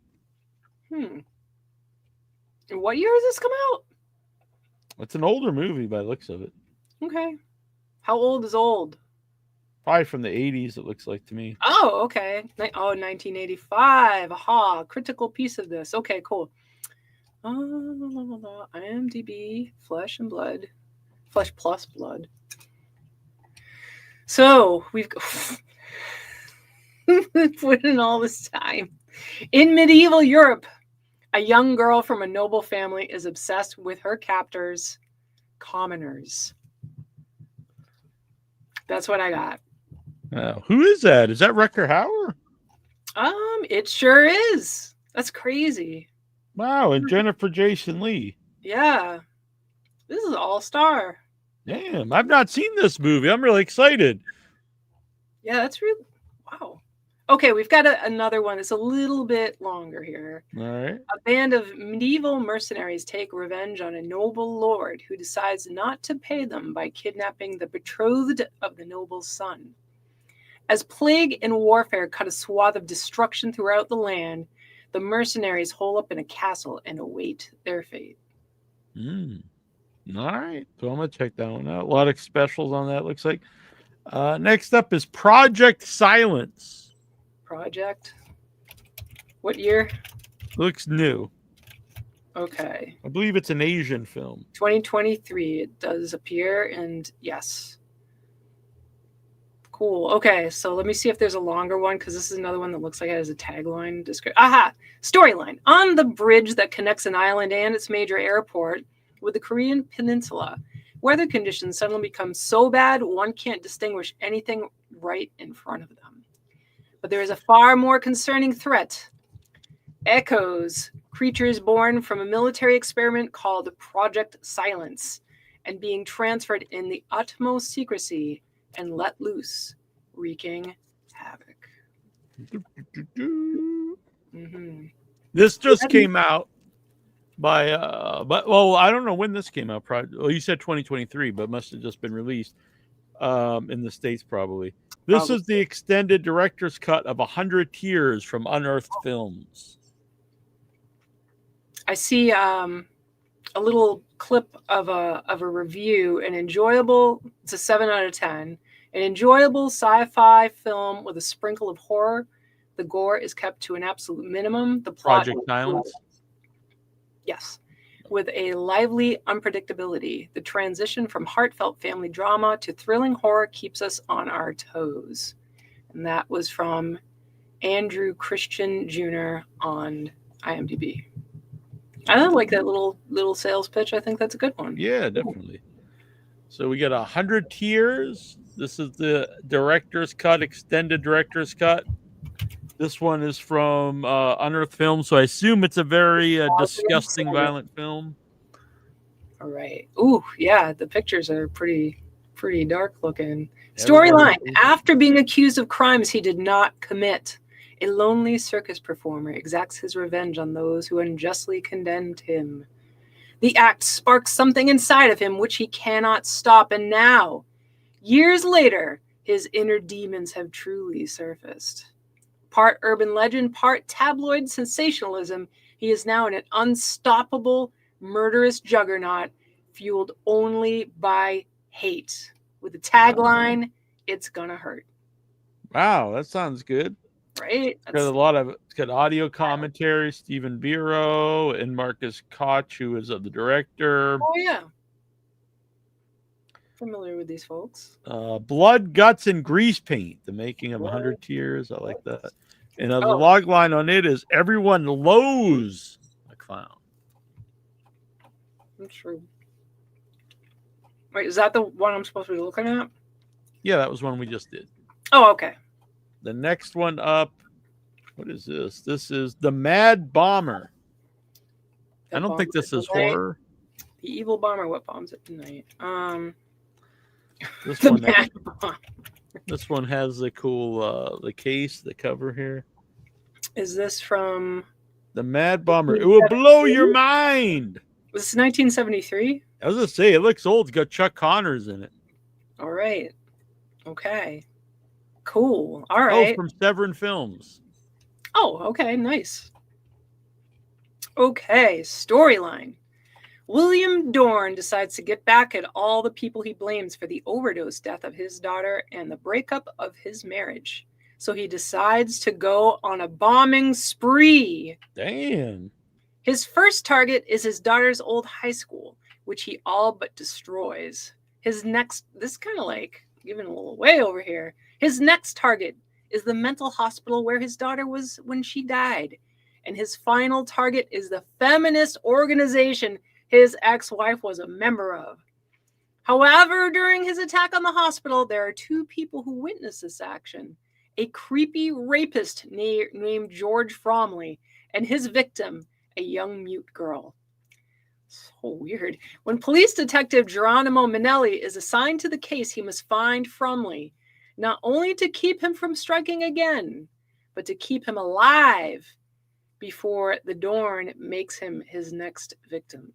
And what year has this come out? It's an older movie by the looks of it. Okay. How old is old? Probably from the 80s, it looks like to me. Oh, okay. 1985. Aha. Critical piece of this. Okay, cool. IMDb, Flesh and Blood. Flesh plus Blood. So, we've put in all this time. In medieval Europe, a young girl from a noble family is obsessed with her captors, commoners. That's what I got. Who is that? Is that Rutger Hauer? It sure is. That's crazy. Wow, and Jennifer Jason Leigh. Yeah. This is all-star. Damn, I've not seen this movie. I'm really excited. Yeah, that's really... Wow. Okay, we've got another one. It's a little bit longer here. All right. A band of medieval mercenaries take revenge on a noble lord who decides not to pay them by kidnapping the betrothed of the noble's son. As plague and warfare cut a swath of destruction throughout the land, the mercenaries hole up in a castle and await their fate. All right. So I'm going to check that one out. A lot of specials on that, looks like. Next up is Project Silence. Project? What year? Looks new. Okay. I believe it's an Asian film. 2023. It does appear, and yes. Cool. Okay, so let me see if there's a longer one, because this is another one that looks like it has a tagline. Aha! Storyline. On the bridge that connects an island and its major airport with the Korean peninsula, weather conditions suddenly become so bad one can't distinguish anything right in front of them. But there is a far more concerning threat. Echoes, creatures born from a military experiment called Project Silence, and being transferred in the utmost secrecy and let loose, wreaking havoc. This just came out by well, I don't know when this came out. Well, you said 2023, but must have just been released in the States probably. This is the extended director's cut of 100 Tears from Unearthed Films. I see a little clip of a review. It's a 7 out of 10. An enjoyable sci-fi film with a sprinkle of horror. The gore is kept to an absolute minimum. The plot Project Silence. Yes. With a lively unpredictability. The transition from heartfelt family drama to thrilling horror keeps us on our toes. And that was from Andrew Christian Jr. on IMDb. I like that little sales pitch. I think that's a good one. Yeah, definitely. So we got 100 Tears. This is the director's cut, extended director's cut. This one is from Unearthed Film, so I assume it's a very disgusting, violent film. All right. Ooh, yeah, the pictures are pretty dark looking. Storyline: after being accused of crimes he did not commit, a lonely circus performer exacts his revenge on those who unjustly condemned him. The act sparks something inside of him which he cannot stop, and now, years later, his inner demons have truly surfaced. Part urban legend, part tabloid sensationalism, he is now an unstoppable, murderous juggernaut fueled only by hate. With the tagline, "It's gonna hurt." Wow, that sounds good. Right? It's got audio commentary, Stephen Biro and Marcus Koch, who is the director. Oh, yeah. Familiar with these folks. Blood, Guts, and Grease Paint, the making of 100 Tears. I like that. And the log line on it is everyone loathes a clown. I'm true. Wait, is that the one I'm supposed to be looking at? Yeah, that was one we just did. Oh, okay. The next one up, what is this? This is The Mad Bomber. I don't think this is horror. The evil bomber, what bombs at night? This the one Mad Bomber. This one has the cool the case, the cover here. Is this from The Mad Bomber? It will blow your mind. Was this 1973? I was gonna say it looks old. It's got Chuck Connors in it. All right. Okay. Cool. All right. Oh, from Severin Films. Oh, okay. Nice. Okay. Storyline. William Dorn decides to get back at all the people he blames for the overdose death of his daughter and the breakup of his marriage. So he decides to go on a bombing spree. Damn. His first target is his daughter's old high school, which he all but destroys. His next, this kind of like giving a little away over here. His next target is the mental hospital where his daughter was when she died. And his final target is the feminist organization his ex-wife was a member of. However, during his attack on the hospital, there are two people who witness this action. A creepy rapist named George Fromley and his victim, a young mute girl. So weird. When police detective Geronimo Minelli is assigned to the case, he must find Fromley, not only to keep him from striking again, but to keep him alive before the Dorn makes him his next victim.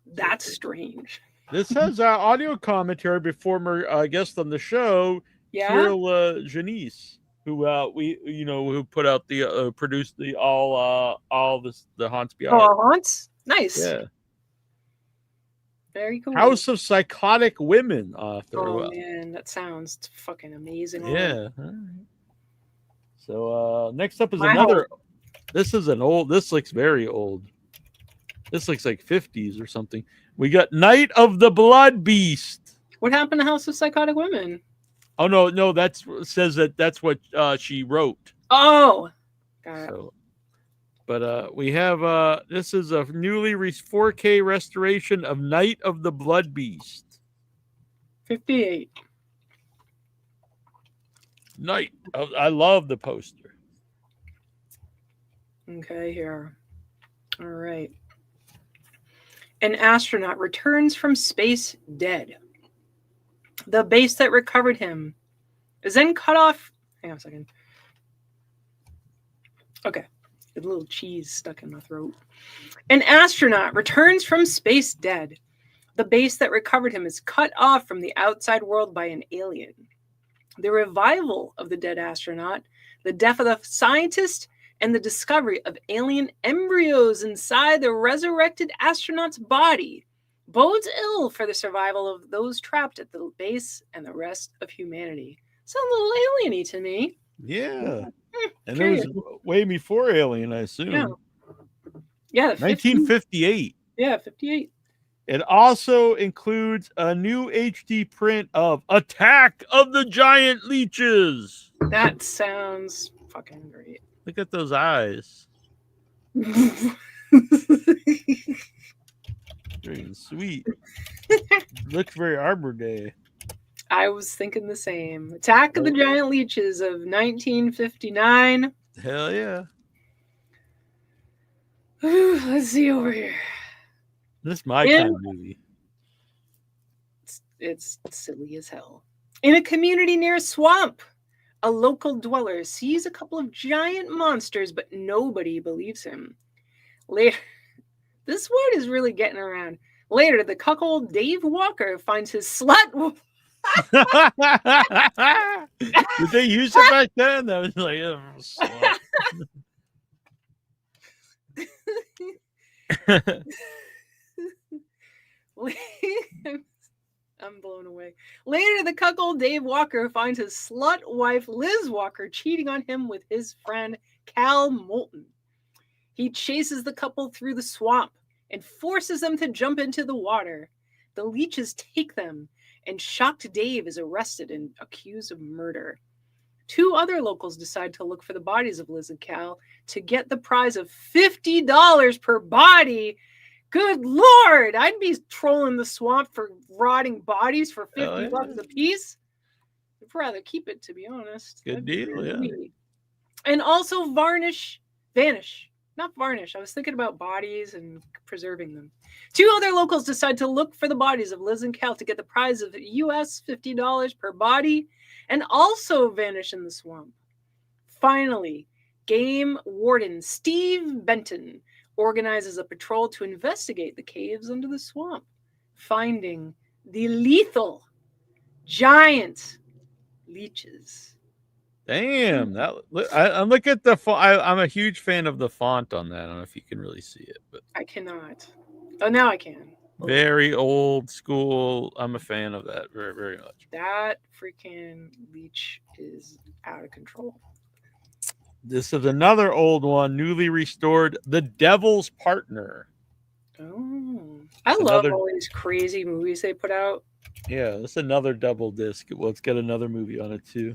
That's strange. This has audio commentary by former guest on the show, Cyril Janice, who who put out the produced the all this the Haunts Beyond. Oh, Haunts, nice. Yeah. Very cool. House of Psychotic Women author. Oh man, that sounds fucking amazing. Yeah. All right. So next up is another. This is an old. This looks very old. This looks like 50s or something. We got Night of the Blood Beast. What happened to House of Psychotic Women? Oh no, that's what she wrote. Oh, got it. So, but we have this is a newly 4K restoration of Night of the Blood Beast. 58. Night. I love the poster. Okay, here. All right. An astronaut returns from space dead. The base that recovered him is then cut off. Hang on a second. Okay. A little cheese stuck in my throat. An astronaut returns from space dead. The base that recovered him is cut off from the outside world by an alien. The revival of the dead astronaut, the death of the scientist, and the discovery of alien embryos inside the resurrected astronaut's body bodes ill for the survival of those trapped at the base and the rest of humanity. Sounds a little alien-y to me. Yeah. And it was way before Alien, I assume. Yeah. 1958. Yeah, 58. It also includes a new HD print of Attack of the Giant Leeches. That sounds fucking great. Look at those eyes. Very sweet. Looks very Arbor Day. I was thinking the same. Attack of the Giant Leeches of 1959. Hell yeah. Let's see over here. This is my kind of movie. It's silly as hell. In a community near a swamp, a local dweller sees a couple of giant monsters, but nobody believes him. Later, this word is really getting around. Later, the cuckold Dave Walker finds his slut. Did they use it back then? That was like, I'm blown away. Later, the cuckold Dave Walker finds his slut wife Liz Walker cheating on him with his friend Cal Moulton. He chases the couple through the swamp and forces them to jump into the water. The leeches take them, and shocked Dave is arrested and accused of murder. 2 other locals decide to look for the bodies of Liz and Cal to get the prize of $50 per body. Good Lord, I'd be trolling the swamp for rotting bodies for $50 a piece. I'd rather keep it, to be honest. Good deal, yeah. And also vanish. Not varnish. I was thinking about bodies and preserving them. 2 other locals decide to look for the bodies of Liz and Cal to get the prize of US $50 per body and also vanish in the swamp. Finally, game warden Steve Benton organizes a patrol to investigate the caves under the swamp, finding the lethal giant leeches. Damn, I'm looking at the font. I'm a huge fan of the font on that. I don't know if you can really see it, but I cannot. Oh, now I can. Very old school. I'm a fan of that very, very much. That freaking leech is out of control. This is another old one, newly restored, The Devil's Partner. Oh, I love all these crazy movies they put out. Yeah, this is another double disc. Well, it's got another movie on it too.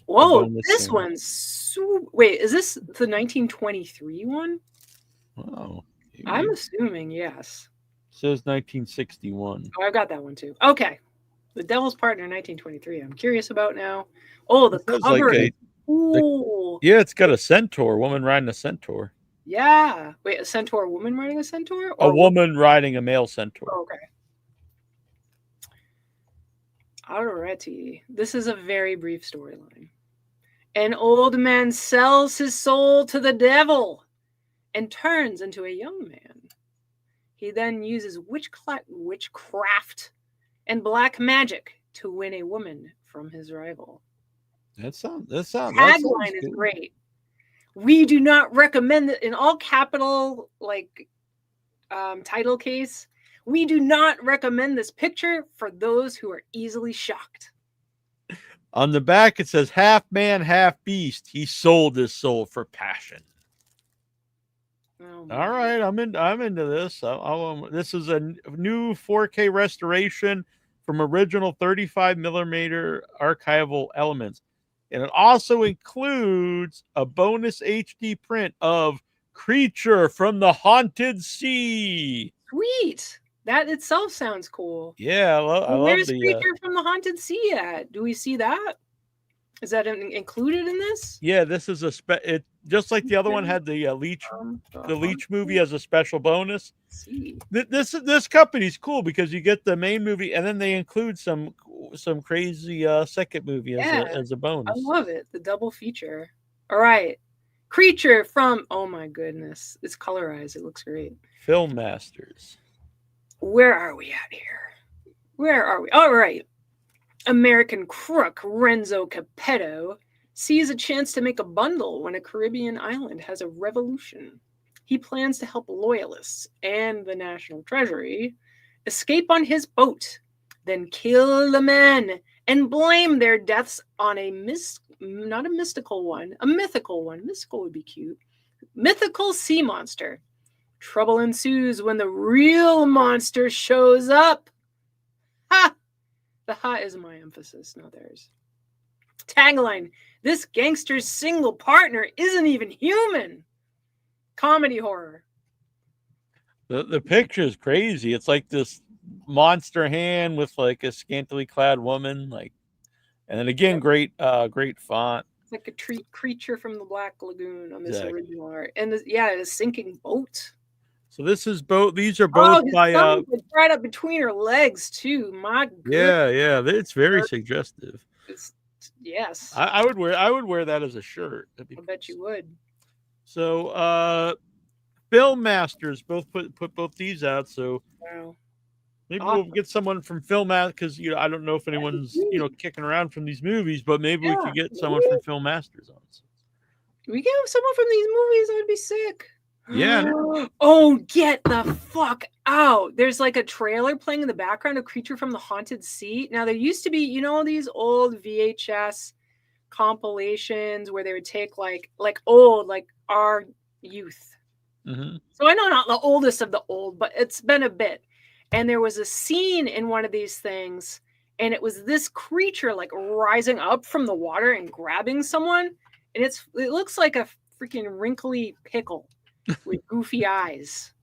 Whoa, this one's wait, is this the 1923 one? Wow. I'm assuming yes. It says 1961. Oh, I've got that one too. Okay. The Devil's Partner 1923. I'm curious about now. Oh, the cover. Like yeah, it's got a centaur, woman riding a centaur. Yeah. Wait, a centaur woman riding a centaur? Or a woman riding a male centaur. Oh, okay. Alrighty. This is a very brief storyline. An old man sells his soul to the devil and turns into a young man. He then uses witchcraft and black magic to win a woman from his rival. That sounds Tagline is great. We do not recommend it in all capital title case. We do not recommend this picture for those who are easily shocked. On the back, it says, half man, half beast. He sold his soul for passion. Oh, all right, I'm into this. This is a new 4K restoration from original 35mm archival elements. And it also includes a bonus HD print of Creature from the Haunted Sea. Sweet. That itself sounds cool. Yeah, I love Where's the Creature from the Haunted Sea at? Do we see that? Is that included in this? Yeah, this is it just like the other one had the Leech movie as a special bonus. This company's cool because you get the main movie and then they include some crazy second movie as a bonus. I love it. The double feature. All right. Creature from, oh my goodness. It's colorized. It looks great. Film Masters. Where are we at here? Where are we? All right. American crook Renzo Capetto sees a chance to make a bundle when a Caribbean island has a revolution. He plans to help loyalists and the National Treasury escape on his boat, then kill the men and blame their deaths on not a mystical one, a mythical one. Mystical would be cute. Mythical sea monster. Trouble ensues when the real monster shows up. Ha! The ha is my emphasis, not theirs. Tagline: this gangster's single partner isn't even human. comedy horror. The picture is crazy. It's like this monster hand with like a scantily clad woman, like, and then again, great font. It's like a creature from the Black Lagoon on this Exactly. original art, and a sinking boat. So this is both. These are both by. Right up between her legs too. My goodness. Yeah. It's very suggestive. Yes. I would wear that as a shirt. I bet you would. So Film Masters both put both these out. So wow. Maybe we'll get someone from Film Masters, because I don't know if anyone's kicking around from these movies, but maybe we could get someone from Film Masters on. We get someone from these movies. That would be sick. Yeah. Oh, get the fuck out. There's like a trailer playing in the background, a Creature from the Haunted Sea. Now, there used to be, these old VHS compilations where they would take like our youth. Mm-hmm. So I know not the oldest of the old, but it's been a bit. And there was a scene in one of these things, and it was this creature like rising up from the water and grabbing someone. And it looks like a freaking wrinkly pickle with goofy eyes.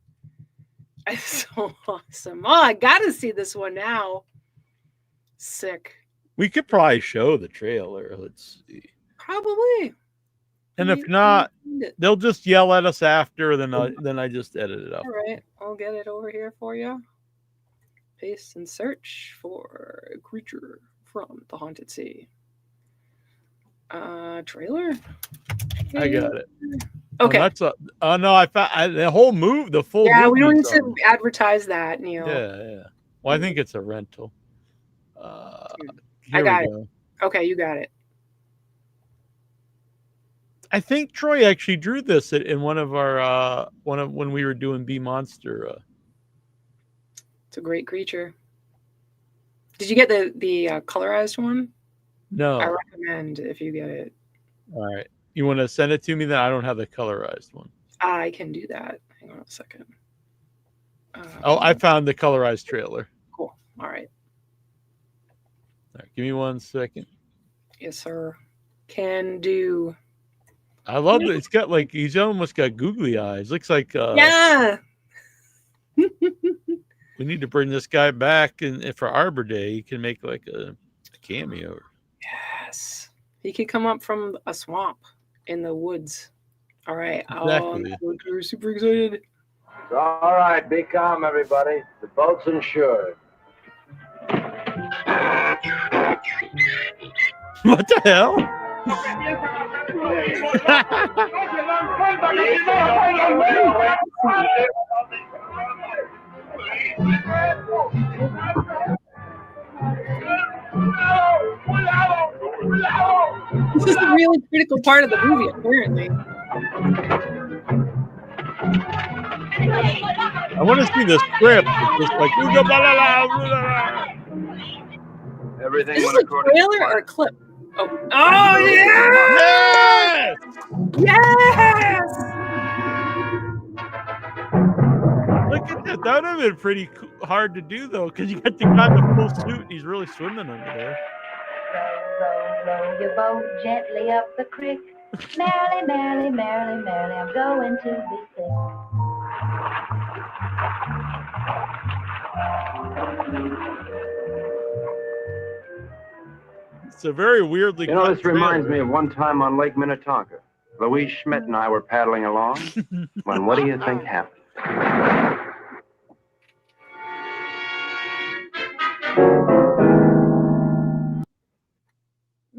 It's so awesome. Oh, I gotta see this one now. Sick. We could probably show the trailer. Let's see. Probably. And if not, they'll just yell at us after. Then I just edit it up. All right, I'll get it over here for you. Paste and search for a Creature from the Haunted Sea. Trailer. I got it. Okay. No, I found the whole move. The full. Yeah, we don't need to advertise that, Neal. Yeah. Well, I think it's a rental. I got it. Okay, you got it. I think Troy actually drew this in one of our when we were doing B Monster. It's a great creature. Did you get the colorized one? No. I recommend if you get it. All right. You want to send it to me? Then I don't have the colorized one. I can do that. Hang on a second. I found the colorized trailer. Cool. All right. All right. Give me 1 second. Yes, sir. Can do. I love it. It's got he's almost got googly eyes. Looks like yeah. We need to bring this guy back, and for Arbor Day, he can make like a cameo. Yes, he could come up from a swamp in the woods. All right, exactly. We're super excited. All right, be calm, everybody. The boat's insured. What the hell? This is a really critical part of the movie, apparently. I want to see the script. It's just like everything. Is this a trailer or a clip? Oh yeah! Yes! Look at that. That would have been pretty hard to do, though, because you got the guy in the full suit and he's really swimming under there. Row your boat gently up the creek. Merrily, merrily, merrily, merrily, I'm going to be sick. It's a very weirdly. This reminds me of one time on Lake Minnetonka. Louise Schmidt and I were paddling along when what do you think happened?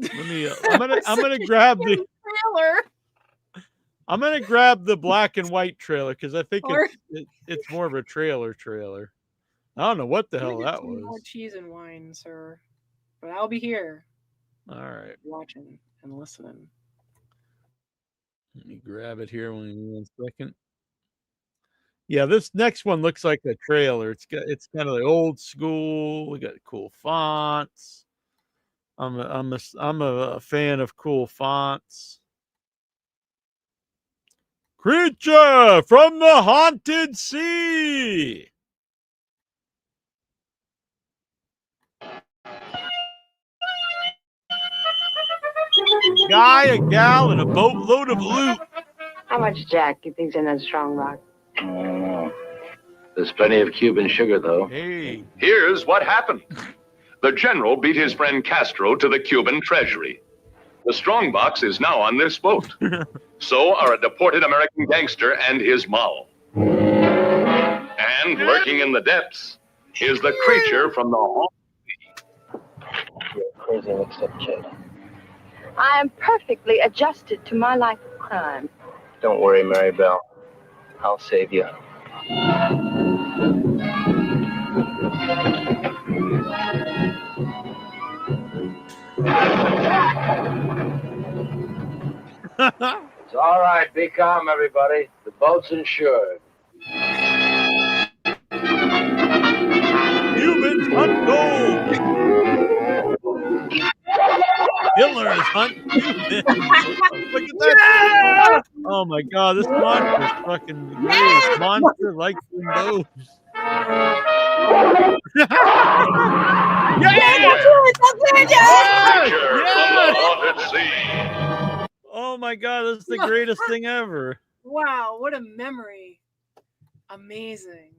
Let me. I'm gonna grab the trailer. I'm gonna grab the black and white trailer because I think it's more of a trailer. I don't know what the hell that was. More cheese and wine, sir. But I'll be here. All right. Watching and listening. Let me grab it here. 1 second. Yeah, this next one looks like a trailer. It's kind of like old school. We got cool fonts. I'm a fan of cool fonts. Creature from the Haunted Sea. A guy, a gal, and a boatload of loot How much Jack you think's in that strong rock? I don't know. There's plenty of Cuban sugar, though. Hey. Here's what happened. The general beat his friend Castro to the Cuban treasury. The strongbox is now on this boat. So are a deported American gangster and his moll. And lurking in the depths is the creature from the home. You're a crazy mixed-up kid. I am perfectly adjusted to my life of crime. Don't worry, Mary Bell. I'll save you. It's all right. Be calm, everybody. The boat's insured. Humans hunt gold. Killers hunt humans. Look at that. Yeah! Oh my god, this monster is fucking the greatest monster like them both. Yeah! Oh my god, this is the greatest thing ever. Wow, what a memory. Amazing.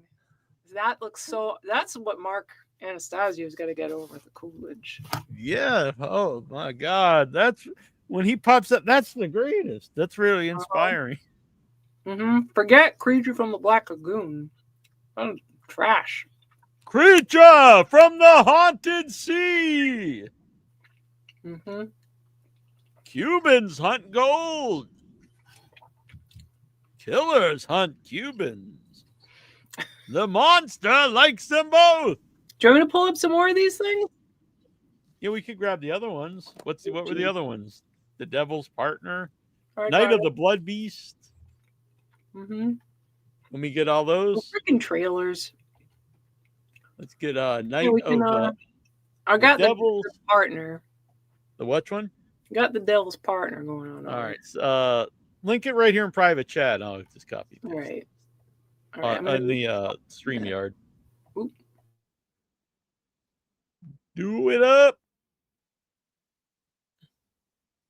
That looks so, that's what Mark Anastasio's got to get over the Coolidge. Yeah. Oh my god. That's when he pops up. That's the greatest. That's really inspiring. Forget Creature from the Black Lagoon. Oh, trash. Creature from the Haunted Sea. Cubans hunt gold. Killers hunt Cubans. The monster likes them both. Do you want me to pull up some more of these things? Yeah, we could grab the other ones. What were the other ones? The Devil's Partner, Right, Night of the Blood Beast. Let me get all those. Freaking trailers. Let's get Night Yeah, we can, of I got the Devil's Partner. The which one? Got the Devil's Partner going on. All right. Link it right here in private chat. I'll just copy. All right. All right, On the StreamYard. Oop. Do it up.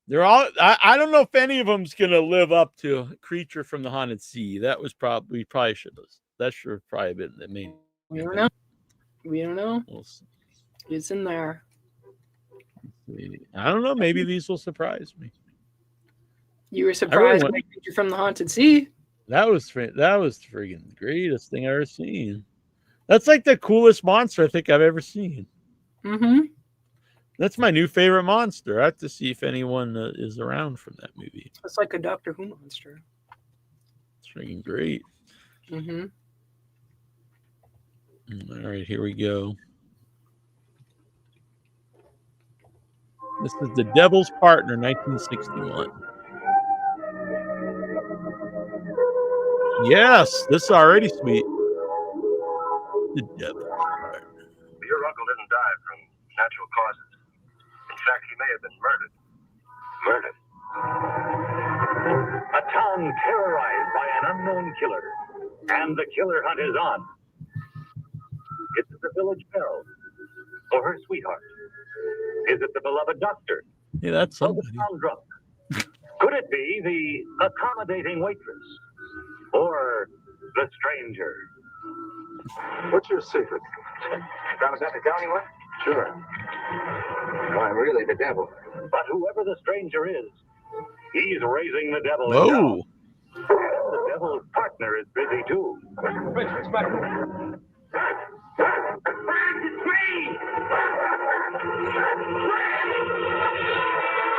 They're all. I don't know if any of them's gonna live up to Creature from the Haunted Sea. That was probably should have. That should have probably been the main. We don't know. We don't know. We'll see. It's in there. I don't know. Maybe these will surprise me. You were surprised by Creature from the Haunted Sea. That was friggin' the greatest thing I've ever seen. That's like the coolest monster I think I've ever seen. That's my new favorite monster. I have to see if anyone is around from that movie. It's like a Doctor Who monster. It's friggin' great. All right, here we go. This is The Devil's Partner, 1961. Yes, this is already sweet. The Devil's Partner. Your uncle didn't die from natural causes. In fact, he may have been murdered. Murdered? A town terrorized by an unknown killer. And the killer hunt is on. Is it the village belle? Or her sweetheart? Is it the beloved doctor? Yeah, that's somebody. Or the town drunk? Could it be the accommodating waitress? Or the stranger? What's your secret? Promise not to tell anyone? Sure. No, I'm really the devil. But whoever the stranger is, he's raising the devil. Whoa. The devil's partner is busy too. It's better.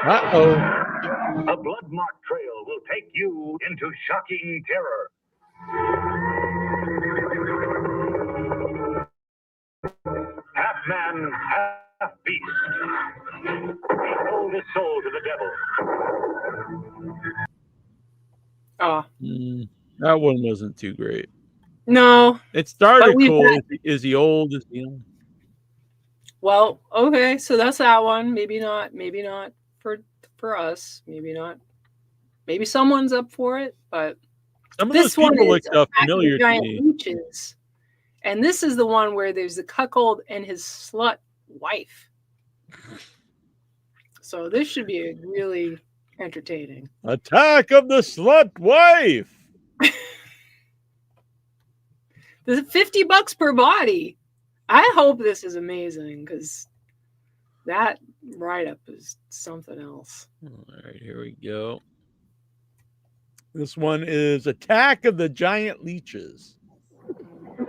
Uh-oh. A blood-marked trail will take you into shocking terror. Half man, half beast. He sold his soul to the devil. That one wasn't too great. No. It started cool. had- Is he old? Is he young? Well, okay, so that's that one. Maybe not for us. Maybe not. Maybe someone's up for it, but Some of this those one people is looked Attack of familiar the to Giant me. Leeches. And this is the one where there's the cuckold and his slut wife. So this should be a really entertaining. Attack of the Slut Wife. This is $50 per body. I hope this is amazing because that write-up is something else. All right, here we go. This one is Attack of the Giant Leeches. The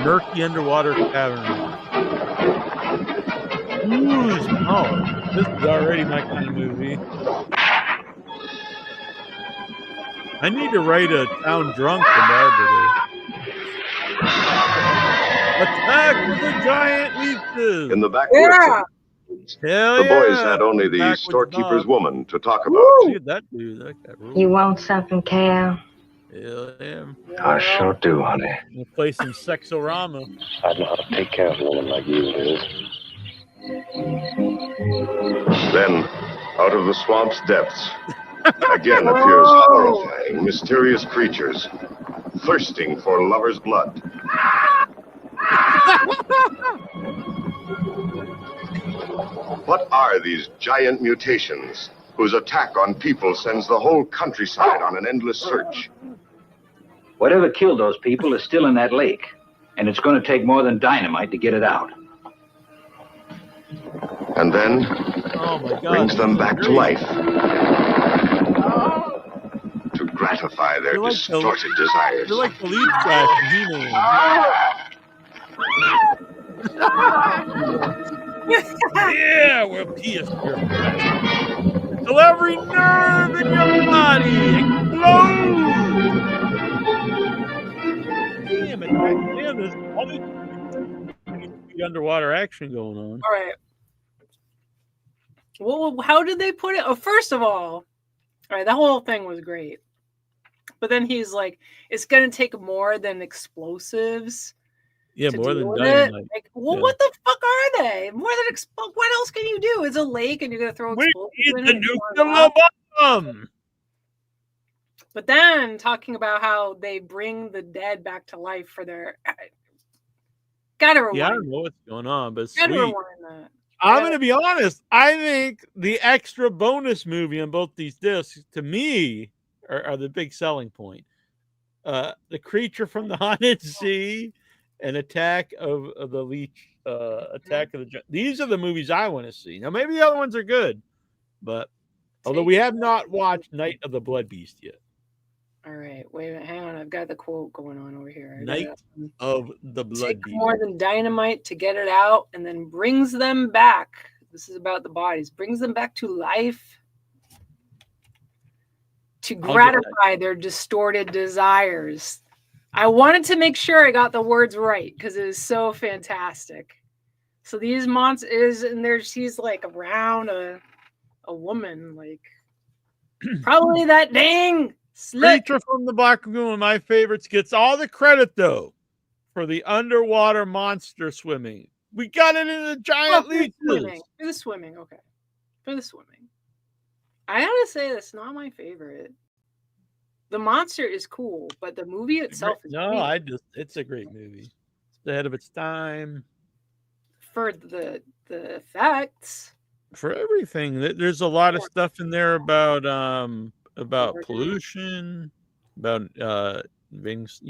murky underwater cavern. Ooh, smaller. This is already my kind of movie. I need to write a town drunk in Barbara. Attack of the Giant Leeches. In the backwoods. Yeah. Hell The boys yeah. had only the Backwoods storekeeper's dog. woman to talk about. Look at that dude. That guy rules. You want something, Cal? Hell yeah. I sure do, honey. We'll play some Sex-O-Rama. I know how to take care of a woman like you, Liz. Then, out of the swamp's depths, again appears horrifying, mysterious creatures, thirsting for lovers' blood. What are these giant mutations whose attack on people sends the whole countryside on an endless search? Whatever killed those people is still in that lake, and it's going to take more than dynamite to get it out. And then Oh my God. brings them back to life Oh. to gratify their You're like distorted desires. You're like the lead guy from He-Man. Yeah, we'll pierce your flesh till every nerve in your body explodes. Damn it! Damn, there's all this underwater action going on. All right. Well, how did they put it? Oh, first of all right, that whole thing was great. But then he's like, it's going to take more than explosives. Yeah, to more deal than with dynamite. it. Like, well, Yeah. what the fuck are they? More than what else can you do? It's a lake and you're going to throw We explosives need in the it. nuclear bomb. But then talking about how they bring the dead back to life for their... Gotta rewind. Yeah, I don't know what's going on, but Gotta sweet. rewind that. I'm going to be honest. I think the extra bonus movie on both these discs, to me, are the big selling point. The Creature from the Haunted Sea and Attack of the Leech. Attack of the... These are the movies I want to see. Now, maybe the other ones are good, but although we have not watched Night of the Blood Beast yet. All right, wait a minute, hang on. I've got the quote going on over here. Night of the Blood Take Beast. more than dynamite to get it out and then brings them back. This is about the bodies. Brings them back to life to gratify their distorted desires. I wanted to make sure I got the words right because it is so fantastic. So these monsters, and she's like around a woman, like probably that dang slut. Creature from the Black Lagoon, my favorites, gets all the credit though for the underwater monster swimming. We got it in the giant leeches. For the swimming, okay. For the swimming. I gotta say that's not my favorite. The monster is cool, but the movie itself is weak. It's a great movie. It's ahead of its time. For the effects. For everything. There's a lot of stuff in there about pollution, about things,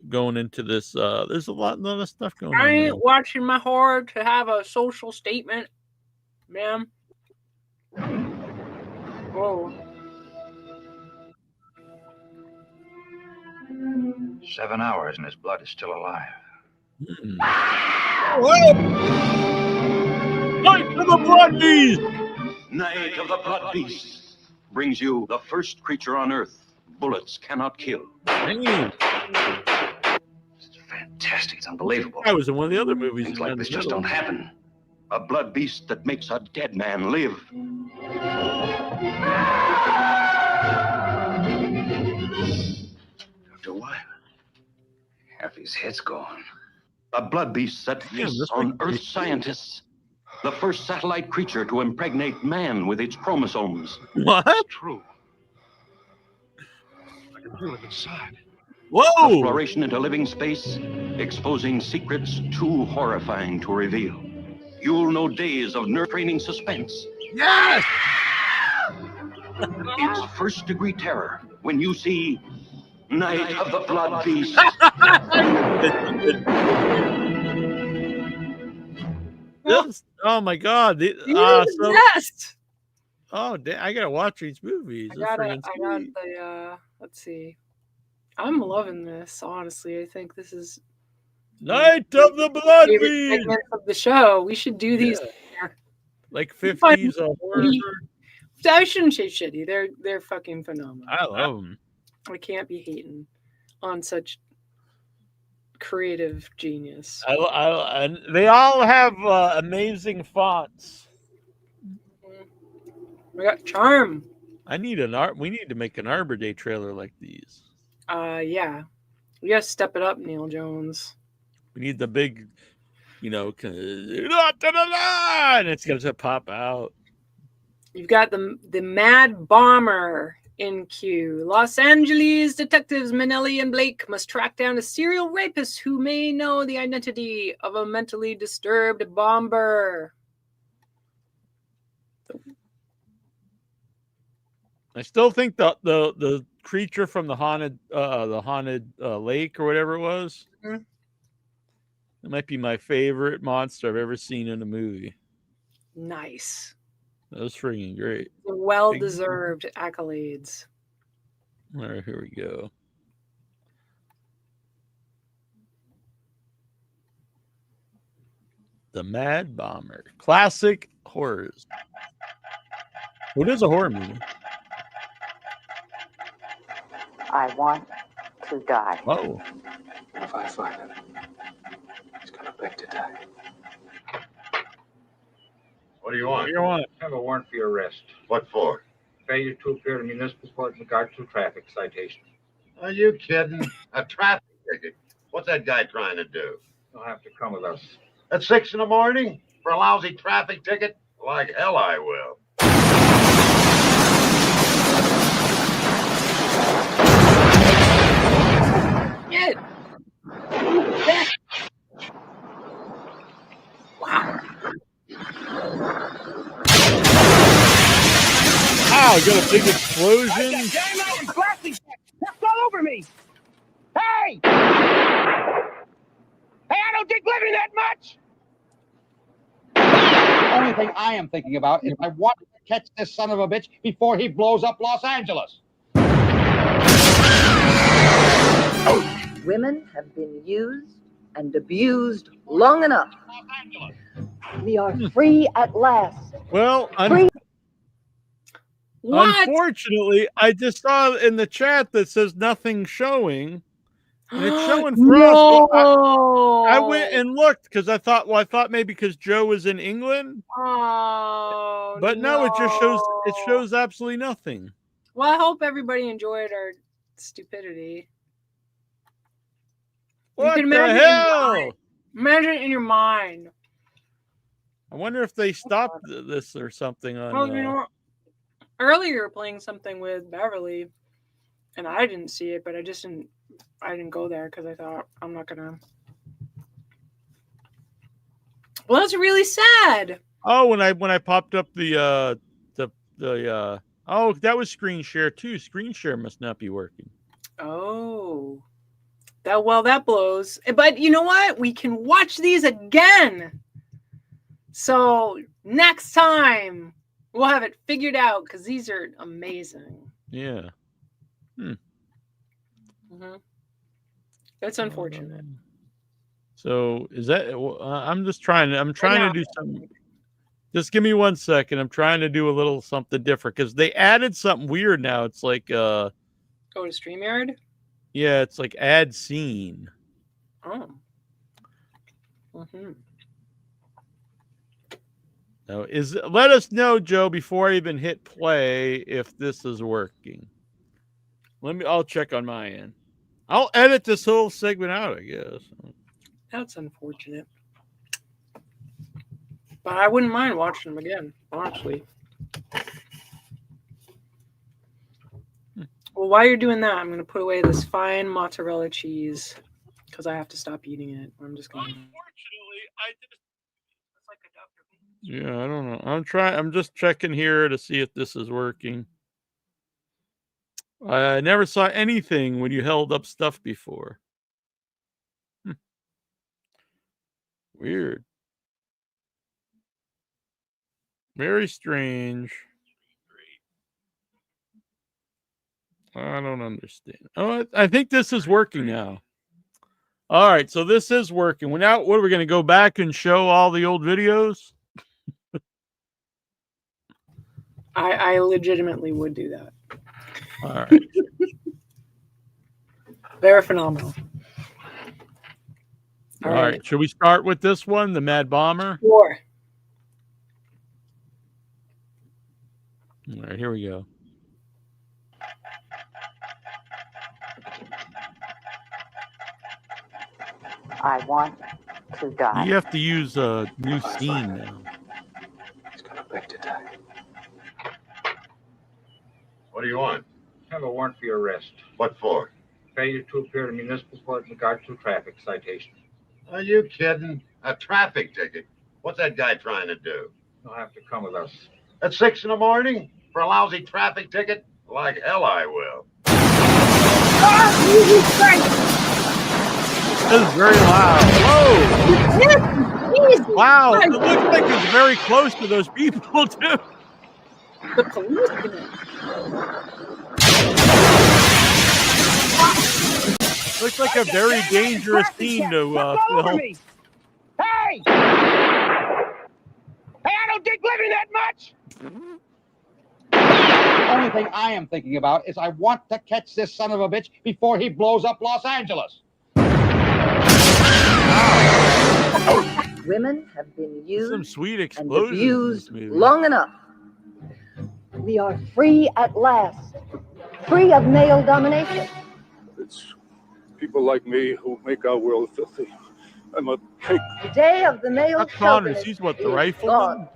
going into this. There's a lot of stuff going on. I ain't there. watching my horror to have a social statement, ma'am. Whoa. 7 hours and his blood is still alive. Night of the Blood Beast! Night of the Blood Beast brings you the first creature on Earth bullets cannot kill. It's fantastic. It's unbelievable. That was in one of the other movies. Things like this just don't happen. A blood beast that makes a dead man live. Dr. Wilder. Half his head's gone. A blood beast that feasts on Earth scientists. The first satellite creature to impregnate man with its chromosomes. What? It's true. I can feel it inside. Whoa! Exploration into living space, exposing secrets too horrifying to reveal. You'll know days of nerve-training suspense. Yes! It's first-degree terror when you see Night of the Blood Beast. Oh my God! Best. Oh, I gotta watch these movies. I got the. Let's see. I'm loving this. Honestly, I think this is Night of the Blood favorite Beast segments of the show. We should do these. Like 50s horror. I shouldn't say shitty. They're fucking phenomenal. I love them. I can't be hating on such creative genius. And they all have amazing fonts. We got Charm. We need to make an Arbor Day trailer like these. Yeah. We gotta step it up, Neil Jones. We need the big, and it's gonna pop out. You've got the Mad Bomber in queue. Los Angeles detectives Minnelli and Blake must track down a serial rapist who may know the identity of a mentally disturbed bomber. I still think the creature from the haunted lake or whatever it was. Mm-hmm. It might be my favorite monster I've ever seen in a movie. Nice. That was freaking great. Well-deserved accolades. All right, here we go. The Mad Bomber. Classic horrors. What is a horror movie? I want to die. Oh. If I find it, he's gonna beg to die. What do you want? What do you want? I have a warrant for your arrest. What for? Failure to appear in municipal court in regard to traffic citation. Are you kidding? A traffic ticket? What's that guy trying to do? You'll have to come with us. At 6 in the morning? For a lousy traffic ticket? Like hell I will. Shit. Wow. Wow, got a big explosion. That's all over me. Hey! Hey, I don't think living that much. The only thing I am thinking about is I want to catch this son of a bitch before he blows up Los Angeles. Women have been used and abused long enough. We are free at last. Well, unfortunately, I just saw in the chat that says nothing showing. And it's showing for us. So I went and looked because I thought maybe because Joe was in England. Oh, but no, it just shows absolutely nothing. Well, I hope everybody enjoyed our stupidity. What the hell? Imagine it in your mind. I wonder if they stopped this or something on. Well, you know, earlier you were playing something with Beverly, and I didn't see it, but I didn't go there because I thought I'm not gonna. Well, that's really sad. Oh, when I popped up the oh, that was screen share too. Screen share must not be working. Oh, that blows. But you know what? We can watch these again. So next time we'll have it figured out because these are amazing. Yeah. Mm-hmm. That's unfortunate. So is that? I'm trying to do something. Just give me 1 second. I'm trying to do a little something different because they added something weird now. It's like go to StreamYard. Yeah, it's like add scene. Oh. Mm-hmm. Now, let us know, Joe, before I even hit play if this is working. I'll check on my end. I'll edit this whole segment out, I guess. That's unfortunate. But I wouldn't mind watching them again, honestly. Well, while you're doing that, I'm going to put away this fine mozzarella cheese because I have to stop eating it. I'm just going to... Yeah, I don't know. I'm just checking here to see if this is working. I never saw anything when you held up stuff before. Weird. Very strange. I don't understand. Oh, I think this is working now. All right, so this is working. What are we going to go back and show all the old videos? I legitimately would do that. All right. They're phenomenal. All right. Should we start with this one, the Mad Bomber? Sure. All right, here we go. I want to die. You have to use a new scene now. He's got a big to die. What do you want? I have a warrant for your arrest. What for? Failure to appear in municipal court in regard to traffic citation. Are you kidding? A traffic ticket? What's that guy trying to do? You'll have to come with us. At 6 in the morning? For a lousy traffic ticket? Like hell I will. This is very loud. Whoa! Wow, it looks like it's very close to those people, too. The police. Looks like a very dangerous scene to film. Hey! Hey, I don't dig living that much! The only thing I am thinking about is I want to catch this son of a bitch before he blows up Los Angeles. Women have been used Some sweet and explosions abused in this movie. long enough. We are free at last, free of male domination. It's people like me who make our world filthy. I'm a pig. The day of the male Chuck Connors, chauvinist he's what, the is rifleman? gone.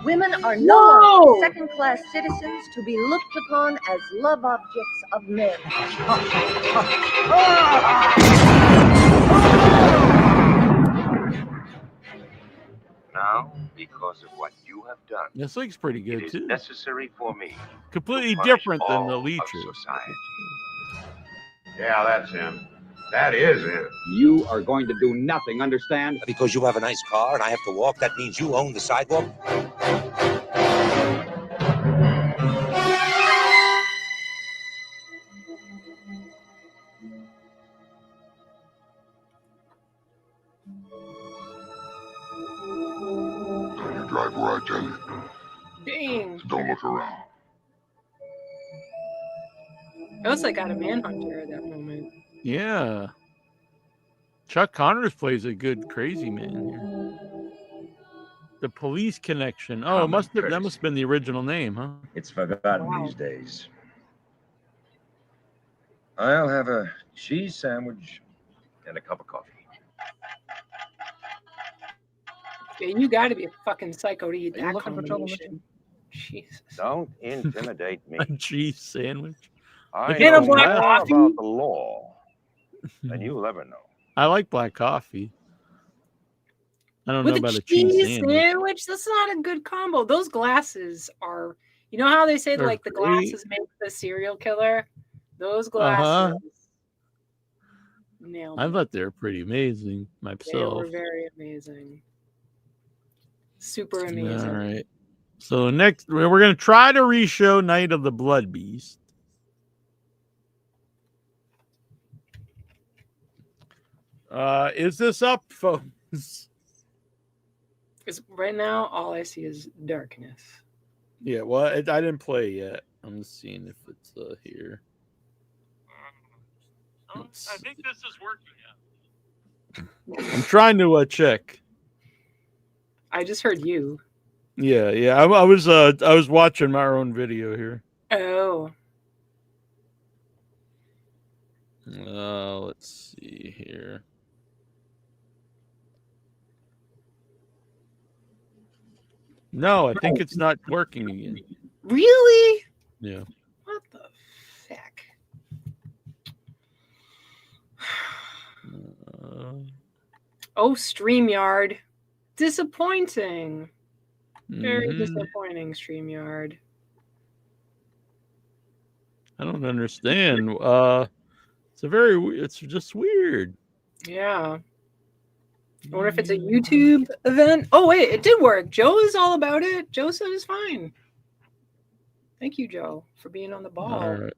Women are no longer second-class citizens to be looked upon as love objects of men. Now, because of what you have done, This looks pretty it good, is too. necessary for me Completely to punish different than the all of Leecher. society. Yeah, that's him. That is him. You are going to do nothing, understand? Because you have a nice car and I have to walk, that means you own the sidewalk? You drive where I tell you. Dang. Don't look around. It was like out of Manhunter at that moment. Yeah. Chuck Connors plays a good crazy man here. The Police Connection. Oh, that must have been the original name, huh? It's forgotten these days. I'll have a cheese sandwich and a cup of coffee. Yeah, you got to be a fucking psycho to eat Are you that looking for trouble, combination. Jesus. Don't intimidate me. A cheese sandwich. I Get know a black more coffee? about the law than you'll ever know. I like black coffee. I don't With know about a a cheese cheese sandwich. sandwich, that's not a good combo. Those glasses are, you know how they say They're like the great. glasses make the serial killer? Those Uh-huh. glasses nailed I it. thought they were pretty amazing They myself. were very amazing. Super amazing. All right. So next, we're going to try to re-show Night of the Blood Beast. Is this up, folks? Because right now, all I see is darkness. Yeah, well, I didn't play yet. I'm just seeing if it's here. I think this is working. I'm trying to check. I just heard you. Yeah. I was watching my own video here. Oh. Let's see here. No, I think it's not working again. Really? Yeah. What the heck? Oh, StreamYard. Disappointing. Very disappointing, StreamYard. I don't understand. It's just weird. Yeah. I wonder if it's a YouTube event. Oh, wait, it did work. Joe is all about it. Joe said it's fine. Thank you, Joe, for being on the ball. All right.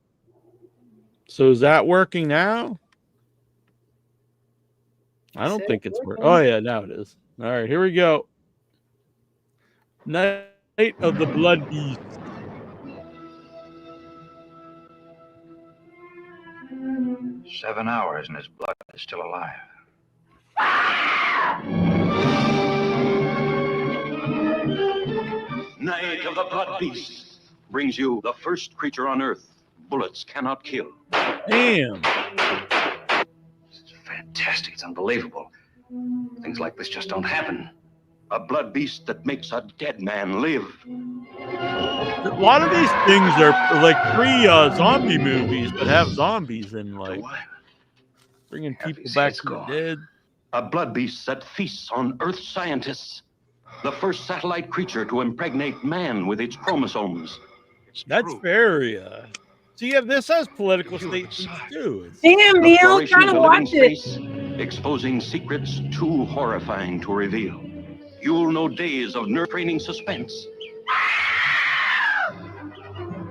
So is that working now? I don't think it's working. Oh, yeah, now it is. All right, here we go. Night of the Blood Beast. "7 hours and his blood is still alive." Night of the Blood Beast brings you the first creature on Earth bullets cannot kill. Damn. It's fantastic. It's unbelievable. Things like this just don't happen. A blood beast that makes a dead man live. A lot of these things are like zombie movies, but have zombies in, like bringing people back from the dead. A blood beast that feasts on Earth scientists. The first satellite creature to impregnate man with its chromosomes. That's very. See, this has political statements too. Damn, Neal, trying to watch it. Exposing secrets too horrifying to reveal. You'll know days of nerve-training suspense.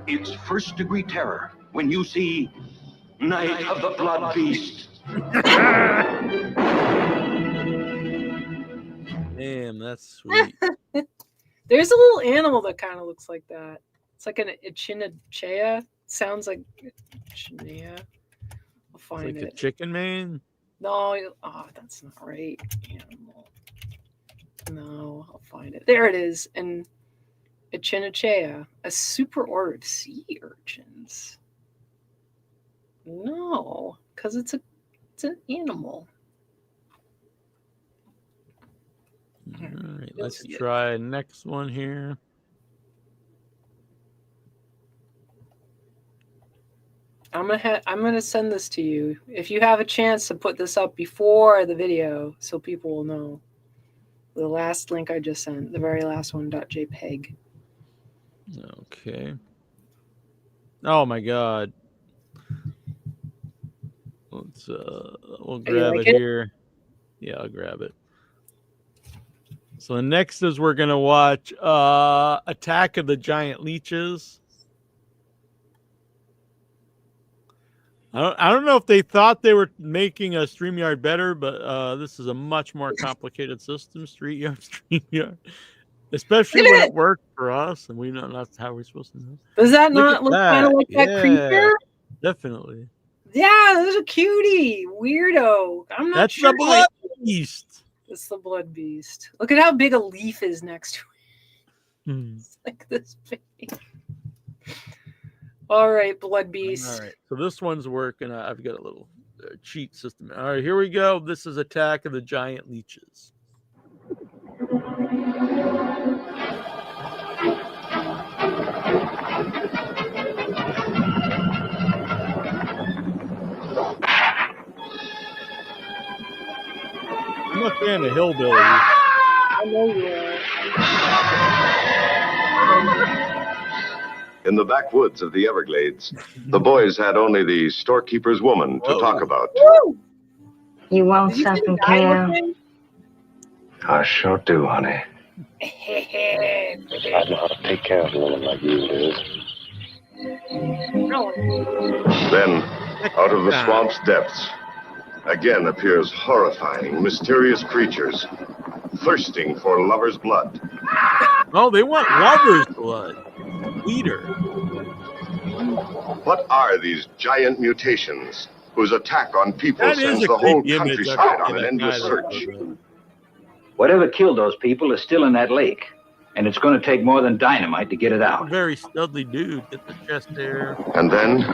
It's first-degree terror when you see Night of the Blood Beast. Damn, that's sweet. There's a little animal that kind of looks like that. It's like an echinacea. Sounds like echinacea. I'll find like it. A chicken man? No, that's not right. Animal. No, I'll find it. There it is. An echinacea, a super order of sea urchins. No, because it's an animal. All right, let's try next one here. I'm gonna send this to you. If you have a chance to put this up before the video, so people will know. The last link I just sent, the very last one, .jpeg. Okay. Oh my God. Let's we'll grab it here. Yeah, I'll grab it. So the next is we're gonna watch Attack of the Giant Leeches. I don't know if they thought they were making a StreamYard better, but this is a much more complicated system, StreamYard. Especially when it worked for us, and we know that's how we're supposed to know. Does that not look kind of like that creature? Definitely. Yeah, there's a cutie. Weirdo. I'm not sure. That's the Blood Beast. It's the Blood Beast. Look at how big a leaf is next to it. It's like this big. All right, Blood Beast. All right, so this one's working. I've got a little cheat system. All right, here we go. This is Attack of the Giant Leeches. I'm a fan of Hillbilly. I know you are. In the backwoods of the Everglades, the boys had only the storekeeper's woman to talk about. You want something, Cam? I sure do, honey. I know how to take care of a woman like you, Liz. Then, out of the swamp's depths, again appears horrifying, mysterious creatures, thirsting for lovers' blood. Oh, they want lovers' blood. Leader. What are these giant mutations whose attack on people sends the whole countryside on an endless search? Whatever killed those people is still in that lake, and it's going to take more than dynamite to get it out. Very studly dude. Get the chest there. And then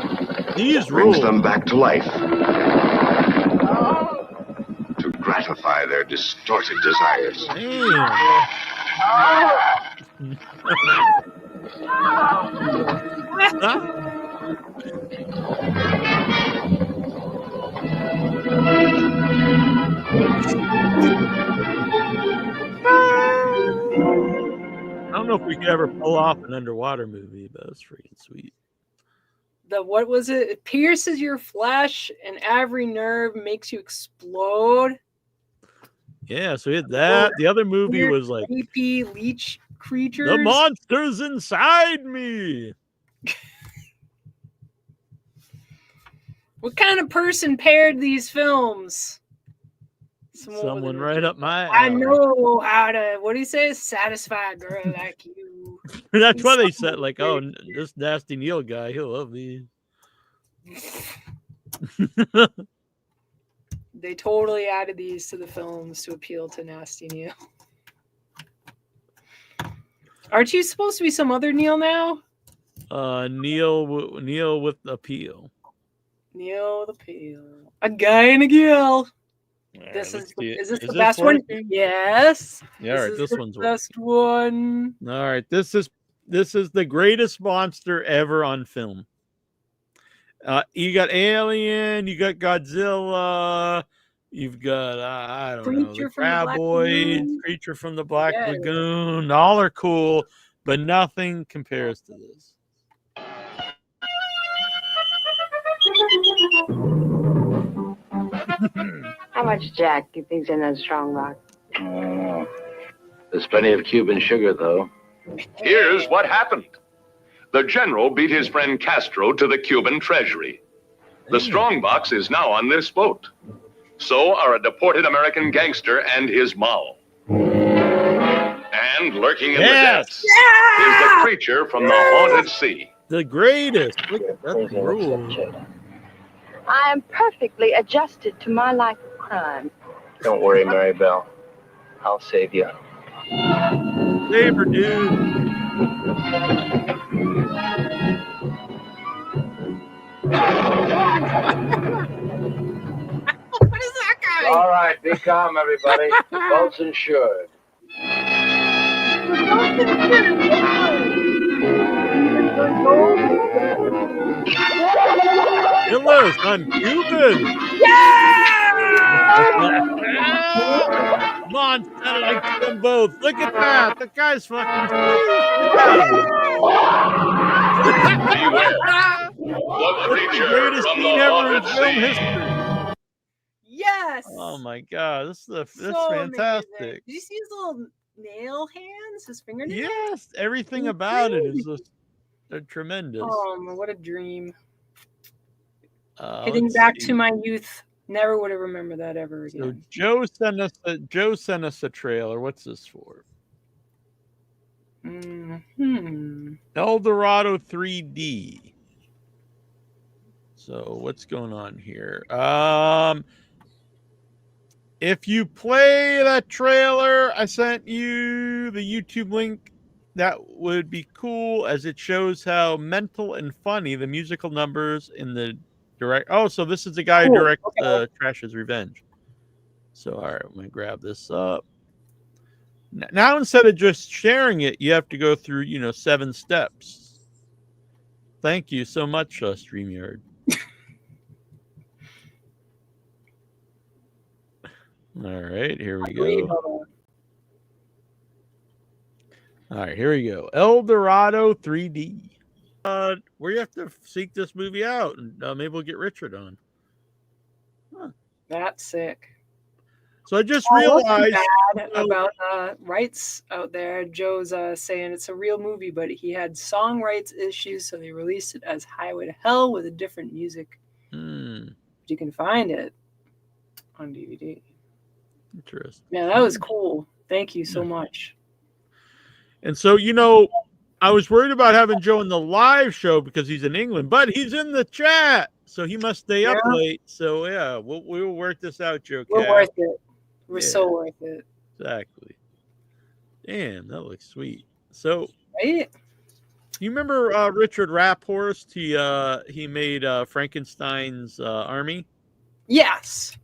brings them back to life to gratify their distorted desires. I don't know if we could ever pull off an underwater movie, but it's freaking sweet. what was it? It pierces your flesh and every nerve makes you explode. Yeah, so he had that. The other movie was like creepy leech creatures. The monster's inside me. What kind of person paired these films? Someone right up my alley. I know how to, what do you say? Satisfy a girl like you. That's why they said, like, oh, this nasty Neal guy, he'll love these. They totally added these to the films to appeal to nasty Neal. Aren't you supposed to be some other Neal now? Neal with appeal. Neal with appeal. A guy and a girl. Right, Is this is the this best one? working? Yes. Yeah, all right, this one's the best one. All right, this is the greatest monster ever on film. You got Alien, you got Godzilla, you've got I don't know, the Graboids, Creature from the Black Lagoon. All are cool, but nothing compares to this. How much Jack do you think's in that strong box? There's plenty of Cuban sugar, though. Here's what happened. The general beat his friend Castro to the Cuban treasury. The strongbox is now on this boat. So are a deported American gangster and his moll. And lurking in the depths is the creature from the haunted sea. The greatest. Look at that rule. I am perfectly adjusted to my life of crime. Don't worry, Mary Belle. I'll save you. Save her, dude. What is that guy? All right, be calm, everybody. The boat's insured. Hello, son, Cuban. Come on, I like them both. Look at that. The guy's fucking. The creature greatest from scene the ever in haunted film sea. history. Yes. Oh my god, that's So fantastic. amazing. Did you see his little nail hands, his fingernails? Yes, everything about it is just tremendous. Oh, what a dream. Let's Getting back see. to my youth, never would have remembered that ever again. So Joe sent us a trailer. What's this for? El Dorado 3D. So what's going on here? If you play that trailer, I sent you the YouTube link. That would be cool, as it shows how mental and funny the musical numbers in the direct. Oh, so this is the guy who directs Trash's Revenge. So all right, I'm gonna grab this up. Now instead of just sharing it, you have to go through 7 steps. Thank you so much, StreamYard. All right, here we go. All right, here we go. El Dorado 3D. Where you have to seek this movie out, and maybe we'll get Richard on. That's sick. So I just realized about rights out there. Joe's saying it's a real movie, but he had song rights issues, so they released it as Highway to Hell with a different music. You can find it on DVD. Interesting. Yeah, that was cool. Thank you so much. And so, I was worried about having Joe in the live show because he's in England, but he's in the chat, so he must stay up late. So yeah, we'll work this out, Joe. We're worth it. We're so worth it. Exactly. Damn, that looks sweet. So, right? You remember Richard Rapphorst? He made Frankenstein's Army. Yes.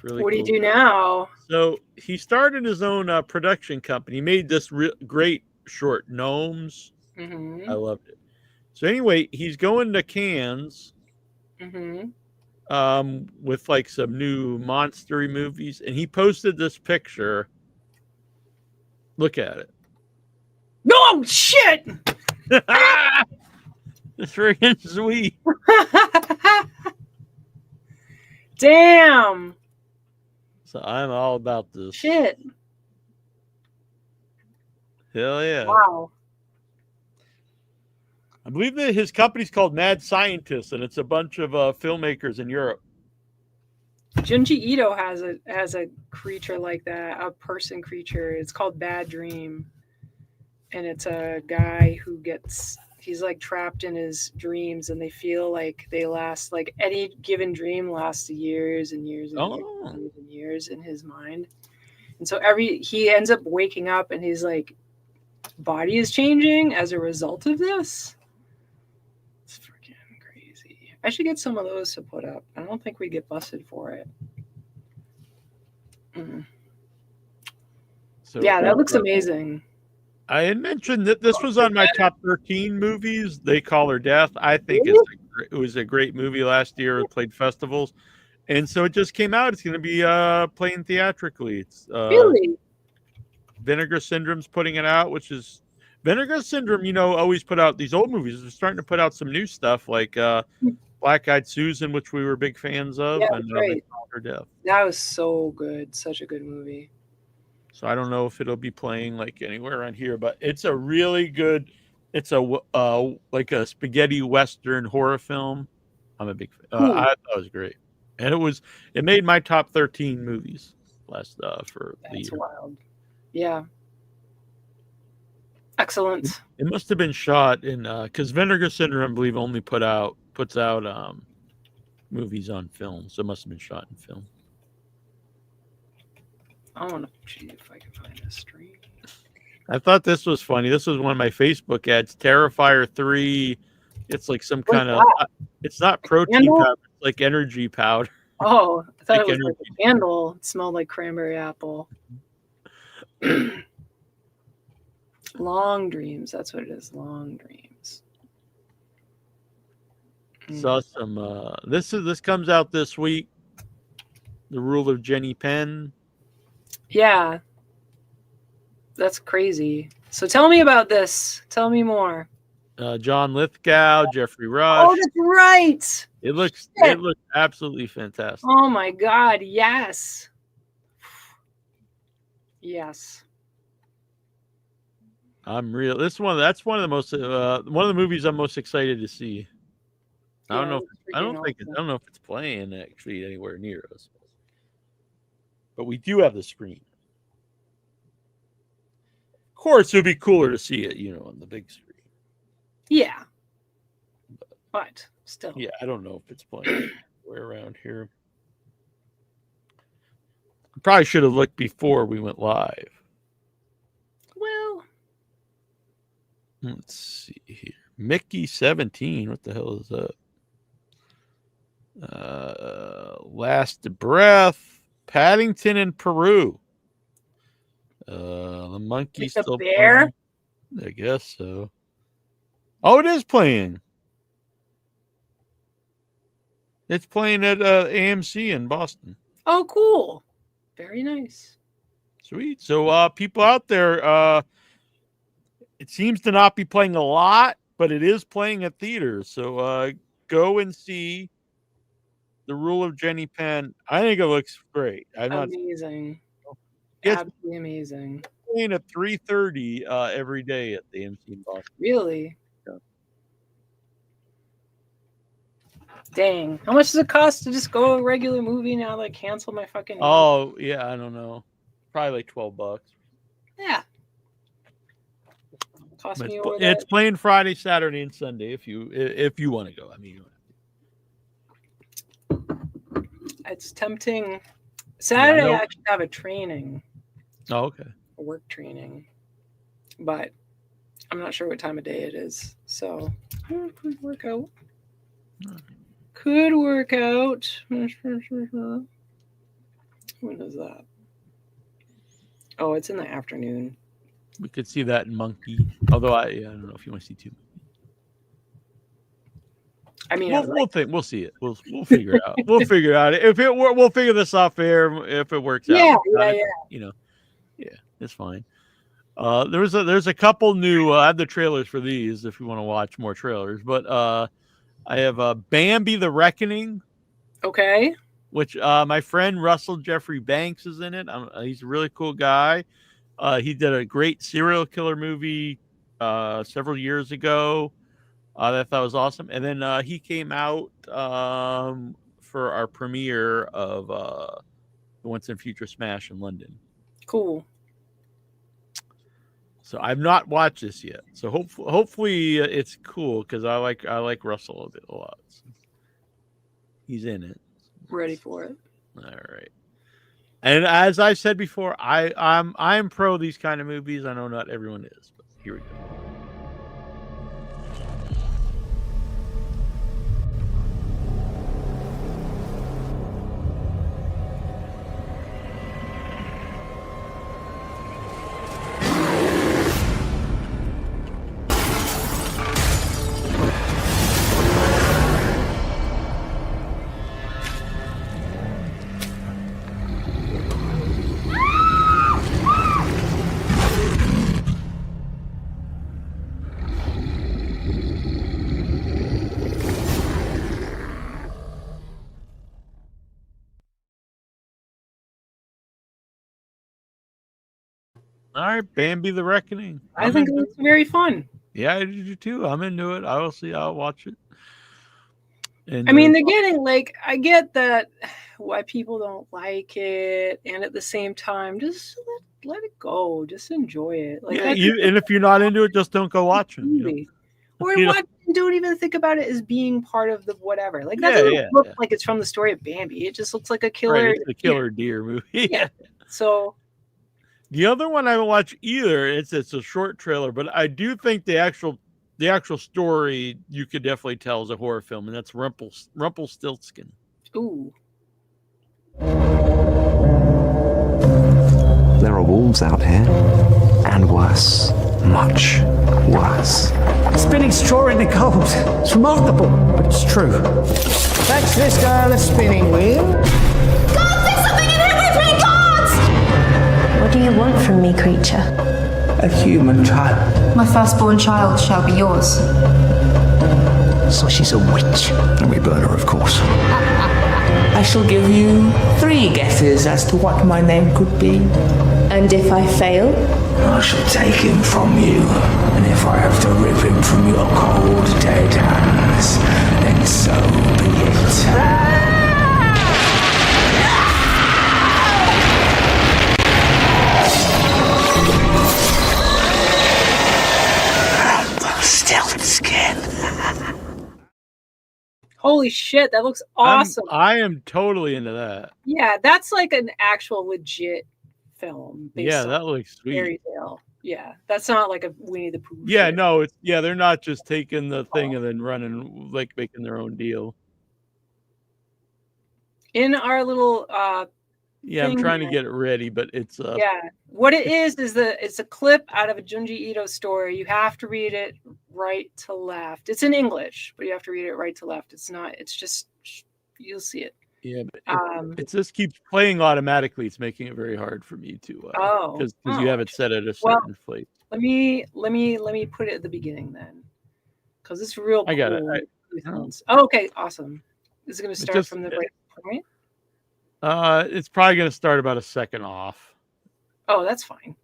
Really what cool. do you do now? So he started his own production company. He made this great short, Gnomes. Mm-hmm. I loved it. So anyway, he's going to Cannes with like some new monstery movies, and he posted this picture. Look at it. No shit. It's freaking sweet. Damn. So I'm all about this. Shit. Hell yeah. Wow. I believe that his company's called Mad Scientists, and it's a bunch of filmmakers in Europe. Junji Ito has a creature like that, a person creature. It's called Bad Dream. And it's a guy who he's like trapped in his dreams, and they feel like they last, like any given dream lasts years and years and years and years in his mind. And so he ends up waking up and his like body is changing as a result of this. It's freaking crazy. I should get some of those to put up. I don't think we get busted for it. So, yeah, that looks amazing. I had mentioned that this was on my top 13 movies. They Call Her Death. I think it was a great movie last year. It played festivals. And so it just came out. It's going to be playing theatrically. It's really? Vinegar Syndrome's putting it out, which is Vinegar Syndrome, always put out these old movies. They're starting to put out some new stuff like Black Eyed Susan, which we were big fans of, and They Call Her Death. That was so good. Such a good movie. So I don't know if it'll be playing like anywhere around here, but it's a really good. It's a like a spaghetti western horror film. I'm a big fan. I thought it was great, and it made my top 13 movies last for the year. That's wild. Yeah. Excellent. It must have been shot in because Vinegar Syndrome, I believe, only puts out movies on film, so it must have been shot in film. I want to see if I can find a stream. I thought this was funny. This was one of my Facebook ads. Terrifier 3. It's like some kind of. It's not protein powder. It's like energy powder. Oh, I thought it was like a candle. It smelled like cranberry apple. Long Dreams. That's what it is. Long Dreams. Saw some. This comes out this week. The Rule of Jenny Penn. Yeah. That's crazy. So tell me about this. Tell me more. John Lithgow, Jeffrey Rush. Oh, that's right. It looks absolutely fantastic. Oh my God. Yes. Yes. I'm real. That's one of the most one of the movies I'm most excited to see. I don't know. I don't know if it's playing actually anywhere near us. But we do have the screen. Of course, it would be cooler to see it, on the big screen. Yeah. But still. Yeah, I don't know if it's playing anywhere around here. I probably should have looked before we went live. Well. Let's see here. Mickey 17. What the hell is that? Last Breath. Paddington in Peru. The monkey still bear? Playing. I guess so. Oh, it is playing. It's playing at AMC in Boston. Oh, cool. Very nice. Sweet. So people out there, it seems to not be playing a lot, but it is playing at theaters. So go and see The Rule of Jenny Penn. I think it looks great. Amazing. Absolutely amazing. Playing at 3:30 every day at the AMC in Boston. Really? Yeah. Dang. How much does it cost to just go to a regular movie now that I cancel my fucking Oh, yeah, I don't know. Probably like $12. Yeah. Cost me over it's playing Friday, Saturday, and Sunday if you want to go. I mean, it's tempting. Saturday I actually have a training. Oh, okay. A work training. But I'm not sure what time of day it is. So it could work out. Could work out. When is that? Oh, it's in the afternoon. We could see that in Monkey. Although I don't know if you want to see two. I mean, we'll see it. We'll figure it out. We'll figure it out. We'll figure this off air if it works out. Yeah. Yeah, it's fine. There's a couple new. I have the trailers for these if you want to watch more trailers. But I have Bambi the Reckoning. Okay. Which my friend Russell Jeffrey Banks is in it. He's a really cool guy. He did a great serial killer movie several years ago that I thought was awesome. And then he came out for our premiere of the Once and Future Smash in London. Cool. So I've not watched this yet. So hopefully it's cool because I like Russell a lot. He's in it. Ready for it. All right. And as I said before, I'm pro these kind of movies. I know not everyone is, but here we go. All right, Bambi the Reckoning. I think it looks very fun. Yeah, I do too. I'm into it. I will see. I'll watch it. And I mean, they're getting I get that why people don't like it, and at the same time, just let it go. Just enjoy it. And if you're not into it, just don't go watch it. Or watch and don't even think about it as being part of the whatever. That doesn't look like it's from the story of Bambi. It just looks like a killer. Right, it's a killer deer movie. Yeah. So. The other one I haven't watched either. It's a short trailer, but I do think the actual story you could definitely tell is a horror film, and that's Rumpelstiltskin. Ooh. There are wolves out here, and worse, much worse. Spinning straw in the cold. It's remarkable, but it's true. Fetch this girl a spinning wheel. God, there's something in here with me, God! What do you want from me, creature? A human child. My firstborn child shall be yours. So she's a witch. And we burn her, of course. I shall give you 3 guesses as to what my name could be. And if I fail? I shall take him from you. And if I have to rip him from your cold, dead hands, then so be it. Rumpelstiltskin. Holy shit, that looks awesome. I am totally into that. Yeah, that's like an actual legit film. Yeah, that looks sweet. Fairy tale. Yeah, that's not like a Winnie the Pooh. Yeah, shit. No, they're not just taking the thing and then running making their own deal. In our little I'm trying to get it ready, but it's what it is it's a clip out of a Junji Ito story. You have to read it right to left. It's in English, but you have to read it right to left. It's just you'll see it. Yeah, but it just keeps playing automatically. It's making it very hard for me to because you have it set at a certain place. Let me put it at the beginning then, because it's real. I got cool. it. Okay, awesome. Is it going to start from the right point? It's probably going to start about a second off. Oh, that's fine.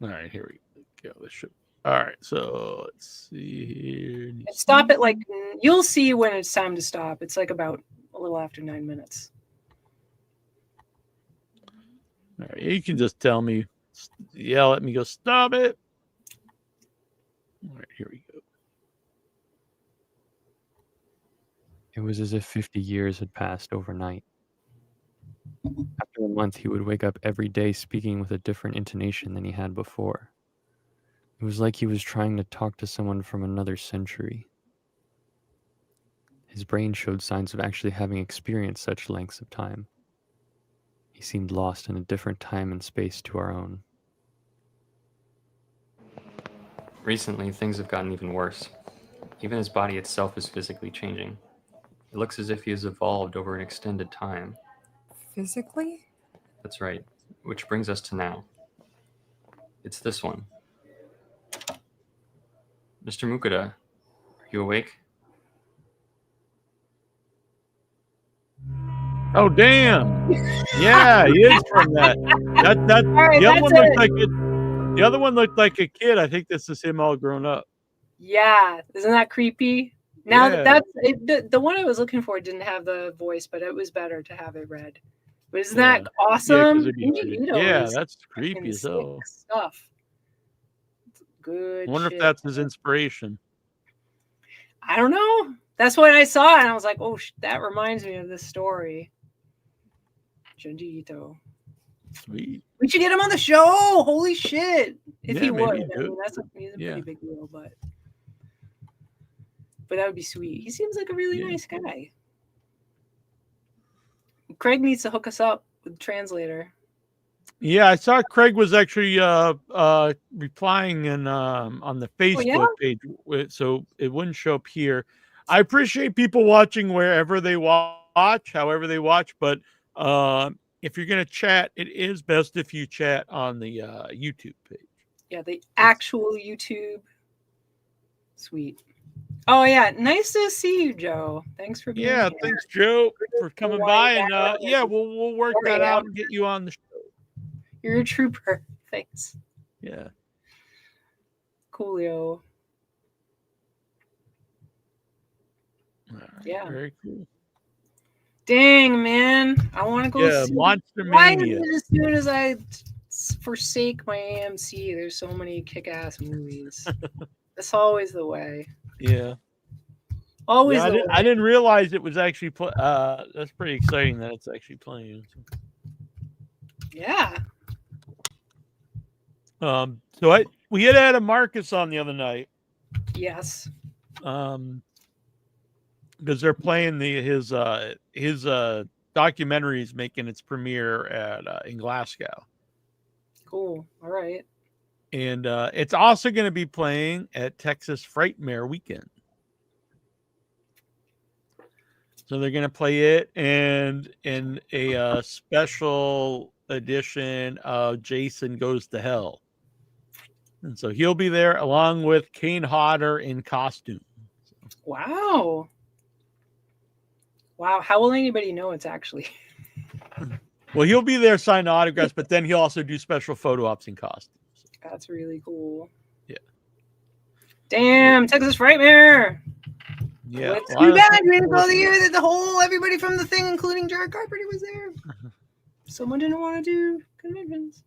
All right, here we go. All right, so let's see here. Stop it you'll see when it's time to stop. It's about a little after 9 minutes. All right, you can just tell me, yell at me, go stop it. All right, here we go. It was as if 50 years had passed overnight. After a month, he would wake up every day speaking with a different intonation than he had before. It was like he was trying to talk to someone from another century. His brain showed signs of actually having experienced such lengths of time. He seemed lost in a different time and space to our own. Recently, things have gotten even worse. Even his body itself is physically changing. It looks as if he has evolved over an extended time. Physically? That's right. Which brings us to now. It's this one. Mr. Mukada, are you awake? Oh damn! Yeah, he is from that. Right, the other one that's looked like it. The other one looked like a kid. I think this is him all grown up. Yeah, isn't that creepy? Now Yeah. that's it, the one I was looking for didn't have the voice, but it was better to have it read. But isn't that awesome? Yeah, that's creepy as hell. Stuff. Good. I wonder shit. if that's his inspiration. I don't know. That's what I saw, and I was like, "Oh, that reminds me of this story." Jandito. Sweet. We should get him on the show. Holy shit! If he would, maybe I mean, he's a pretty big deal, but that would be sweet. He seems like a really nice guy. Craig needs to hook us up with a translator. Yeah, I saw Craig was actually replying on the Facebook page, so it wouldn't show up here. I appreciate people watching wherever they watch, however they watch, but if you're going to chat, it is best if you chat on the YouTube page. Yeah, the actual YouTube. Sweet. Oh yeah, nice to see you, Joe. Thanks for being here. Thanks, Joe, for coming by, and we'll work that out and get you on the show. You're a trooper. Thanks. Yeah. Coolio. Yeah. Very cool. Dang, man. I want to go see Monster Why Mania. is it as soon as I forsake my AMC, there's so many kick-ass movies. That's always the way. Yeah. Always I the way. I didn't realize it was actually that's pretty exciting that it's actually playing. Yeah. So we had Adam Marcus on the other night. Yes. Because they're playing his documentary is making its premiere in Glasgow. Cool. All right. And it's also going to be playing at Texas Frightmare Weekend. So they're going to play it and in a special edition of Jason Goes to Hell. And so he'll be there along with Kane Hodder in costume. Wow. Wow. How will anybody know it's actually? Well, he'll be there signing autographs, but then he'll also do special photo ops in costumes. That's really cool. Yeah. Damn, Texas Frightmare. Yeah. It's too bad we didn't go the year that everybody from the thing, including Jared Carpenter, was there. Someone didn't want to do conventions.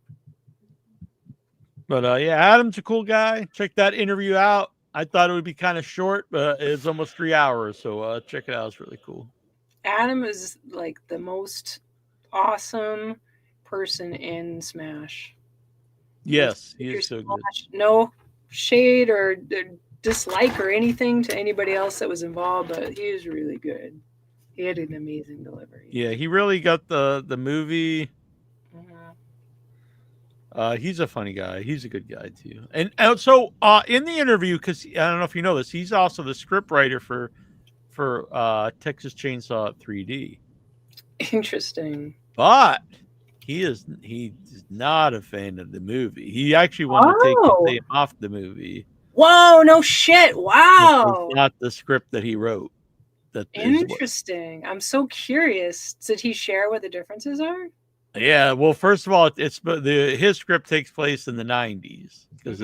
But Adam's a cool guy. Check that interview out. I thought it would be kind of short, but it's almost 3 hours. So check it out. It's really cool. Adam is like the most awesome person in Smash. Yes, he is so good. No shade or dislike or anything to anybody else that was involved, but he was really good. He had an amazing delivery. Yeah, he really got the movie. He's a funny guy. He's a good guy too. And so in the interview, because I don't know if you know this, he's also the script writer for Texas Chainsaw 3D. Interesting. But he's not a fan of the movie. He actually wanted to take the name off the movie. Whoa, no shit. Wow. It's not the script that he wrote. Interesting. I'm so curious. Did he share what the differences are? Yeah, well, first of all, his script takes place in the 90s because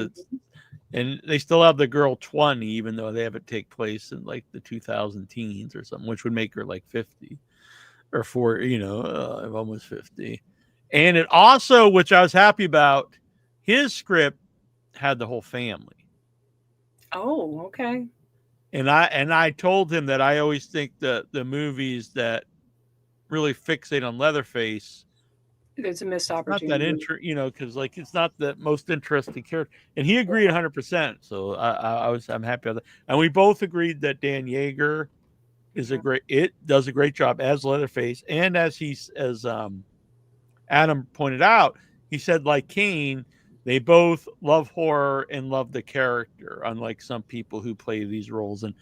and they still have the girl 20, even though they have it take place in like the 2000 teens or something, which would make her like 50 or almost 50. And it also, which I was happy about, his script had the whole family. Oh, okay. And I told him that I always think that the movies that really fixate on Leatherface, there's a missed opportunity. Not that because like it's not the most interesting character, and he agreed 100%. So I'm happy with that. And we both agreed that Dan Yeager is does a great job as Leatherface, and as Adam pointed out, he said like Kane, they both love horror and love the character, unlike some people who play these roles. And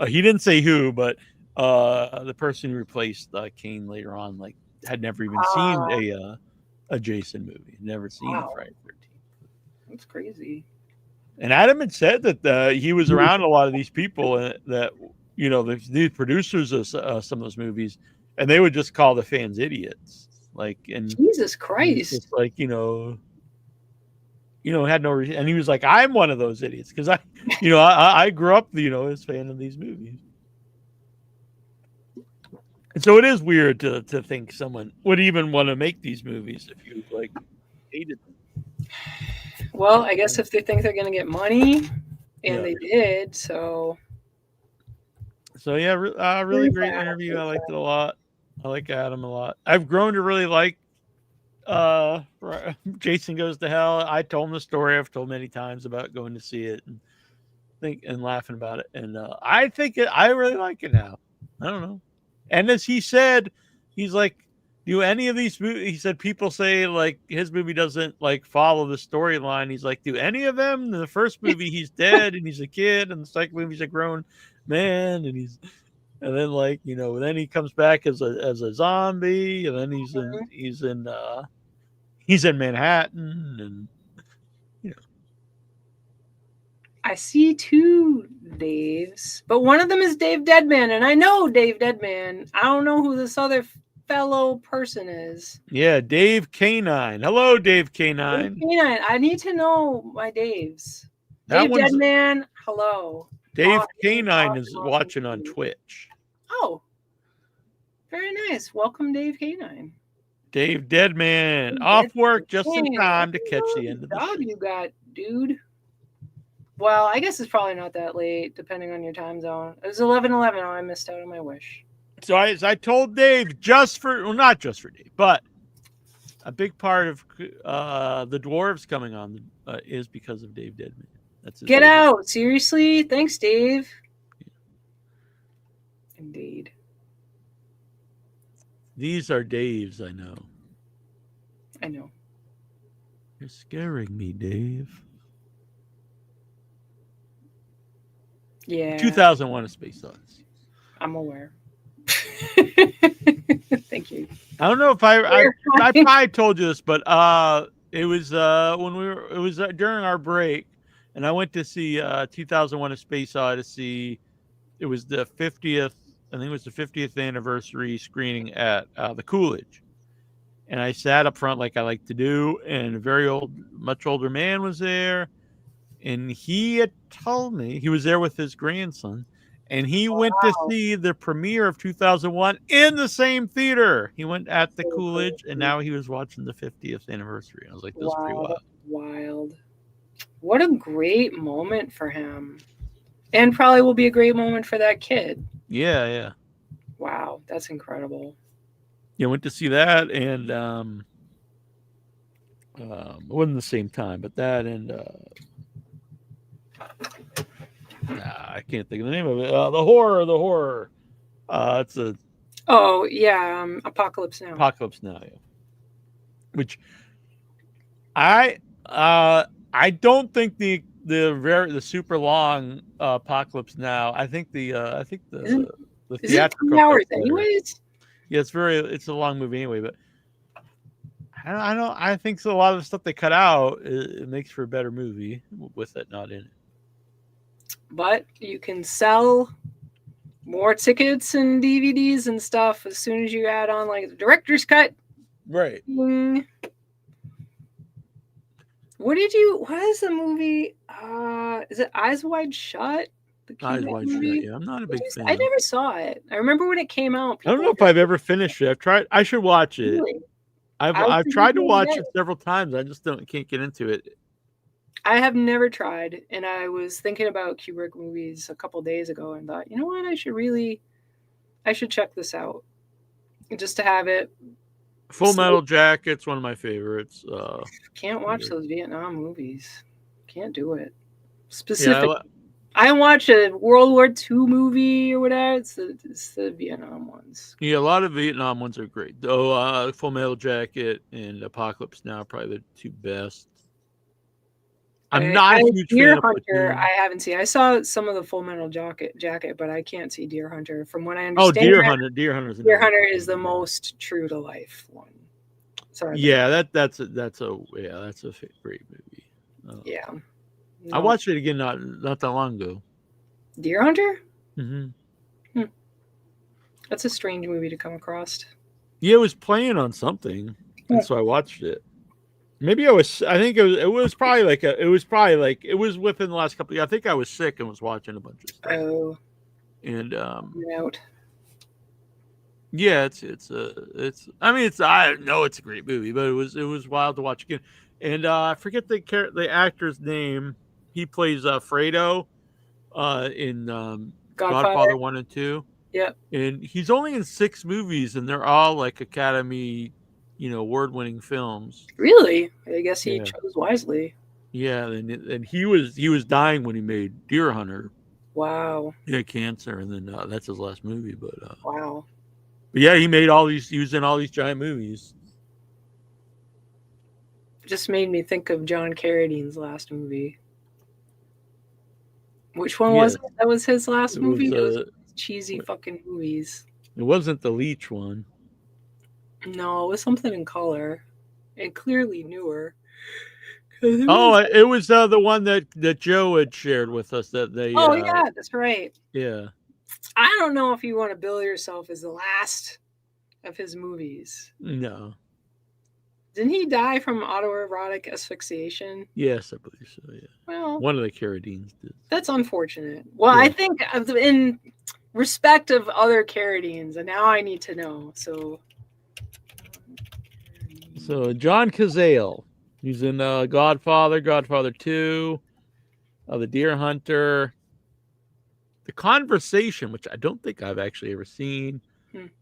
he didn't say who, but the person who replaced Kane later on, like, had never even seen a Jason movie, never seen a Friday 13th. That's crazy. And Adam had said that he was around a lot of these people that, you know, these producers of some of those movies, and they would just call the fans idiots. Like, and Jesus Christ, just like, you know, had no reason. And he was like, I'm one of those idiots because I grew up, you know, as a fan of these movies. And so it is weird to think someone would even want to make these movies if you like hated them. Well, I guess if they think they're going to get money, and they did, so yeah, really great interview. I liked it a lot. I like Adam a lot. I've grown to really like Jason Goes to Hell. I told him the story I've told many times about going to see it and laughing about it, and I really like it now. I don't know. And as he said, he's like, do any of these movies, he said, people say like his movie doesn't like follow the storyline. He's like, do any of them? In the first movie, he's dead and he's a kid, and the second movie, he's a grown man, and then like, you know, then he comes back as a zombie, and then he's in Manhattan, and you know. I see two Daves, but one of them is Dave Deadman, and I know Dave Deadman. I don't know who this other fellow person is. Yeah, Dave K9. Hello, Dave K9. Dave K9. I need to know my Daves. Dave Deadman. Hello. Dave K9 is watching on Twitch. Oh, very nice. Welcome, Dave K9. Dave Deadman off work just in time to catch the end of the show. You got, dude. Well, I guess it's probably not that late, depending on your time zone. It was 11:11. Oh, I missed out on my wish. So I told Dave not just for Dave, but a big part of the dwarves coming on is because of Dave Deadman. That's Get out. Seriously? Thanks, Dave. Indeed. These are Daves, I know. I know. You're scaring me, Dave. Yeah. 2001: A Space Odyssey. I'm aware. Thank you. I don't know if I probably told you this, but it was during our break, and I went to see 2001: A Space Odyssey. It was the 50th. I think it was the 50th anniversary screening at the Coolidge, and I sat up front like I like to do, and a much older man was there, and he had told me he was there with his grandson. And he went to see the premiere of 2001 in the same theater. He went at the Coolidge, and now he was watching the 50th anniversary. I was like, this is pretty wild. Wild. What a great moment for him. And probably will be a great moment for that kid. Yeah. Wow, that's incredible. Yeah, went to see that, and it wasn't the same time, but that and I can't think of the name of it. The horror. It's a. Oh yeah, Apocalypse Now. Apocalypse Now, yeah. Which I don't think the super long Apocalypse Now. I think the theatrical. 2 hours anyways? Yeah, it's a long movie anyway, but I think a lot of the stuff they cut out it makes for a better movie with it not in it. But you can sell more tickets and DVDs and stuff as soon as you add on like the director's cut. Right. What is the movie? Is it Eyes Wide Shut? Eyes Wide Shut, yeah. I'm not a big fan. I never saw it. I remember when it came out. I don't know if I've ever finished it. I've tried. I should watch it. Really? I've tried to watch it several times. I just can't get into it. I have never tried, and I was thinking about Kubrick movies a couple days ago and thought, you know what, I should check this out just to have it. Full Metal Jacket's one of my favorites. Can't watch those Vietnam movies. Can't do it. Specifically, I watch a World War II movie or whatever. It's the Vietnam ones. Yeah, a lot of Vietnam ones are great. Though Full Metal Jacket and Apocalypse Now are probably the two best. I'm not a huge Deer fan Hunter. of I haven't seen. I saw some of the Full Metal Jacket, but I can't see Deer Hunter. From what I understand, Oh, Deer Hunter. Deer Hunter is the most true to life one. Sorry. Yeah, that's a great movie. Yeah. I watched it again not that long ago. Deer Hunter? Mm-hmm. That's a strange movie to come across. Yeah, it was playing on something, and so I watched it. Maybe I think it was probably it was within the last couple of years. I think I was sick and was watching a bunch of stuff. Oh. And out. Yeah, I know it's a great movie, but it was wild to watch again. And I forget the actor's name. He plays Fredo in Godfather 1 and 2. Yeah. And he's only in 6 movies, and they're all like Academy, award-winning films. Really? I guess he chose wisely. Yeah, and he was dying when he made Deer Hunter. Wow. He had cancer, and then that's his last movie. But wow. But yeah, he made all these. He was in all these giant movies. Just made me think of John Carradine's last movie. Which one was it? That was his last movie? It was cheesy fucking movies. It wasn't the Leech one. No, it was something in color and clearly newer. It was the one that Joe had shared with us that they. Oh yeah, that's right. Yeah. I don't know if you want to bill yourself as the last of his movies. No. Didn't he die from autoerotic asphyxiation? Yes, I believe so. Yeah. Well, one of the Carradines did. That's unfortunate. Well, yeah. I think in respect of other Carradines, and now I need to know. So John Cazale, he's in Godfather, Godfather 2, The Deer Hunter, The Conversation, which I don't think I've actually ever seen,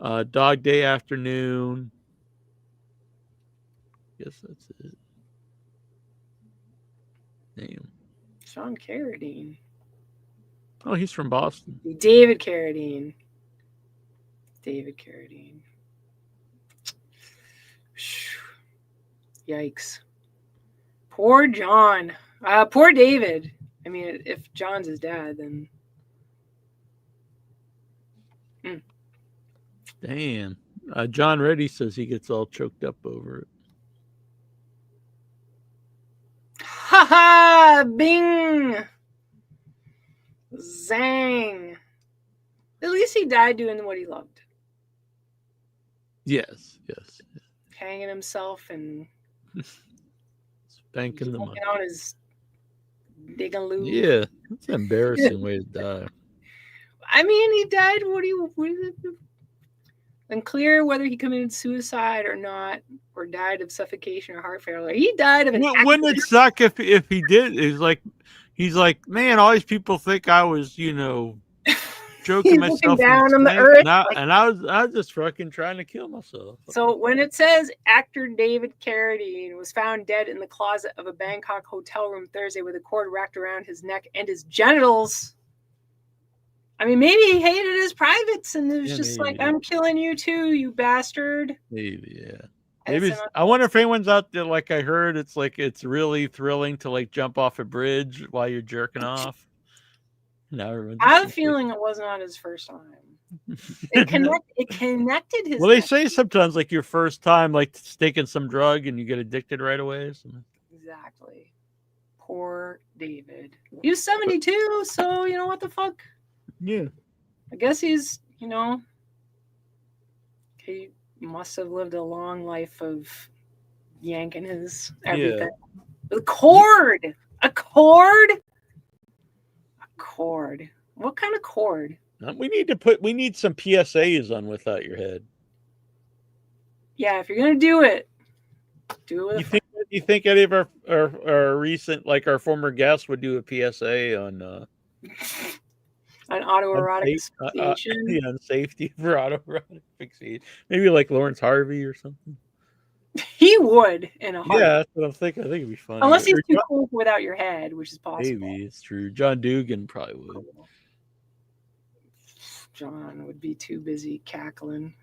Dog Day Afternoon. Guess that's it. Name. Sean Carradine. Oh, he's from Boston. David Carradine. Yikes. Poor John. Poor David. I mean, if John's his dad, then. Damn. John Reddy says he gets all choked up over it. Ha ha! Bing! Zang! At least he died doing what he loved. Yes. Hanging himself and spanking the money. On his digging loop. Yeah, that's an embarrassing way to die. I mean, he died. Unclear whether he committed suicide or not, or died of suffocation or heart failure. He died of an accident. Wouldn't it suck if he did? He's like, man, all these people think I was, joking myself down on the earth, and I was just fucking trying to kill myself. So when it says actor David Carradine was found dead in the closet of a Bangkok hotel room Thursday with a cord wrapped around his neck and his genitals. I mean, maybe he hated his privates and it was just like, I'm killing you too, you bastard. Maybe, yeah. Maybe I wonder if anyone's out there, like I heard, it's really thrilling to like jump off a bridge while you're jerking off. No, I have a feeling it was not his first time. It connected his. Well, they say sometimes like your first time, like taking some drug and you get addicted right away. So. Exactly. Poor David. He was 72, so you know what the fuck? Yeah. I guess he's, he must have lived a long life of yanking his everything. Yeah. A cord. What kind of cord? We need some PSAs on Without Your Head. Yeah, if you're gonna do it with you think any of our recent, like our former guests, would do a PSA on autoerotic asphyxiation? On safety for autoerotic asphyxiation. Maybe like Lawrence Harvey or something. He would in a heartbeat. Yeah, that's what I'm thinking. I think it'd be fun. Unless he's too cool Without Your Head, which is possible. Maybe it's true. John Dugan probably would. John would be too busy cackling.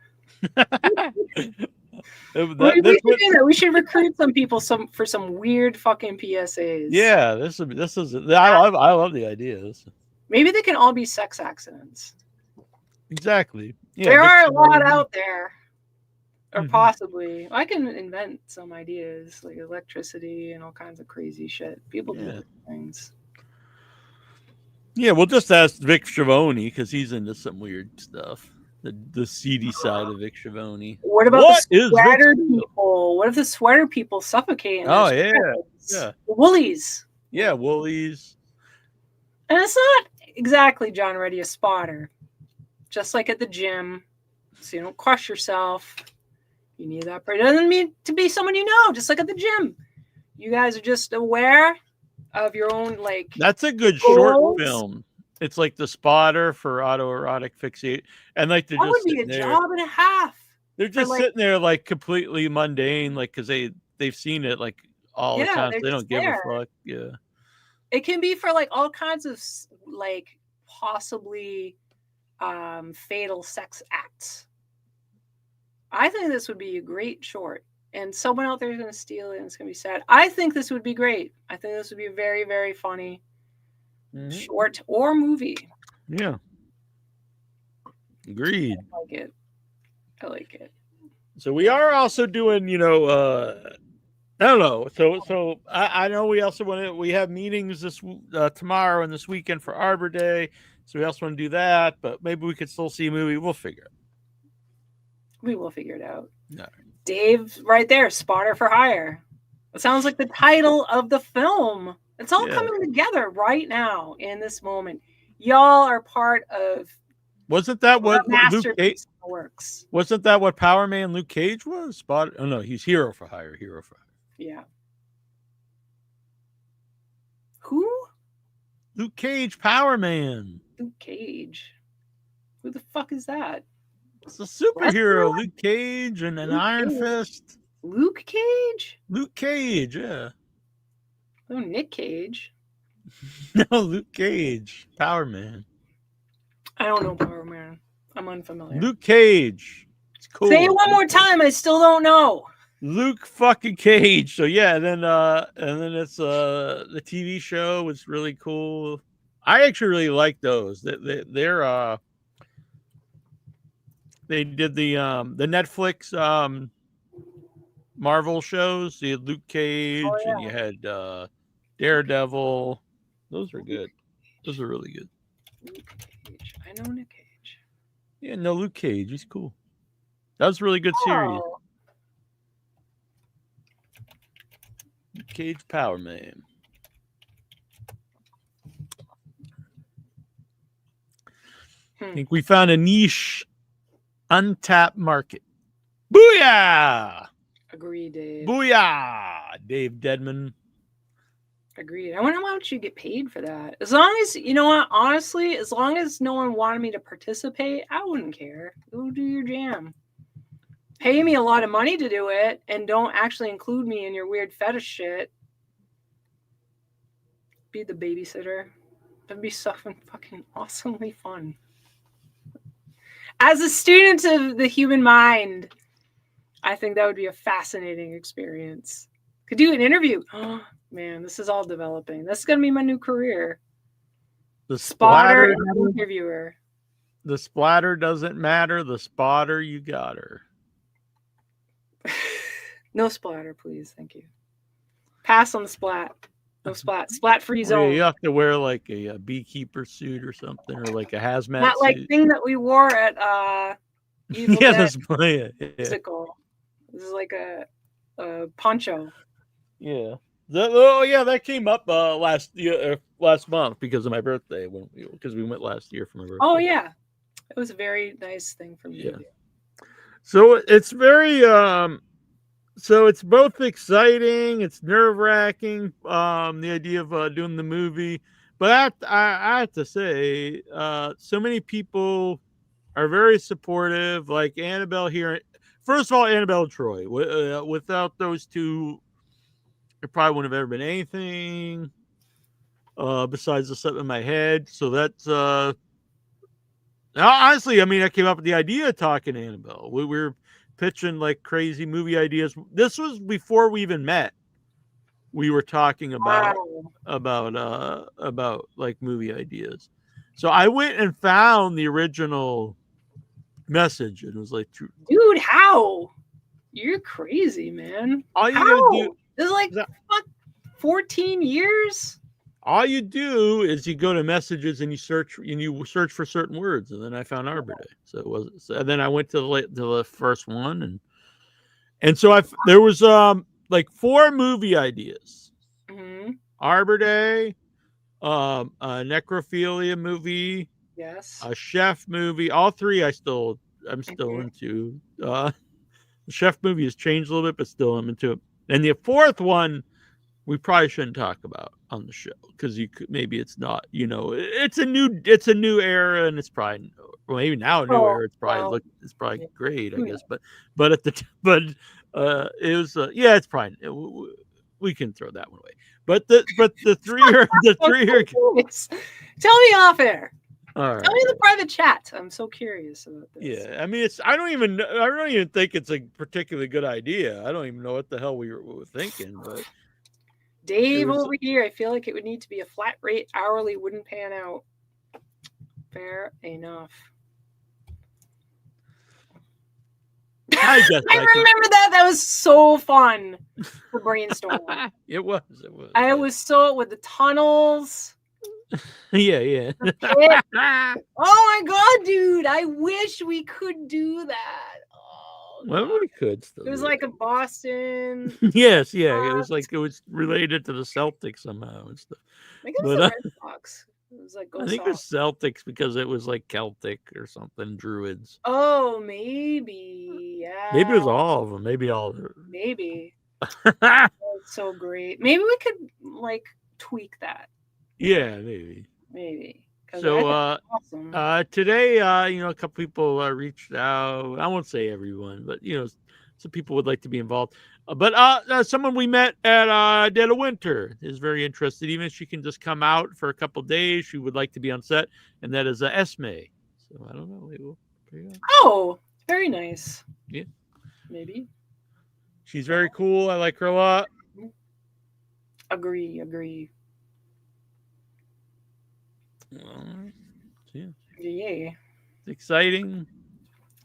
We should recruit some people for some weird fucking PSAs. Yeah, this is. I love the idea. Maybe they can all be sex accidents. Exactly. Yeah, there are a lot out there. Or possibly. I can invent some ideas, like electricity and all kinds of crazy shit. People do those things. Yeah, we'll just ask Vic Schiavone because he's into some weird stuff. The seedy side of Vic Schiavone. What about the sweater people? What if the sweater people suffocate? Oh, yeah. Yeah. The woolies. Yeah, woolies. And it's not exactly John Reddy a spotter. Just like at the gym. So you don't crush yourself. You need that. It doesn't mean to be someone you know, just like at the gym. You guys are just aware of your own, like. That's a good short film. It's like The Spotter for autoerotic fixate. And like they're that just would be a job and a half. They're just sitting there like completely mundane, like because they've seen it like all the time. So they don't give a fuck. Yeah. It can be for like all kinds of like possibly fatal sex acts. I think this would be a great short, and someone out there is going to steal it, and it's going to be sad. I think this would be great. I think this would be a very, very funny short or movie. Yeah. Agreed. I like it. I like it. So we are also doing, I don't know. So I know we also we have meetings this tomorrow and this weekend for Arbor Day. So we also want to do that, but maybe we could still see a movie. We'll figure it. We will figure it out. No. Dave, right there, Spotter for Hire. It sounds like the title of the film. It's all coming together right now in this moment. Y'all are part of. Wasn't that what Luke Cage works? Wasn't that what Power Man Luke Cage was? Spotter? Oh no, he's Hero for Hire. Hero for Hire. Yeah. Who? Luke Cage, Power Man. Luke Cage. Who the fuck is that? It's a superhero, Luke Cage, and an Iron Fist. Luke Cage? Luke Cage, yeah. Oh, Nick Cage. No, Luke Cage, Power Man. I don't know Power Man. I'm unfamiliar. Luke Cage. It's cool. Say it one more time. I still don't know. Luke fucking Cage. So yeah, and then it's the TV show was really cool. I actually really like those. They're they did the Netflix Marvel shows. You had Luke Cage and you had Daredevil. Those are good. Those are really good. Luke Cage. I know Nick Cage. Yeah, no, Luke Cage. He's cool. That was a really good series. Luke Cage, Power Man. I think we found a niche, untapped market. Booyah! Agreed, Dave. Booyah! Dave Deadman. Agreed. I wonder how much you get paid for that. As long as, you know what, honestly, as long as no one wanted me to participate, I wouldn't care. Go do your jam. Pay me a lot of money to do it and don't actually include me in your weird fetish shit. Be the babysitter. That'd be so fucking awesomely fun. As a student of the human mind, I think that would be a fascinating experience. Could do an interview. Oh, man, this is all developing. This is going to be my new career. The spotter interviewer. The splatter doesn't matter. The spotter, you got her. No splatter, please. Thank you. Pass on the splat. No splat. Splat free zone. Yeah, you have to wear like a beekeeper suit or something, or like a hazmat That like suit. thing that we wore at Evil Yeah, Dead that's yeah. musical. This is like a poncho. Yeah. That came up last month because of my birthday because we went last year for my birthday. Oh yeah, it was a very nice thing for me to do. So it's very so it's both exciting, it's nerve-wracking, the idea of doing the movie, but I have to say, so many people are very supportive, like Annabelle here. First of all, Annabelle and Troy. Without those two, it probably wouldn't have ever been anything besides the stuff in my head. So that's honestly, I mean, I came up with the idea of talking to Annabelle. We were pitching like crazy movie ideas. This was before we even met. We were talking about like movie ideas. So I went and found the original message and it was like, dude, how? You're crazy, man. All you gotta do This is like 14 years. All you do is you go to messages and you search for certain words, and then I found Arbor Day. So it was. So then I went to the first one, and so there was like 4 movie ideas. Mm-hmm. Arbor Day, a necrophilia movie, yes, a chef movie. All 3 I'm still into. The chef movie has changed a little bit, but still I'm into it. And the 4th one we probably shouldn't talk about on the show because maybe it's not, it's a new era, and it's probably maybe now a new era. It's probably great, I guess. But at the it was it's probably we can throw that one away. But the 3 are Tell me off air. All right. Tell me in the private chat. I'm so curious about this. Yeah, I mean, I don't even think it's a particularly good idea. I don't even know what the hell we were thinking, but. Dave over here, I feel like it would need to be a flat rate hourly, wouldn't pan out. Fair enough. I remember that. That was so fun to brainstorm. It was. I was so with the tunnels. Yeah. Oh my god, dude! I wish we could do that. Well, we could still. It was like a Boston. Yes, yeah. It was like it was related to the Celtics somehow and stuff. I think it was the Red Sox. It was like I think it was Celtics because it was like Celtic or something, Druids. Oh, maybe. Yeah. Maybe it was all of them. Maybe all of them. Maybe. That's so great. Maybe we could like tweak that. Yeah, maybe. Maybe. So awesome. Today, a couple people reached out. I won't say everyone, but some people would like to be involved. But someone we met at Dead of Winter is very interested. Even if she can just come out for a couple days, she would like to be on set, and that is Esme. So I don't know. Oh, very nice. Yeah, maybe. She's very cool. I like her a lot. Agree. Yeah. It's exciting.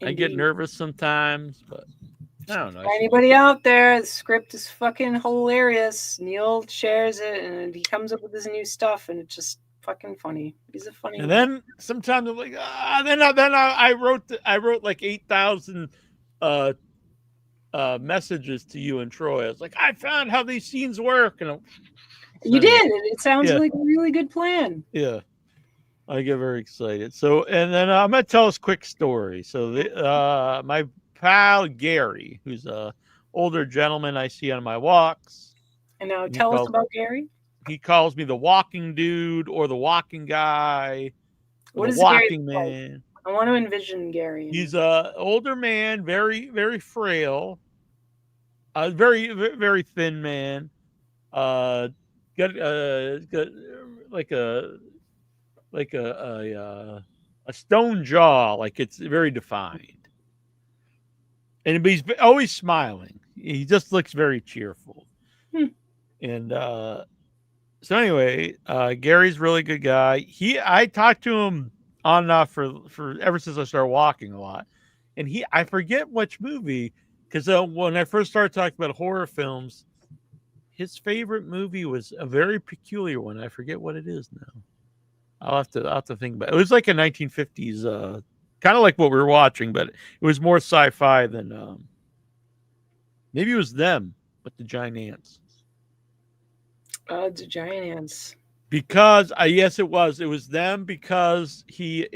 Indeed. I get nervous sometimes, but I don't know. Anybody out there, the script is fucking hilarious. Neal shares it, and he comes up with his new stuff, and it's just fucking funny. He's a funny. And then sometimes I'm like, then I wrote like 8,000 messages to you and Troy. I was like, I found how these scenes work, and you did. It sounds like a really good plan. Yeah. I get very excited. So, and then I'm going to tell us a quick story. So, my pal Gary, who's a older gentleman I see on my walks. And now tell us about Gary. He calls me the walking dude or the walking guy. What is walking Gary man? I want to envision Gary. He's a older man, very, very frail. Very, very thin man. Got like a stone jaw, like it's very defined, and he's always smiling. He just looks very cheerful. And so anyway, Gary's a really good guy. I talked to him on and off for ever since I started walking a lot, and I forget which movie, because when I first started talking about horror films, his favorite movie was a very peculiar one. I forget what it is now. I'll have to think about it. It was like a 1950s, kind of like what we were watching, but it was more sci-fi than maybe it was them, but the giant ants. The giant ants. Because yes, it was them, because he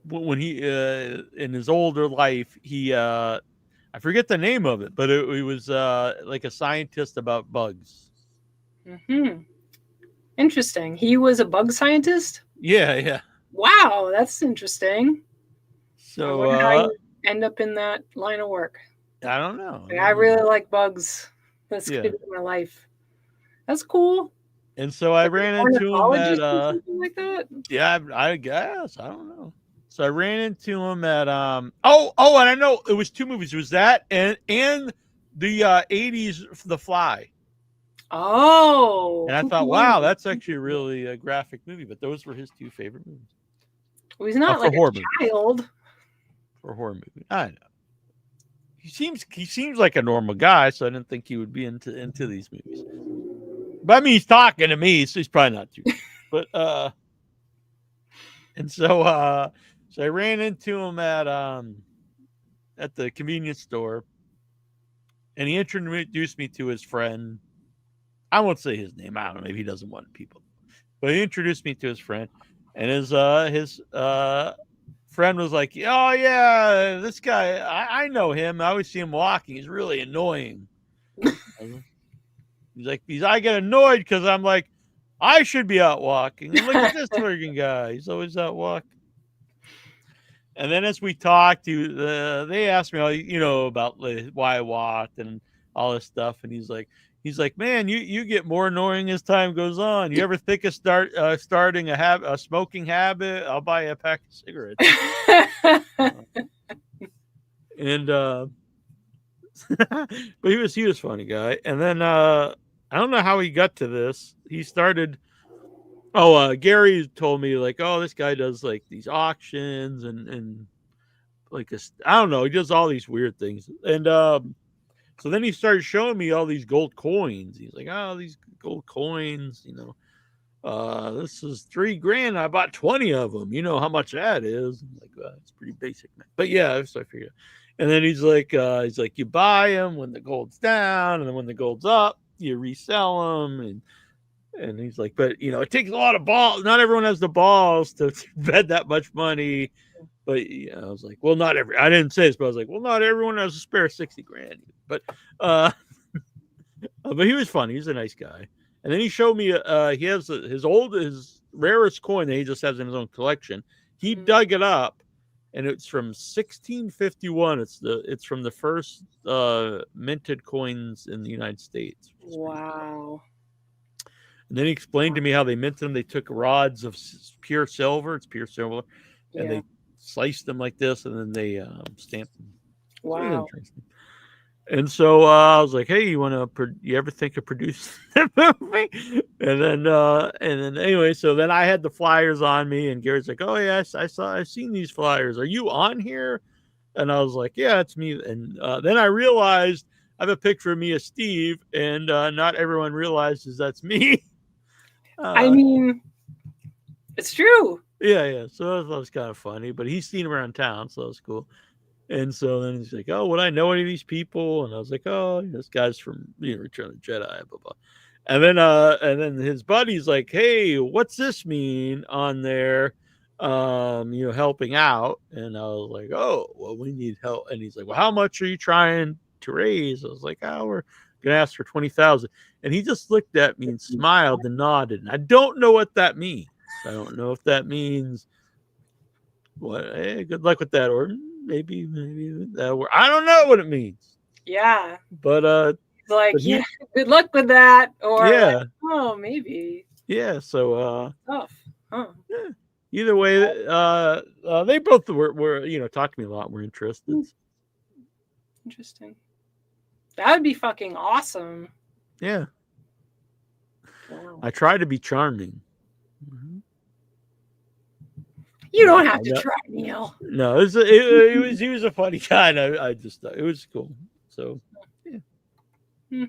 when he in his older life he I forget the name of it, but it was like a scientist about bugs. Mm-hmm. Interesting. He was a bug scientist? Yeah. Wow, that's interesting. So I wonder how you end up in that line of work. I don't know. I really like bugs. That's good in my life. That's cool. And so I ran into him at something like that. Yeah, I guess. I don't know. So I ran into him at and I know it was 2 movies. It was that and the 80s The Fly. Oh. And I thought, wow, that's actually a really graphic movie. But those were his 2 favorite movies. Well, he's not like a child. For a horror movie. I know. he seems like a normal guy, so I didn't think he would be into these movies. But I mean, he's talking to me, so he's probably not too. But and so I ran into him at the convenience store, and he introduced me to his friend. I won't say his name. I don't know. Maybe he doesn't want people, but he introduced me to his friend, and his friend was like, "Oh yeah, this guy, I know him. I always see him walking. He's really annoying." He's like, I get annoyed because I'm like, I should be out walking. And look at this friggin' guy. He's always out walking. And then as we talked, they asked me, about why I walked and all this stuff. And he's like, man, you get more annoying as time goes on. You ever think of starting a smoking habit? I'll buy you a pack of cigarettes. But he was a funny guy. And then I don't know how he got to this. He started. Gary told me like, oh, this guy does like these auctions and like I don't know. He does all these weird things. And so then he started showing me all these gold coins. He's like, oh, these gold coins, this is $3,000. I bought 20 of them. You know how much that is? I'm like, well, it's pretty basic, man. But yeah, so I figured. And then he's like, you buy them when the gold's down, and then when the gold's up, you resell them. And he's like, but it takes a lot of balls. Not everyone has the balls to bet that much money. But I was like, well, I didn't say this, but I was like, well, not everyone has a spare $60,000. But but he was funny. He's a nice guy. And then he showed me he has his rarest coin that he just has in his own collection. He dug it up, and it's from 1651. It's from the first minted coins in the United States. Wow. And then he explained to me how they minted them. They took rods of pure silver. It's pure silver. And they sliced them like this, and then they stamped them. Wow. And so I was like, hey, you ever think of producing that movie? And then anyway, so then I had the flyers on me, and Gary's like, oh, yes, I've seen these flyers. Are you on here? And I was like, yeah, it's me. And then I realized I have a picture of me as Steve, and not everyone realizes that's me. I mean, it's true. Yeah. So that was kind of funny, but he's seen him around town, so that was cool. And so then he's like, oh, would I know any of these people? And I was like, oh, this guy's from Return of the Jedi, blah, blah. And then his buddy's like, hey, what's this mean on there? Helping out. And I was like, oh, well, we need help. And he's like, well, how much are you trying to raise? I was like, oh, we're gonna ask for 20,000. And he just looked at me and smiled and nodded. And I don't know what that means. I don't know if that means what. Hey, good luck with that, or maybe that. I don't know what it means. Yeah. But good luck with that. Or yeah. Oh, maybe. Yeah. So tough. Huh. Yeah. Either way, they both were talked to me a lot. Were interested. Interesting. That would be fucking awesome. Yeah. Wow. I try to be charming. You don't have to try, Neal. No, he was a funny guy. And I just thought it was cool. So yeah.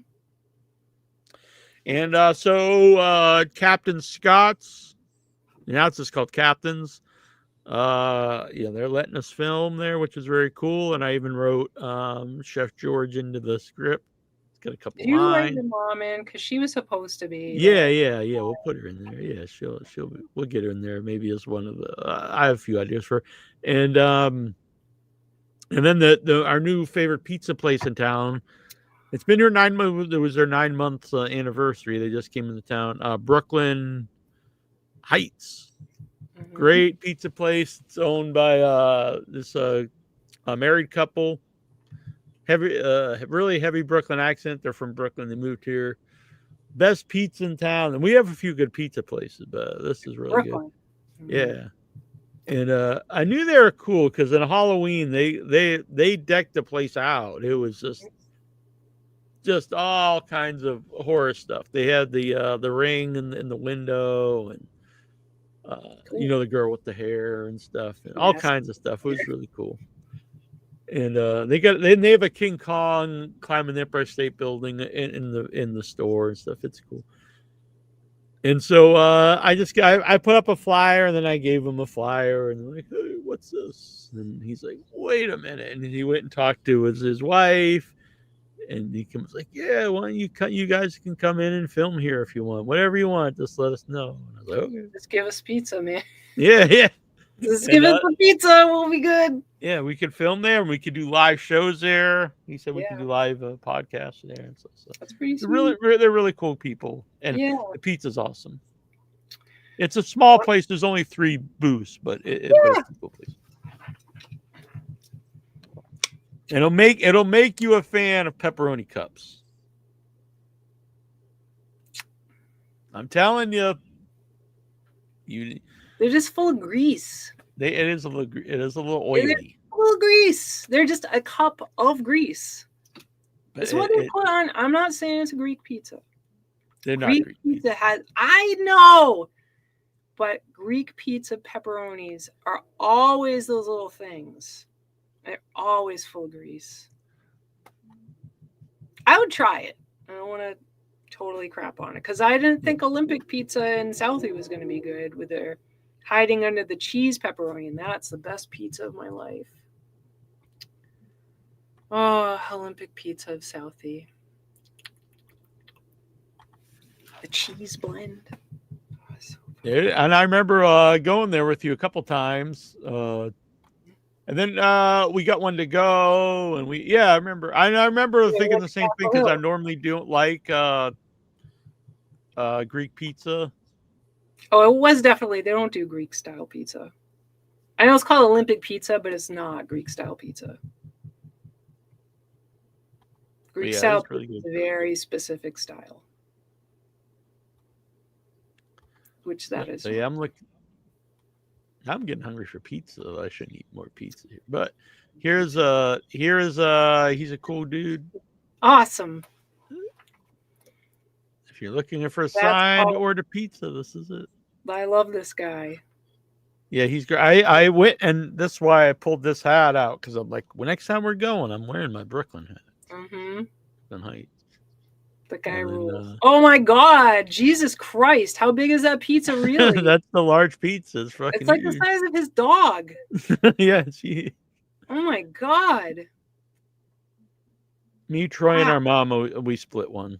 And so Captain Scott's, now it's just called Captain's. They're letting us film there, which is very cool. And I even wrote Chef George into the script. It's got a couple You lines. write the mom in because she was supposed to be. Yeah. We'll put her in there. Yeah, we'll get her in there. Maybe as one of the. I have a few ideas for her. And then our new favorite pizza place in town. It's been here 9 months. It was their 9 months anniversary. They just came into town. Brooklyn Heights. Great pizza place. It's owned by this married couple. Really heavy Brooklyn accent. They're from Brooklyn. They moved here. Best pizza in town, and we have a few good pizza places, but this is really Brooklyn. Good. Yeah, and I knew they were cool because in Halloween they decked the place out. It was just all kinds of horror stuff. They had the ring in the window and. Cool. The girl with the hair and stuff, and all kinds of stuff. It was really cool. And they have a King Kong climbing the Empire State Building in the store and stuff. It's cool. And so I put up a flyer, and then I gave him a flyer, and they're like, hey, what's this? And he's like, wait a minute. And he went and talked to his wife, and he comes like, yeah, why don't you guys can come in and film here if you want. Whatever you want, just let us know. And I was like, okay. Just give us pizza, man. Yeah. Just give us the pizza. We'll be good. Yeah, we could film there, and we could do live shows there. He said we can do live podcasts there and stuff. So that's pretty sweet. They're really cool people, and the pizza's awesome. It's a small place. There's only 3 booths, but it's a cool place. It'll make you a fan of pepperoni cups. I'm telling you. They're just full of grease. It is a little oily. They're full of grease. They're just a cup of grease. That's what they put on. I'm not saying it's a Greek pizza. They're not Greek pizza. I know, but Greek pizza pepperonis are always those little things. They're always full of grease. I would try it. I don't want to totally crap on it because I didn't think Olympic pizza in Southie was going to be good with their hiding under the cheese pepperoni, and that's the best pizza of my life. Oh, Olympic pizza of Southie. The cheese blend. And I remember going there with you a couple times. And then we got one to go, and I remember. I remember thinking the same thing because I normally don't like Greek pizza. Oh, it was definitely. They don't do Greek style pizza. I know it's called Olympic pizza, but it's not Greek style pizza. Greek style pizza is a very specific style. Which that is. So yeah, I'm getting hungry for pizza. I shouldn't eat more pizza here. But he's a cool dude. Awesome. If you're looking for a sign to order pizza, this is it. I love this guy. Yeah, he's great. I went, and that's why I pulled this hat out, because I'm like, well, next time we're going, I'm wearing my Brooklyn hat. Mm-hmm. Heights. The guy rules. Oh my God, Jesus Christ! How big is that pizza really? That's the large pizza. It's like the size of his dog. Yeah. Oh my God. Me, Troy, and our mom, we split one.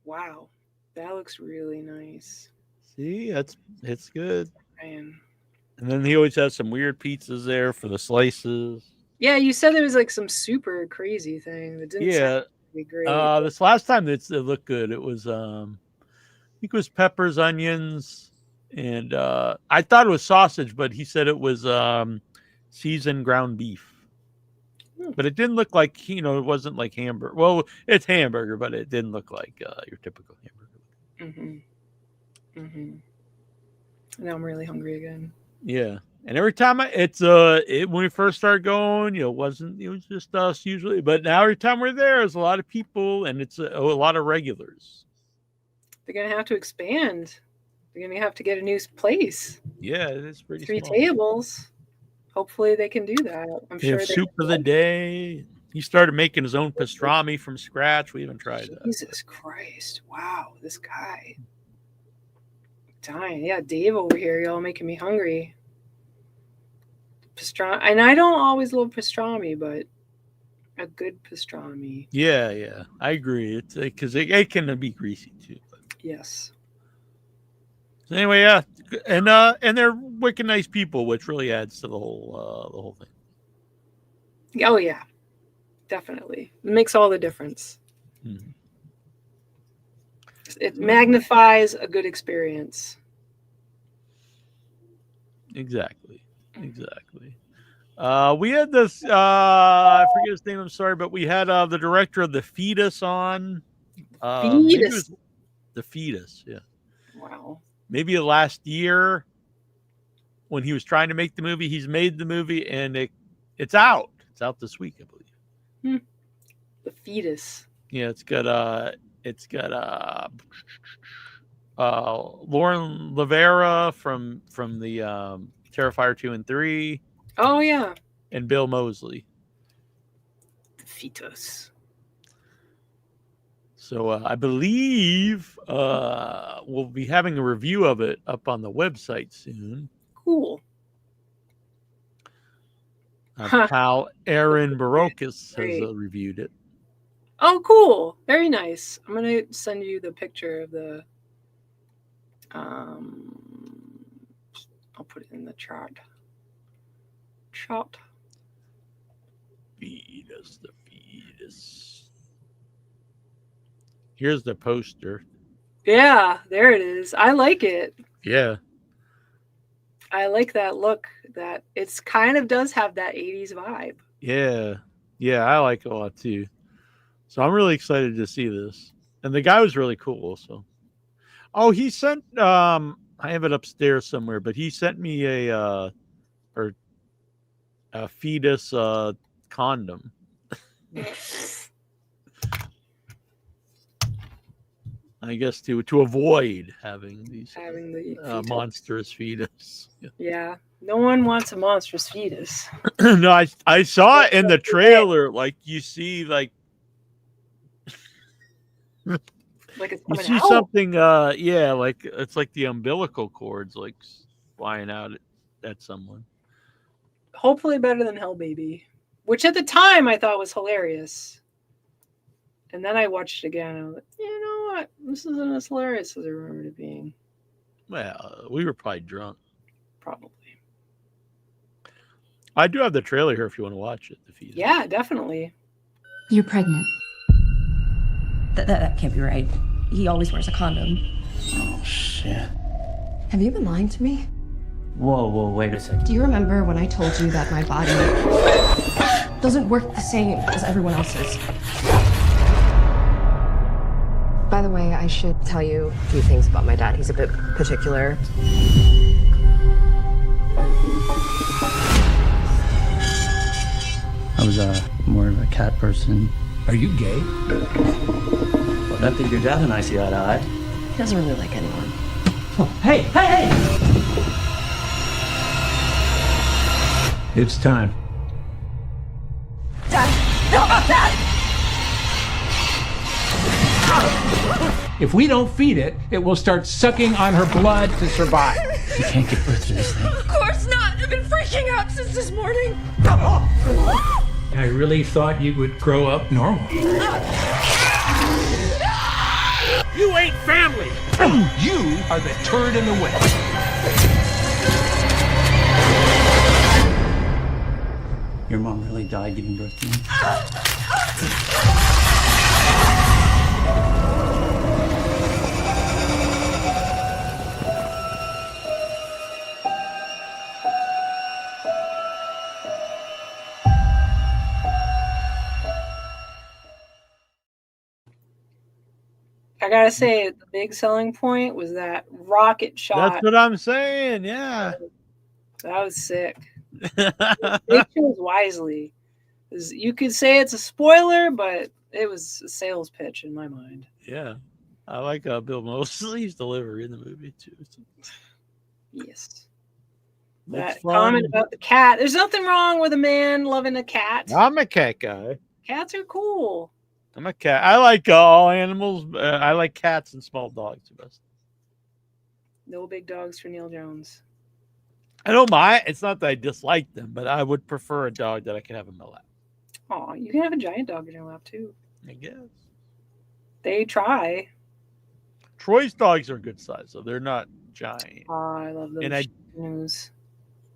Wow, that looks really nice. See, it's good. Man. And then he always has some weird pizzas there for the slices. Yeah, you said there was like some super crazy thing that didn't sound really great. This last time it looked good. It was I think it was peppers, onions, and I thought it was sausage, but he said it was seasoned ground beef. But it didn't look like, it wasn't like hamburger. Well, it's hamburger, but it didn't look like your typical hamburger. Now I'm really hungry again. Yeah. And every time when we first started going, it was just us usually. But now every time we're there's a lot of people, and it's a lot of regulars. They're going to have to expand. They're going to have to get a new place. Yeah, it's pretty 3 small. tables. Hopefully they can do that. I'm sure. Soup of the day. He started making his own pastrami from scratch. We even tried that. Jesus Christ. Wow, this guy. Dying. Yeah, Dave over here, y'all making me hungry. Pastrami. And I don't always love pastrami, but a good pastrami. Yeah. I agree. It's because it can be greasy too. But. Yes. So anyway, yeah. And they're wicked nice people, which really adds to the whole thing. Oh yeah, definitely. It makes all the difference. Mm-hmm. It magnifies a good experience. Exactly. We had this. I forget his name. I'm sorry, but we had the director of the Fetus on. Fetus. The Fetus. Yeah. Wow. Maybe last year when he was trying to make the movie. He's made the movie, and it's out. It's out this week, I believe. The Fetus. Yeah, it's got Lauren Lavera from the Terrifier 2 and 3. Oh yeah. And Bill Moseley. Fetus. So I believe we'll be having a review of it up on the website soon. Cool. Our pal Aaron Barocas has reviewed it. Oh, cool. Very nice. I'm going to send you the picture of the... I'll put it in the chart. Fetus, the fetus. Here's the poster. Yeah, there it is. I like it. Yeah. I like that look. That it's kind of does have that 80s vibe. Yeah. Yeah, I like it a lot too. So I'm really excited to see this. And the guy was really cool. So, oh, he sent I have it upstairs somewhere, but he sent me a fetus condom. I guess to avoid having these monstrous fetus. Yeah, no one wants a monstrous fetus. No, I saw it in the trailer. Like you see, like it's you coming see out. something. Yeah, like it's like the umbilical cords like flying out at someone. Hopefully better than Hell Baby, which at the time I thought was hilarious. And then I watched it again and I was like, you know what? This isn't as hilarious as I remembered it being. Well, we were probably drunk. Probably. I do have the trailer here if you want to watch it. Yeah, definitely. You're pregnant. That can't be right. He always wears a condom. Oh, shit. Have you been lying to me? Whoa, wait a second. Do you remember when I told you that my body doesn't work the same as everyone else's? By the way, I should tell you a few things about my dad. He's a bit particular. I was more of a cat person. Are you gay? Well, I think your dad and I see eye to eye. He doesn't really like anyone. Hey! It's time. Dad! No, Dad! If we don't feed it, it will start sucking on her blood to survive. You can't give birth to this thing. Of course not! I've been freaking out since this morning. I really thought you would grow up normal. You ain't family! You are the turd in the way. Your mom really died giving birth to me? I gotta say, the big selling point was that rocket shot. That's what I'm saying. Yeah. That was sick. They chose wisely. You could say it's a spoiler, but it was a sales pitch in my mind. Yeah. I like Bill Mosley's delivery in the movie, too. Yes. That's That fun. comment about the cat. There's nothing wrong with a man loving a cat. I'm a cat guy. Cats are cool. I'm a cat. I like all animals. I like cats and small dogs the best. No big dogs for Neil Jones. I don't mind. It's not that I dislike them, but I would prefer a dog that I can have in my lap. Oh, you can have a giant dog in your lap too. I guess. They try. Troy's dogs are good size, so they're not giant. Oh, I love those. And I news.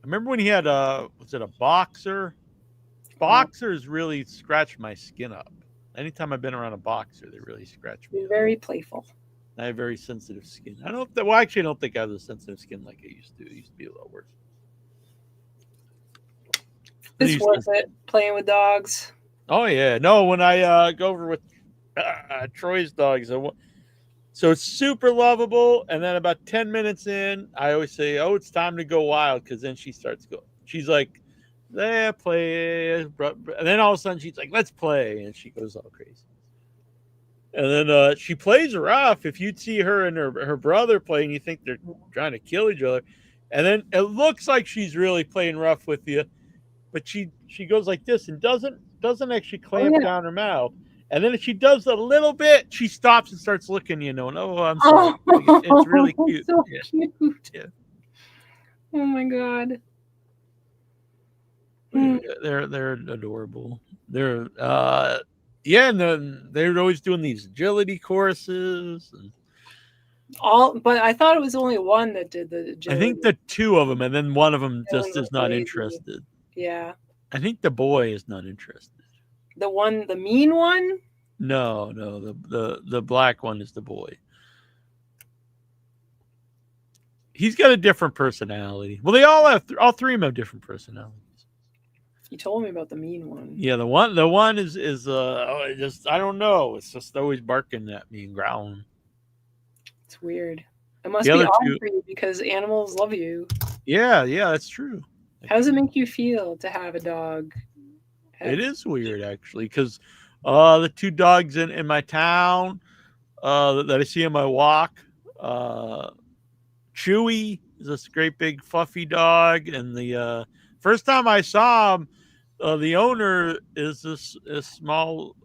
remember when he had was it a boxer? Boxers really scratch my skin up. Anytime I've been around a boxer, they really scratch me. Very playful. I have very sensitive skin. I don't. Well, actually, I don't think I have the sensitive skin like I used to. It used to be a little worse. It's worth it playing with dogs. Oh yeah, no. When I go over with Troy's dogs, so it's super lovable, and then about 10 minutes in, I always say, "Oh, it's time to go wild," because then she starts going. She's like, "Yeah, play," and then all of a sudden she's like, "Let's play," and she goes all crazy. And then she plays rough. If you'd see her and her brother playing, you think they're trying to kill each other. And then it looks like she's really playing rough with you. but she goes like this and doesn't actually clamp down her mouth. And then if she does a little bit, she stops and starts looking, and I'm sorry. It's really cute. So yeah. cute. Yeah. Oh my god. They're adorable. They're and then they're always doing these agility courses. And But I thought it was only one that did the agility. I think the two of them, and then one of them just is not lazy. interested. Yeah. I think the boy is not interested. The mean one? No, the black one is the boy. He's got a different personality. Well, they all three of them have different personalities. You told me about the mean one. Yeah, the one is just I don't know. It's just always barking at me and growling. It's weird. It must be odd for you because animals love you. Yeah, that's true. How does it make you feel to have a dog? It is weird actually, because the two dogs in my town that I see on my walk, Chewy is this great big fluffy dog, and the first time I saw him, the owner is this small.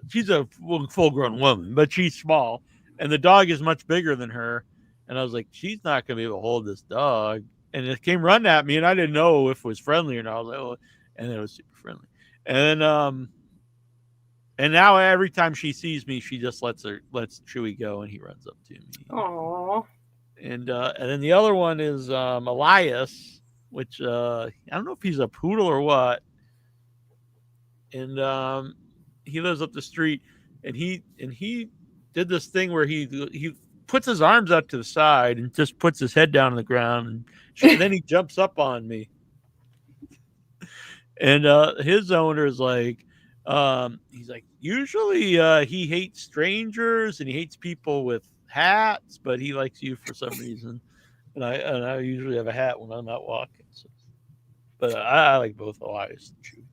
She's a full-grown woman, but she's small, and the dog is much bigger than her. And I was like, she's not going to be able to hold this dog. And it came running at me, and I didn't know if it was friendly or not. I was like, oh, and it was super friendly. And then, and now every time she sees me, she just lets Chewy go, and he runs up to me. Aww. And then the other one is Elias, which I don't know if he's a poodle or what. And he lives up the street, and he did this thing where he puts his arms out to the side and just puts his head down on the ground, and then he jumps up on me. And his owner is like, he's like, usually he hates strangers and he hates people with hats, but he likes you for some reason. And I usually have a hat when I'm out walking. So. But I like both Elias and Chewy.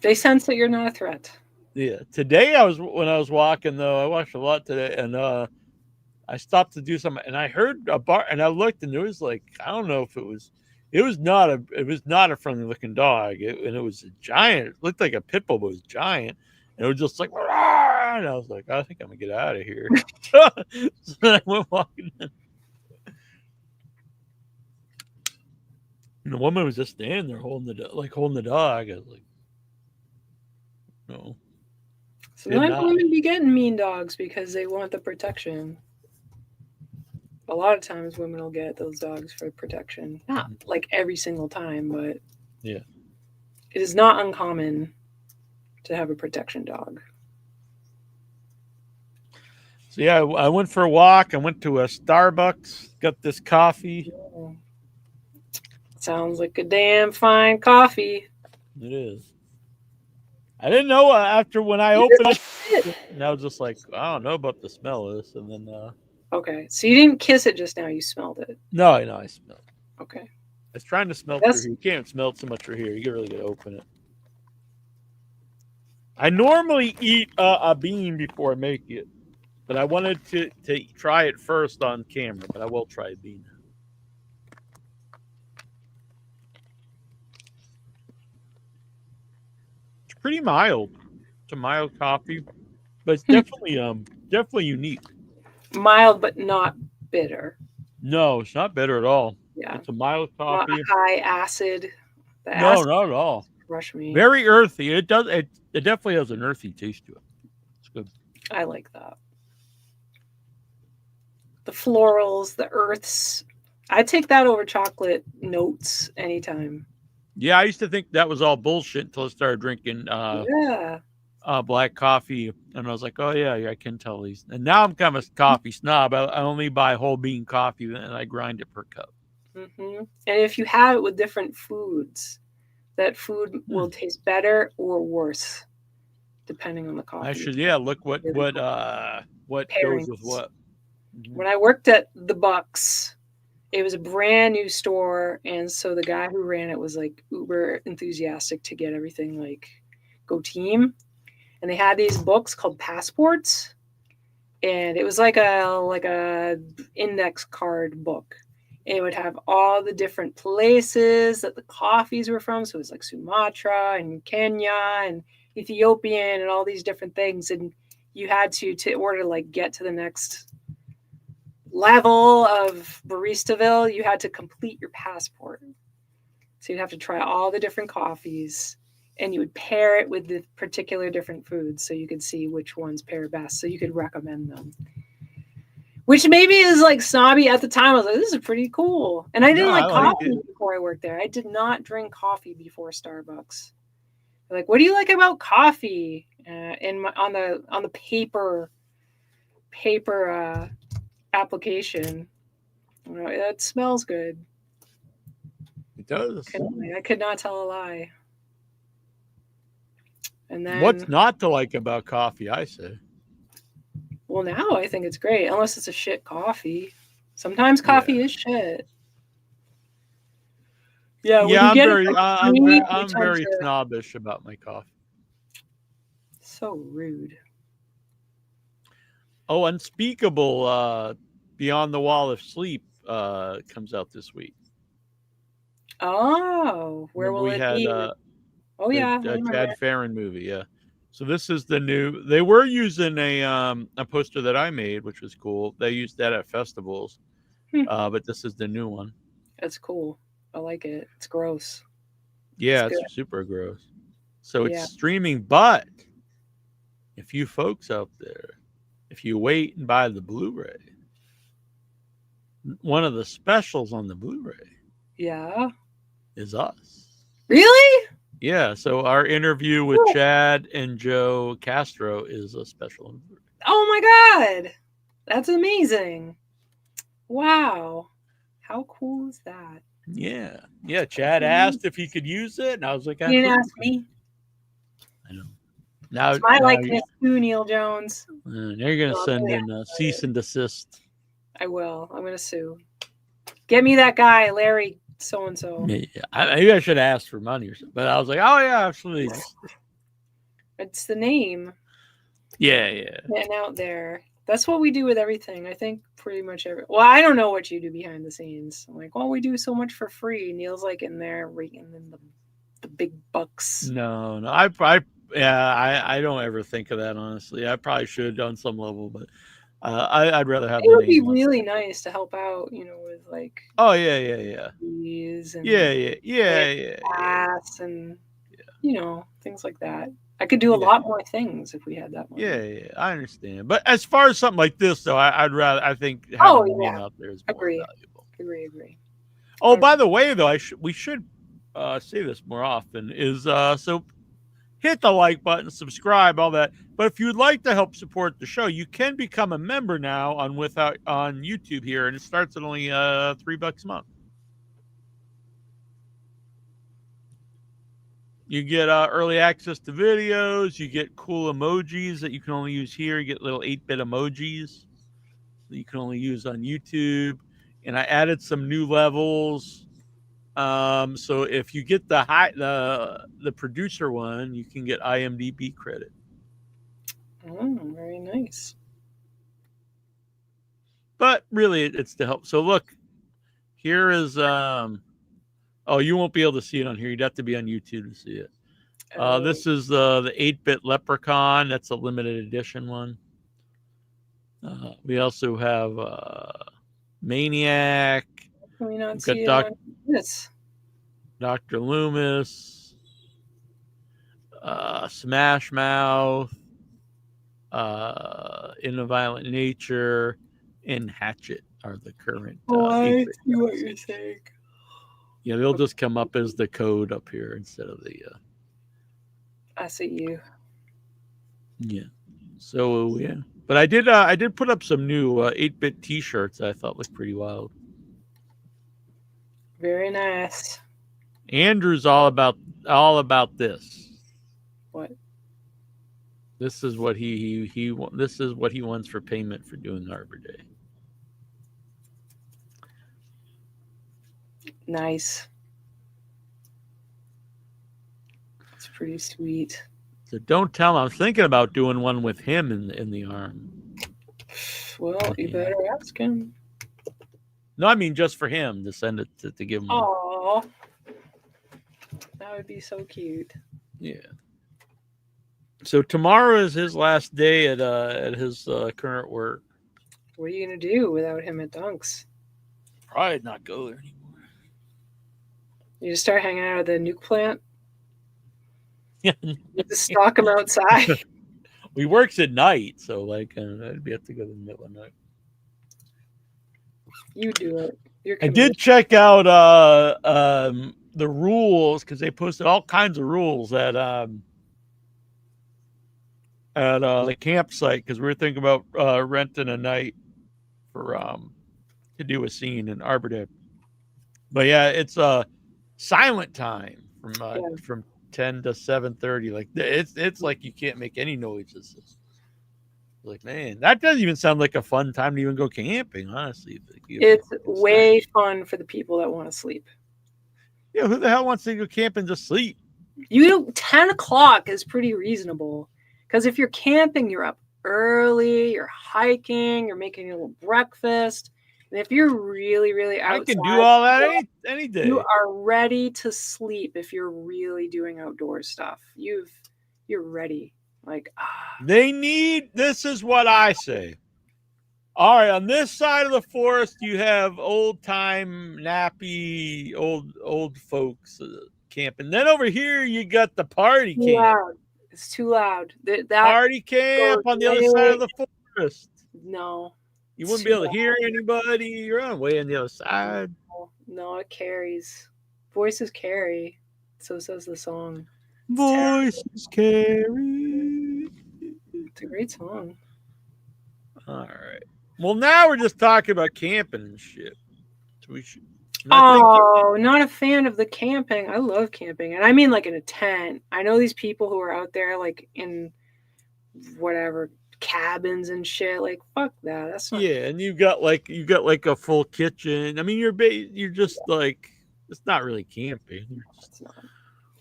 They sense that you're not a threat. Yeah. Today when I was walking though, I walked a lot today, and I stopped to do something, and I heard a bark, and I looked, and there was like, I don't know if it was not a friendly looking dog, and it was a giant. It looked like a pit bull, but it was giant, and it was just like, Rah! And I was like, I think I'm gonna get out of here. So I went walking in. And the woman was just standing there holding the dog. I was like, no. Sometimes women be getting mean dogs because they want the protection. A lot of times women will get those dogs for protection. Not like every single time, but yeah, it is not uncommon to have a protection dog. So yeah, I went for a walk. I went to a Starbucks, got this coffee. Yeah. Sounds like a damn fine coffee. It is. I didn't know after when I opened it, and I was just like, I don't know about the smell of this, and then. Okay, so you didn't kiss it just now; you smelled it. No, I smelled it. Okay. I was trying to smell it through here. You can't smell it so much through here. You really got to open it. I normally eat a bean before I make it, but I wanted to try it first on camera. But I will try a bean. It's pretty mild. It's a mild coffee, but it's definitely unique. Mild, but not bitter. No, it's not bitter at all. Yeah, it's a mild coffee. Not high acid. No, not at all. Rush me. Very earthy. It definitely has an earthy taste to it. It's good. I like that. The florals, the earths. I take that over chocolate notes anytime. Yeah, I used to think that was all bullshit until I started drinking black coffee, and I was like, oh yeah, I can tell these. And now I'm kind of a coffee snob. I only buy whole bean coffee, and I grind it per cup. Mm-hmm. And if you have it with different foods, that food will taste better or worse, depending on the coffee. I should look what goes with what. When I worked at the Bucks, it was a brand new store, and so the guy who ran it was like uber enthusiastic to get everything like go team. And they had these books called passports, and it was like a index card book. It would have all the different places that the coffees were from. So it was like Sumatra and Kenya and Ethiopian and all these different things. And you had to order to like get to the next level of Baristaville, you had to complete your passport. So you'd have to try all the different coffees and you would pair it with the particular different foods so you could see which ones pair best. So you could recommend them. Which maybe is like snobby at the time. I was like, this is pretty cool. And I didn't like coffee before I worked there. I did not drink coffee before Starbucks. They're like, what do you like about coffee? On the paper application. It smells good. It does. I could not tell a lie. And then what's not to like about coffee, I say? Well, now I think it's great, unless it's a shit coffee. Sometimes coffee is shit. Yeah, I'm very snobbish about my coffee. So rude. Oh, Unspeakable, Beyond the Wall of Sleep comes out this week. Oh, where will it be? The Chad Farron movie, yeah. So this is the new. They were using a poster that I made, which was cool. They used that at festivals, but this is the new one. It's cool. I like it. It's gross. Yeah, it's super gross. So it's streaming, but if you folks out there, if you wait and buy the Blu-ray, one of the specials on the Blu-ray, is us. Really? Yeah. So our interview with Chad and Joe Castro is a special. Oh my God, that's amazing! Wow, how cool is that? Yeah. Chad asked if he could use it, and I was like, "He didn't ask me." I know. Now it's my likeness too, Neil Jones. Now you're gonna send in a cease and desist. I will. I'm gonna sue. Get me that guy, Larry so and so. Maybe I should ask for money or something, but I was like, oh yeah, absolutely. It's the name. Yeah. Getting out there. That's what we do with everything. I think pretty much well, I don't know what you do behind the scenes. I'm like, well, we do so much for free. Neil's like in there raking in the big bucks. No. I don't ever think of that, honestly. I probably should on some level, but I'd rather have. It would be really nice to help out, with like. Oh yeah. Fees and yeah. And things like that. I could do a lot more things if we had that money. Yeah, I understand. But as far as something like this, though, I think having the name out there is more valuable. Agree. Oh, by the way, though, we should say this more often. Is so hit the like button, subscribe, all that. But if you'd like to help support the show, you can become a member now on YouTube here, and it starts at only $3 a month. You get early access to videos. You get cool emojis that you can only use here. You get little 8-bit emojis that you can only use on YouTube. And I added some new levels. So if you get the producer one, you can get IMDb credit. Oh, very nice. But really, it's to help. So look, here is oh, you won't be able to see it on here. You'd have to be on YouTube to see it. This is the 8-bit Leprechaun. That's a limited edition one. We also have Maniac. Can we not see it this? Dr. Loomis. Smash Mouth. In a Violent Nature. And Hatchet are the current. I see what you're saying. Yeah, they'll just come up as the code up here instead of the. I see you. Yeah. So yeah, but I did put up some new 8-bit T-shirts I thought looked pretty wild. Very nice. Andrew's all about this. What? This is what this is what he wants for payment for doing Arbor Day. Nice. It's pretty sweet. So don't tell him. I'm thinking about doing one with him in the arm. Well, you better ask him. No, I mean just for him to send it to give him. Oh, that would be so cute. Yeah. So tomorrow is his last day at his current work. What are you gonna do without him at Dunks? Probably not go there anymore. You just start hanging out at the nuke plant. Yeah. You just stalk him outside. He works at night, so like I'd be have to go to the middle of the night. You do it. I did check out the rules because they posted all kinds of rules at the campsite because we were thinking about renting a night for to do a scene in Arbor Day. But yeah, it's silent time from 10 to 7:30. Like it's like you can't make any noises. Like, man, that doesn't even sound like a fun time to even go camping, honestly. It's way fun for the people that want to sleep. Yeah, who the hell wants to go camp and just sleep? 10 o'clock is pretty reasonable. Because if you're camping, you're up early, you're hiking, you're making a little breakfast. And if you're really, really outside, I can do all that any day. You are ready to sleep if you're really doing outdoor stuff. You're ready. Like, this is what I say. All right, on this side of the forest, you have old time nappy old folks camping. Then over here, you got the party camp. Loud. It's too loud. That party camp on the other side of the forest. No, you wouldn't be able to hear anybody. You're on way on the other side. No, it carries. Voices carry. So says the song. Voices carry. It's a great song. All right. Well, now we're just talking about camping and shit. So we should. Not a fan of the camping. I love camping, and I mean like in a tent. I know these people who are out there like in whatever cabins and shit. Like fuck that. That's not. Yeah, and you got like a full kitchen. I mean, you're just like it's not really camping.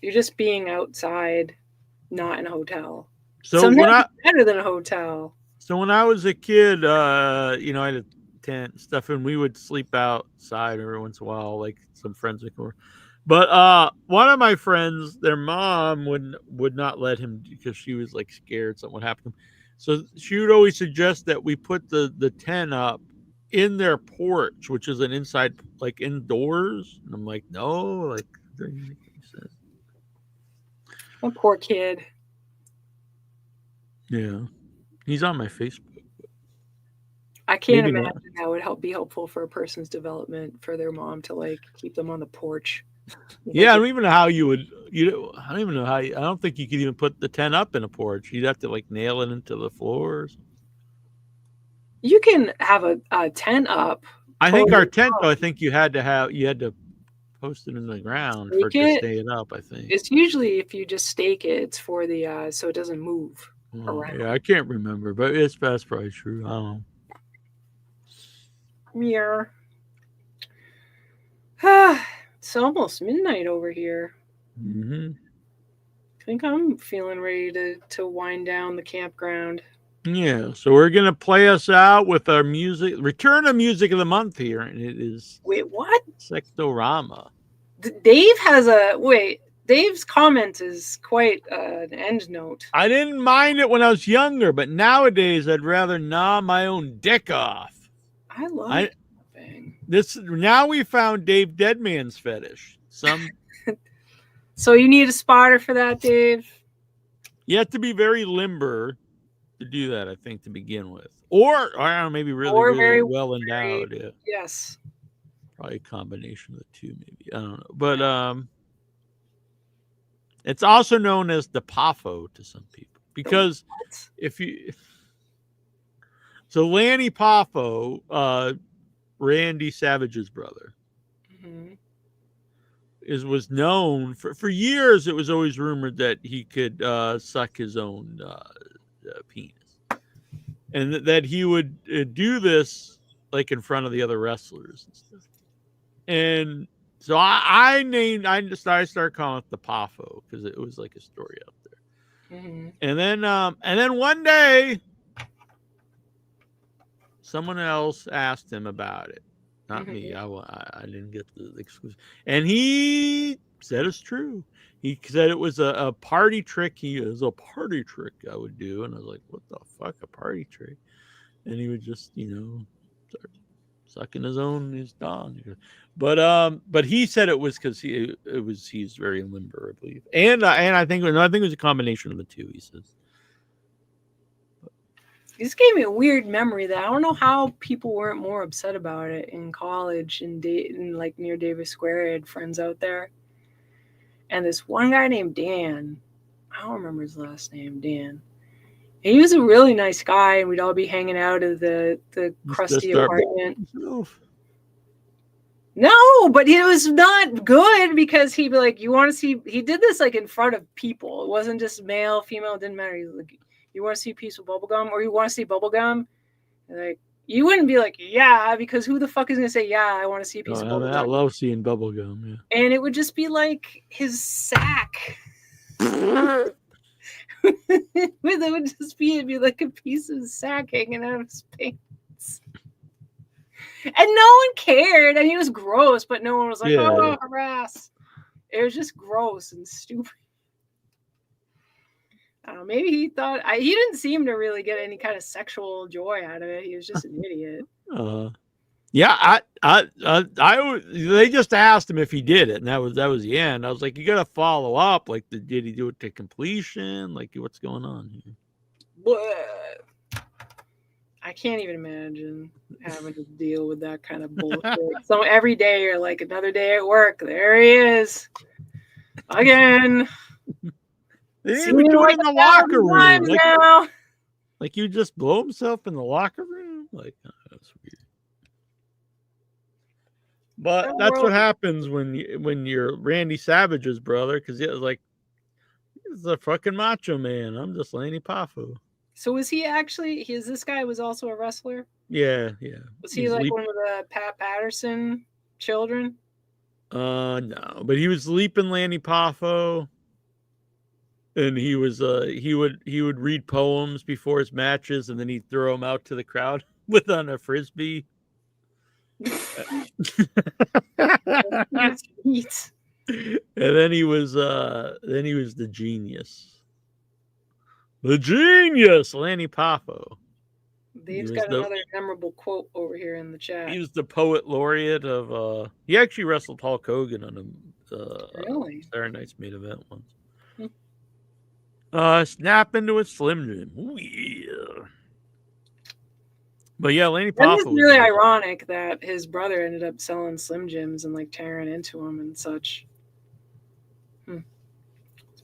You're just being outside, not in a hotel. So sometimes it's better than a hotel. So when I was a kid, I had a tent and stuff, and we would sleep outside every once in a while, like some friends would come. But one of my friends, their mom would not let him because she was like scared something would happen to him. So she would always suggest that we put the tent up in their porch, which is an inside, like indoors. And I'm like, no, like doesn't make any sense. Oh, poor kid. Yeah, he's on my Facebook. I can't imagine that would be helpful for a person's development for their mom to like keep them on the porch. Yeah, I don't even know how you would. I don't even know how. I don't think you could even put the tent up in a porch. You'd have to like nail it into the floors. You can have a tent up. I think our tent, though, I think you had to post it in the ground for it to stay it up. I think it's usually if you just stake it, it's for the so it doesn't move around. Yeah, I can't remember, but that's probably true. I don't know. Yeah. It's almost midnight over here. Mm-hmm. I think I'm feeling ready to wind down the campground. Yeah, so we're gonna play us out with our return of music of the month here, and it is what? Sex-O-Rama. Dave's comment is quite an end note. I didn't mind it when I was younger, but nowadays I'd rather gnaw my own dick off. I love this. Now we found Dave Deadman's fetish. So you need a spotter for that, Dave? You have to be very limber to do that, I think, to begin with. Or I don't know, maybe really very well endowed. Yeah. Yes. Probably a combination of the two, maybe. I don't know. But it's also known as the Poffo to some people. Because so Lanny Poffo, Randy Savage's brother, was known for years. It was always rumored that he could suck his own penis, and that he would do this like in front of the other wrestlers and stuff. And so I started calling it the Poffo because it was like a story out there. And then one day someone else asked him about it, not me. I didn't get the exclusive. And he said it's true. He said it was a party trick. It was a party trick I would do. And I was like, what the fuck, a party trick? And he would just, start sucking his dong. But he said it was because he's very limber, I believe. And I think it was a combination of the two, he says. This gave me a weird memory that I don't know how people weren't more upset about it in college and like near Davis Square. I had friends out there. And this one guy named Dan, I don't remember his last name, Dan. And he was a really nice guy, and we'd all be hanging out at the crusty apartment. No, but it was not good because he'd be like, you want to see, he did this like in front of people. It wasn't just male, female, it didn't matter. He was like, you want to see a piece of bubblegum, or you want to see bubblegum? Like, you wouldn't be like, yeah, because who the fuck is going to say, yeah, I want to see a piece of bubblegum? I love seeing bubblegum, yeah. And it would just be like his sack. It would just be like a piece of sack hanging out of his pants. And no one cared. And he was gross, but no one was like, oh, harass. It was just gross and stupid. I don't know, maybe he thought he didn't seem to really get any kind of sexual joy out of it. He was just an idiot. Yeah, they just asked him if he did it, and that was the end. I was like, you got to follow up. Like, did he do it to completion? Like, what's going on here? But I can't even imagine having to deal with that kind of bullshit. So every day you're like, another day at work. There he is again. They didn't even do it in the locker room. Like you just blow himself in the locker room. Like, that's weird. But that's what happens when you're Randy Savage's brother, because it was like, he's a fucking macho man. I'm just Lanny Poffo. So was he actually? This guy was also a wrestler. Yeah. Was he like one of the Pat Patterson children? No, but he was leaping Lanny Poffo. And he was he would read poems before his matches, and then he'd throw them out to the crowd on a frisbee. And then he was the genius, Lanny Poffo. Dave's got another memorable quote over here in the chat. He was the poet laureate of. He actually wrestled Hulk Hogan on a Saturday Night's Main Event once. Snap into a Slim Jim. Ooh, yeah. But yeah, Lanny Poffo. It's really ironic that his brother ended up selling Slim Jims and like tearing into them and such.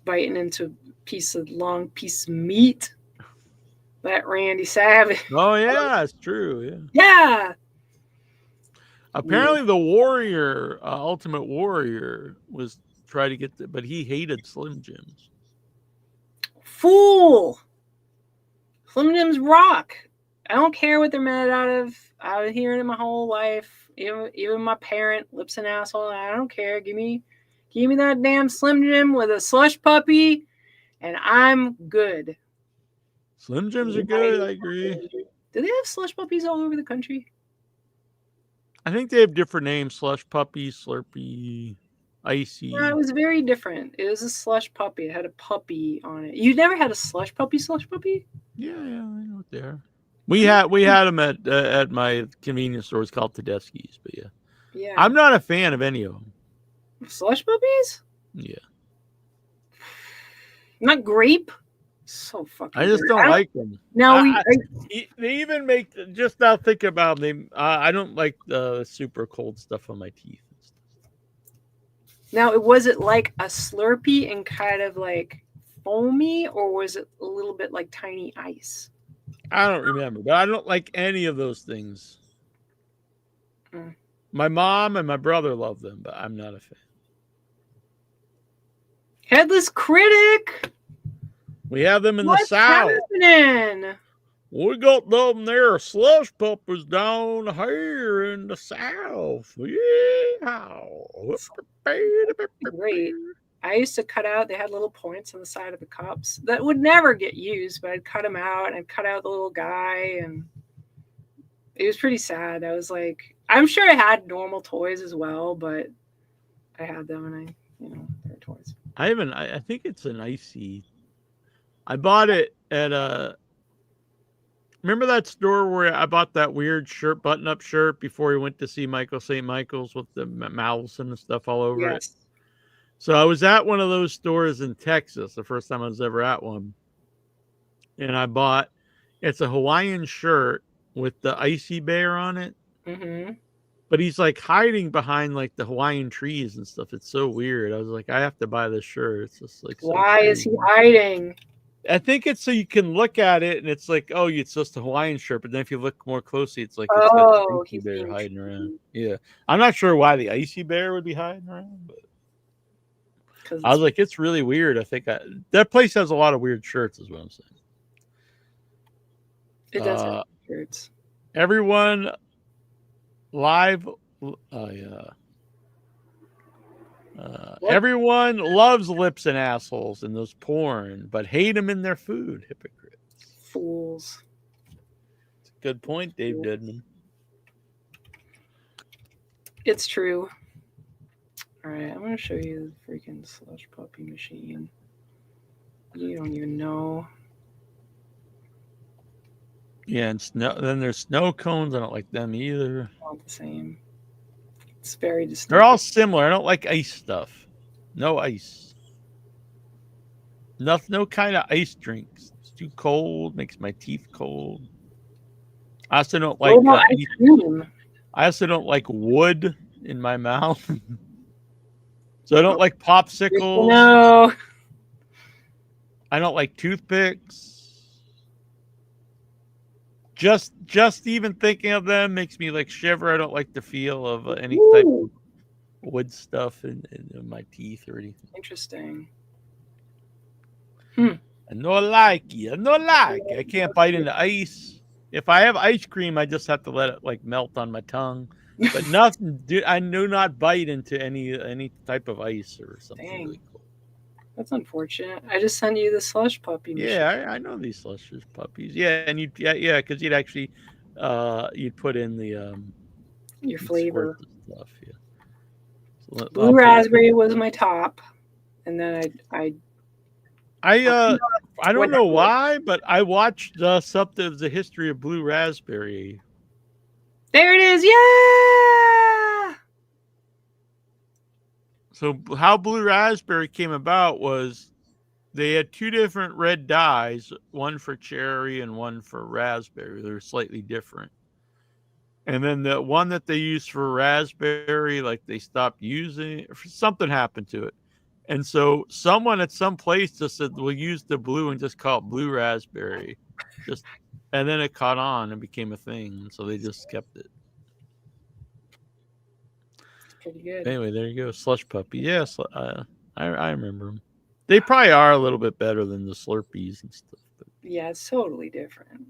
Biting into a long piece of meat. That Randy Savage. Oh yeah, it's true. Yeah. Apparently, the Warrior, Ultimate Warrior, was trying to get but he hated Slim Jims. Fool! Slim Jims rock. I don't care what they're made out of. I was hearing it my whole life. Even my parent, lips and asshole. I don't care. Give me that damn Slim Jim with a slush puppy, and I'm good. Slim Jims are good. I agree. Do they have slush puppies all over the country? I think they have different names: Slush Puppy, Slurpee, Icy. No, it was very different. It was a slush puppy. It had a puppy on it. You never had a slush puppy? Yeah, I know what they are. We had them at my convenience store. It's called Tedeschi's, but yeah. I'm not a fan of any of them. Slush puppies? Yeah. Not grape? So fucking. I just don't like them. No, they even make. Just now thinking about them, I don't like the super cold stuff on my teeth. Now, was it like a Slurpee and kind of like foamy, or was it a little bit like tiny ice? I don't remember, but I don't like any of those things. My mom and my brother love them, but I'm not a fan. Headless Critic. We have them in the South. Happening? We got them there slush puppies down here in the South. Yeah. Great. I used to cut out, they had little points on the side of the cups that would never get used, but I'd cut them out and I'd cut out the little guy, and it was pretty sad. I was like, I'm sure I had normal toys as well, but I had them and they're toys. I think it's an icy. I bought it at a. Remember that store where I bought that weird shirt, button-up shirt, before we went to see Michael St. Michael's with the mouths and the stuff all over it? So I was at one of those stores in Texas, the first time I was ever at one. And I bought, it's a Hawaiian shirt with the icy bear on it. Mm-hmm. But he's like hiding behind like the Hawaiian trees and stuff. It's so weird. I was like, I have to buy this shirt. It's just like, why is he hiding? I think it's so you can look at it and it's like, oh, it's just a Hawaiian shirt. But then if you look more closely, it's like, it's got the icy bear hiding around. Yeah. I'm not sure why the icy bear would be hiding around, but I was like, it's really weird. I think that place has a lot of weird shirts, is what I'm saying. It does have shirts. Everyone live. Everyone loves lips and assholes in those porn, but hate them in their food. Hypocrites. Fools. It's a good point, Dave Deadman. It's true. All right, I'm going to show you the freaking slush puppy machine. You don't even know. Yeah, and then there's snow cones. I don't like them either. Not the same. It's very distinct. They're all similar. I don't like ice stuff. No ice. No kind of ice drinks. It's too cold. Makes my teeth cold. I also don't like. I also don't like wood in my mouth. So I don't like popsicles. No. I don't like toothpicks. Just even thinking of them makes me like shiver. I don't like the feel of any type of wood stuff in my teeth or anything. Interesting. I no like you. I no like. I can't bite into ice. If I have ice cream, I just have to let it like melt on my tongue. But nothing. I do not bite into any type of ice or something. Dang. Really cool. That's unfortunate. I just sent you the slush puppy machine. Yeah, I know these slush puppies. Yeah, and because you'd actually you'd put in the your flavor stuff. Yeah. So blue raspberry was my top, and then I don't know why, but I watched something of the history of blue raspberry. There it is. Yeah. So how blue raspberry came about was they had two different red dyes, one for cherry and one for raspberry. They're slightly different. And then the one that they used for raspberry, like they stopped using it, something happened to it. And so someone at some place just said, we'll use the blue and just call it blue raspberry. And then it caught on and became a thing. So they just kept it. Pretty good. Anyway, there you go. Slush puppy. Yes, I remember them. They probably are a little bit better than the Slurpees and stuff. But yeah, it's totally different.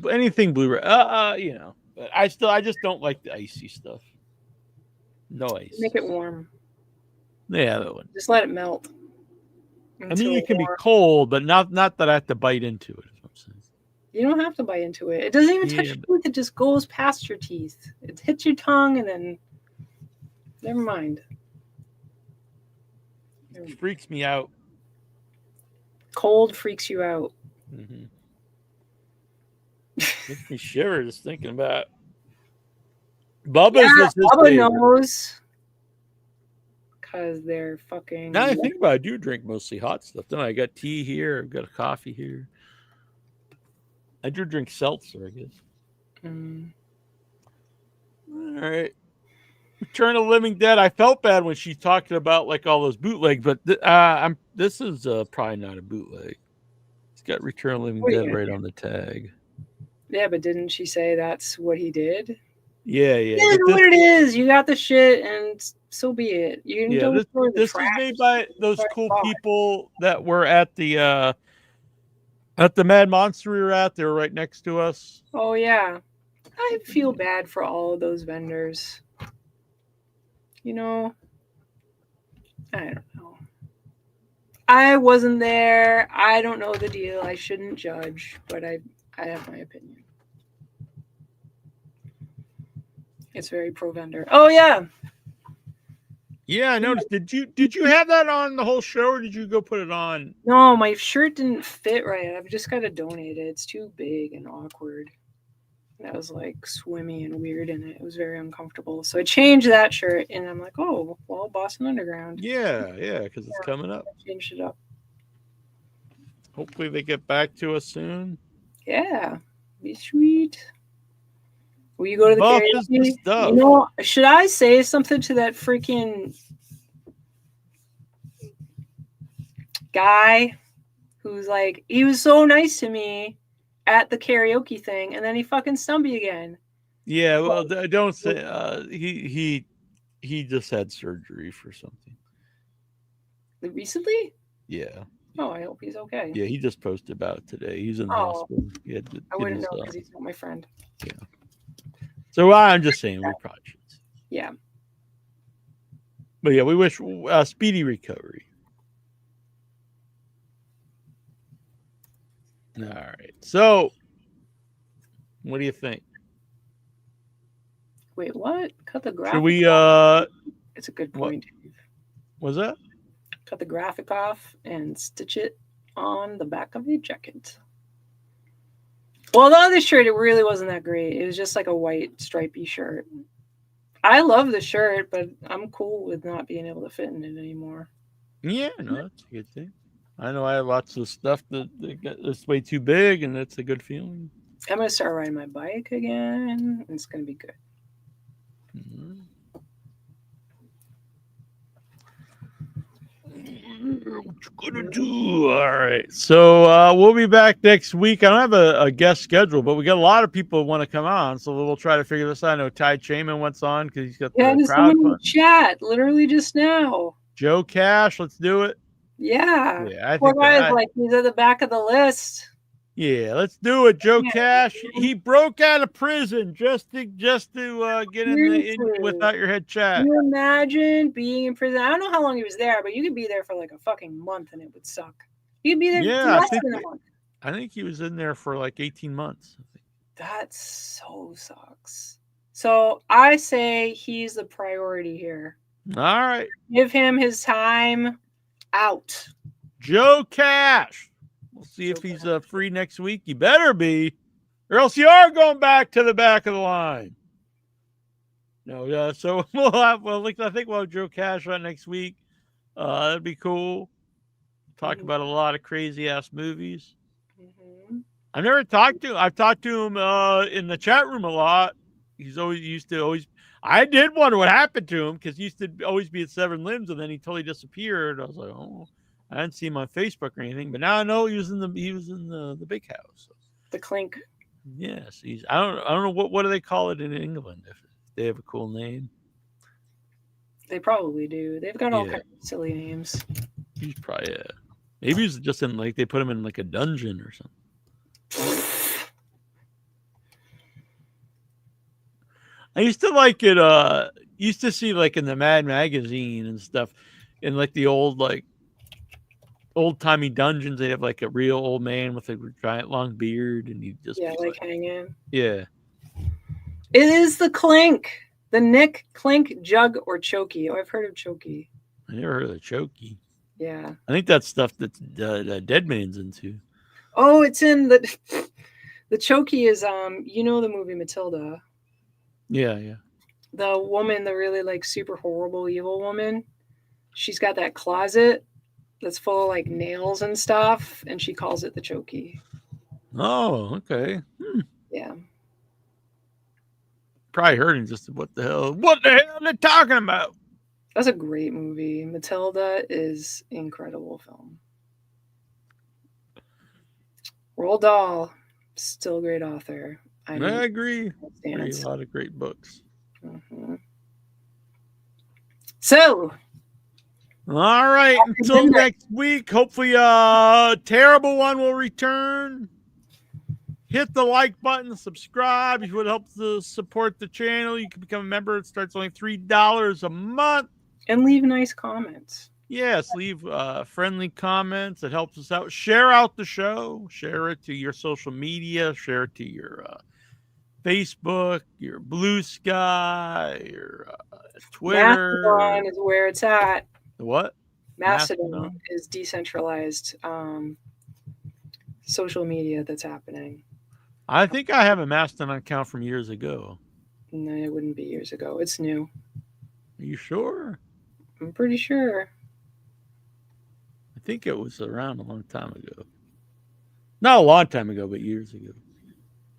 Anything blue, But I just don't like the icy stuff. No ice. Make it warm. Yeah, that one. Just let it melt. I mean, it can be cold, but not that I have to bite into it. Is what I'm saying. You don't have to bite into it. It doesn't even touch your teeth. It just goes past your teeth. It hits your tongue, and then never mind. It freaks me out. Cold freaks you out. Mm-hmm. Makes me shiver just thinking about it. Bubba's Bubba knows. Because they're fucking. Now I think about it, I do drink mostly hot stuff. Then I got tea here. I've got a coffee here. I do drink seltzer, I guess. All right. Return of the Living Dead. I felt bad when she talked about like all those bootlegs, but this is probably not a bootleg. It's got Return of the Living Dead right on the tag. Yeah, but didn't she say that's what he did? Yeah. It is what it is. You got the shit, and so be it. You this is made by those cool people that were at the Mad Monster we were at. They were right next to us. Oh yeah, I feel bad for all of those vendors. I don't know. I wasn't there. I don't know the deal. I shouldn't judge, but I have my opinion. It's very pro vendor. Oh yeah. Yeah, I noticed. Did you have that on the whole show, or did you go put it on? No, my shirt didn't fit right. I've just got to donate it. It's too big and awkward. That was like swimmy and weird in it. It was very uncomfortable. So I changed that shirt, and I'm like, oh, well, Boston Underground. Yeah, because it's coming up. I changed it up. Hopefully they get back to us soon. Yeah, be sweet. Will you go to the Buff karaoke? is the stuff. You know, should I say something to that freaking guy who's like, he was so nice to me at the karaoke thing, and then he fucking stumped me again. Yeah, well, don't say he just had surgery for something. Recently? Yeah. Oh, I hope he's okay. Yeah, he just posted about it today. He's in the hospital. He had to I wouldn't get know his, because he's not my friend. Yeah. So I'm just saying we probably should. Yeah. But yeah, we wish speedy recovery. All right. So, what do you think? Wait, what? Cut the graphic. Should we? It's a good point. Was that? Cut the graphic off and stitch it on the back of the jacket. Well, the other shirt, it really wasn't that great. It was just like a white stripy shirt. I love the shirt, but I'm cool with not being able to fit in it anymore. Yeah, no, that's a good thing. I know I have lots of stuff that's way too big, and that's a good feeling. I'm going to start riding my bike again. It's going to be good. Mm-hmm. What you gonna do? All right. So we'll be back next week. I don't have a guest schedule, but we got a lot of people who want to come on, so we'll try to figure this out. I know Ty Chaman went on because he's got the crowd. Someone in the chat literally just now. Joe Cash, let's do it. Yeah. I Poor think guy's like he's at the back of the list. Yeah, let's do it. Joe Cash, he broke out of prison just to get in without your head chat. Can you imagine being in prison? I don't know how long he was there, but you could be there for like a fucking month and it would suck. You could be there for less than a month. I think he was in there for like 18 months. That so sucks. So I say he's the priority here. All right. Give him his time out. Joe Cash. We'll see if he's free next week. You better be, or else you are going back to the back of the line. No, so I think we'll have Joe Cash on next week. That'd be cool. Talk about a lot of crazy ass movies. Mm-hmm. I've never talked to him. I've talked to him in the chat room a lot. He's used to. I did wonder what happened to him because he used to always be at Seven Limbs, and then he totally disappeared. I was like, oh. I didn't see him on Facebook or anything, but now I know he was in the big house. The Clink. Yes, I don't know what do they call it in England if they have a cool name. They probably do. They've got all kinds of silly names. He's probably maybe he's just in like they put him in like a dungeon or something. I used to like it. Used to see like in the Mad magazine and stuff, in like the old old-timey dungeons, they have like a real old man with a giant long beard, and he just like hanging. Yeah. It is the Clink, the Nick Clink Jug or Chokey. Oh, I've heard of Chokey. I never heard of Chokey. Yeah. I think that's stuff that Dead Man's into. Oh, it's in the Chokey is you know the movie Matilda. Yeah. The woman, the really like super horrible evil woman, she's got that closet that's full of like nails and stuff, and she calls it the Chokey. Oh, okay. Yeah. Probably heard him just what the hell are they talking about? That's a great movie. Matilda is incredible film. Roald Dahl, still a great author. I agree. A lot of great books. Mm-hmm. So, all right. Until next week, hopefully a terrible one will return. Hit the like button, subscribe. If you would help to support the channel, you can become a member. It starts only $3 a month. And leave nice comments. Yes, leave friendly comments. It helps us out. Share out the show. Share it to your social media. Share it to your Facebook, your Blue Sky, your Twitter. Mastodon is where it's at. What? Mastodon is decentralized social media that's happening. I think I have a Mastodon account from years ago. No, it wouldn't be years ago. It's new. Are you sure? I'm pretty sure. I think it was around a long time ago. Not a long time ago, but years ago.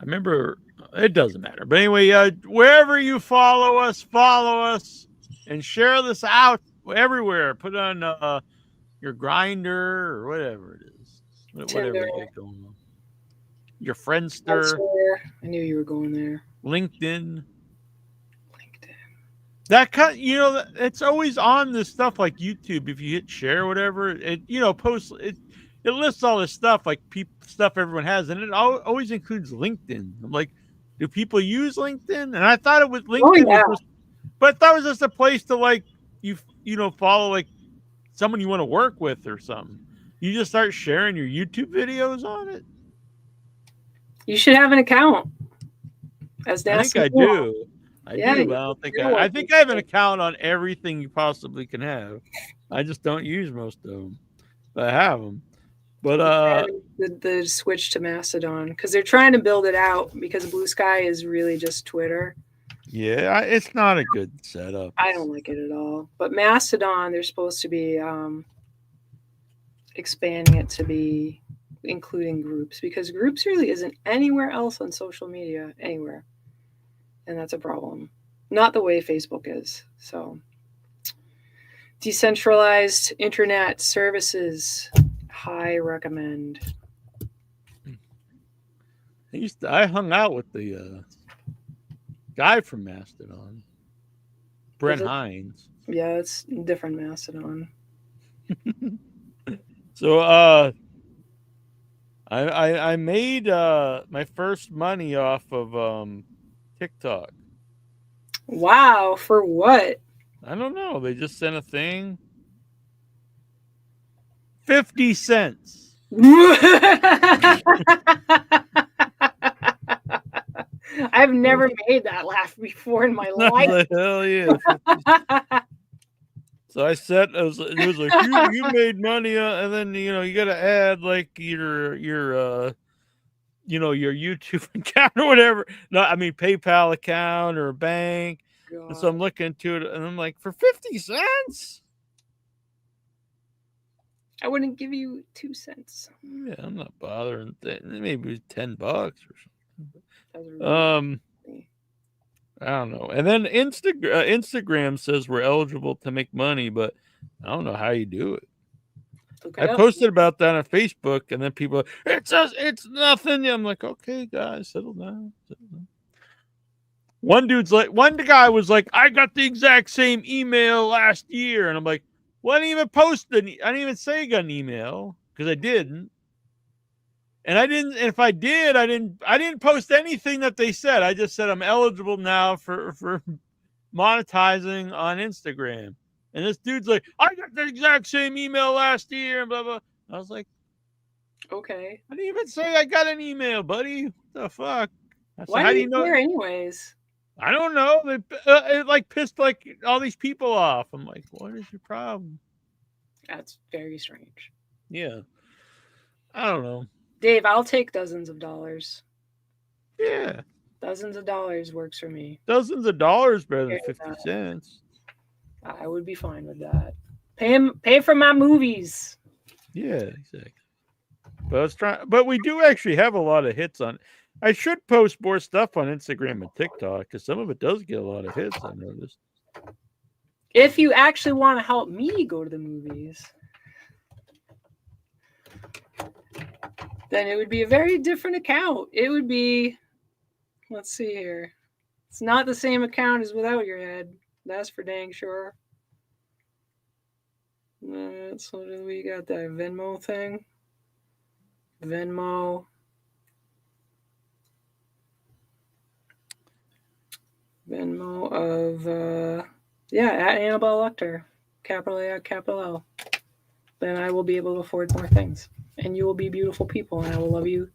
I remember. It doesn't matter. But anyway, wherever you follow us, and share this out everywhere. Put it on your Grinder or whatever it is. Whatever you get going on. Your Friendster. I knew you were going there. LinkedIn. That kind, it's always on this stuff like YouTube. If you hit share or whatever, it posts it. It lists all this stuff like stuff everyone has, and it always includes LinkedIn. I'm like, do people use LinkedIn? And I thought it was LinkedIn, but I thought it was just a place to like you follow like someone you want to work with or something. You just start sharing your YouTube videos on it. You should have an account. I think I do. I do, but I don't think I think I have an account on everything you possibly can have. I just don't use most of them, but I have them. But the switch to Mastodon because they're trying to build it out because Blue Sky is really just Twitter. Yeah, it's not a good setup. I don't like it at all. But Mastodon, they're supposed to be expanding it to be including groups because groups really isn't anywhere else on social media anywhere. And that's a problem. Not the way Facebook is. So decentralized internet services, high recommend. I hung out with the guy from Mastodon, Brent Hines. Yeah, it's different Mastodon. So I made my first money off of TikTok. Wow, for what? I don't know. They just sent a thing. 50 cents. I've never made that laugh before in my life. Hell yeah. So I said it was like you made money and then you got to add like your YouTube account or whatever. No, I mean PayPal account or a bank. And so I'm looking into it and I'm like, for 50 cents? I wouldn't give you 2 cents. Yeah, I'm not bothering. Maybe $10 or something. I don't know. And then Instagram says we're eligible to make money, but I don't know how you do it. I posted about that on Facebook, and then people, it's nothing. I'm like, okay, guys, settle down. One guy was like, I got the exact same email last year, and I'm like, well, I didn't even post I didn't even say I got an email because I didn't, and I didn't. And if I did, I didn't post anything that they said. I just said I'm eligible now for monetizing on Instagram. And this dude's like, I got the exact same email last year, and blah, blah. I was like, okay. I didn't even say I got an email, buddy. What the fuck? Why how do you care anyways? I don't know. It like pissed like all these people off. I'm like, what is your problem? That's very strange. Yeah. I don't know. Dave, I'll take dozens of dollars. Yeah. Dozens of dollars works for me. Dozens of dollars better than 50 cents. I would be fine with that. Pay for my movies. Yeah, exactly. But we do actually have a lot of hits on. I should post more stuff on Instagram and TikTok because some of it does get a lot of hits. I noticed. If you actually want to help me go to the movies, then it would be a very different account. It would be, let's see here. It's not the same account as Without Your Head. That's for dang sure. So we got that Venmo thing. Venmo of at Annabelle Lecter, capital A, capital L. Then I will be able to afford more things, and you will be beautiful people, and I will love you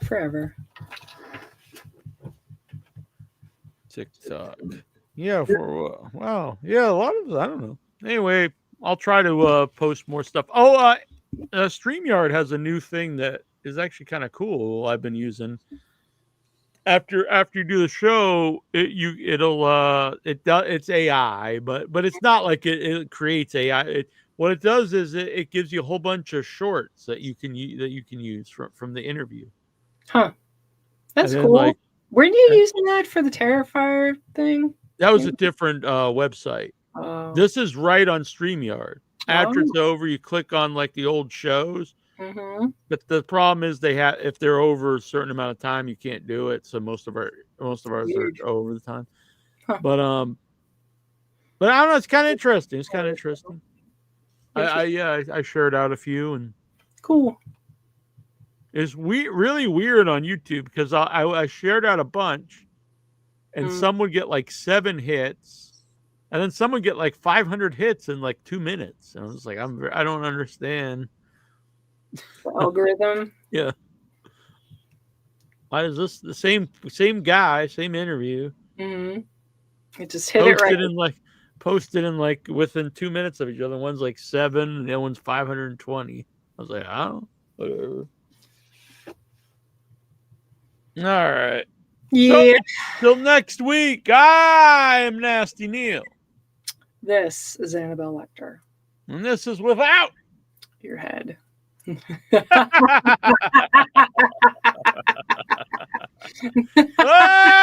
forever. TikTok. Yeah, wow. Yeah, a lot of I don't know. Anyway, I'll try to post more stuff. Oh, StreamYard has a new thing that is actually kind of cool. I've been using. After you do the show, it's AI, but it's not like it creates AI. What it does is it gives you a whole bunch of shorts that you can use from the interview. Huh. That's then, cool. Weren't you using that for the Terrifier thing? That was a different website. Oh. This is right on StreamYard. After it's over, you click on like the old shows. Mm-hmm. But the problem is if they're over a certain amount of time, you can't do it. So most of ours are over the time. Huh. But I don't know. It's kind of interesting. I shared out a few and cool. It's really weird on YouTube because I shared out a bunch, and some would get like 7 hits, and then some would get like 500 hits in like 2 minutes. And I was like, I don't understand. The algorithm. Yeah. Why is this the same guy, same interview? Mm-hmm. It just hit it right. Posted in like within 2 minutes of each other. One's like 7, and the other one's 520. I was like, oh, whatever. All right. Yeah. Till next week. I'm Nasty Neal. This is Annabelle Lecter. And this is Without Your Head. Ah!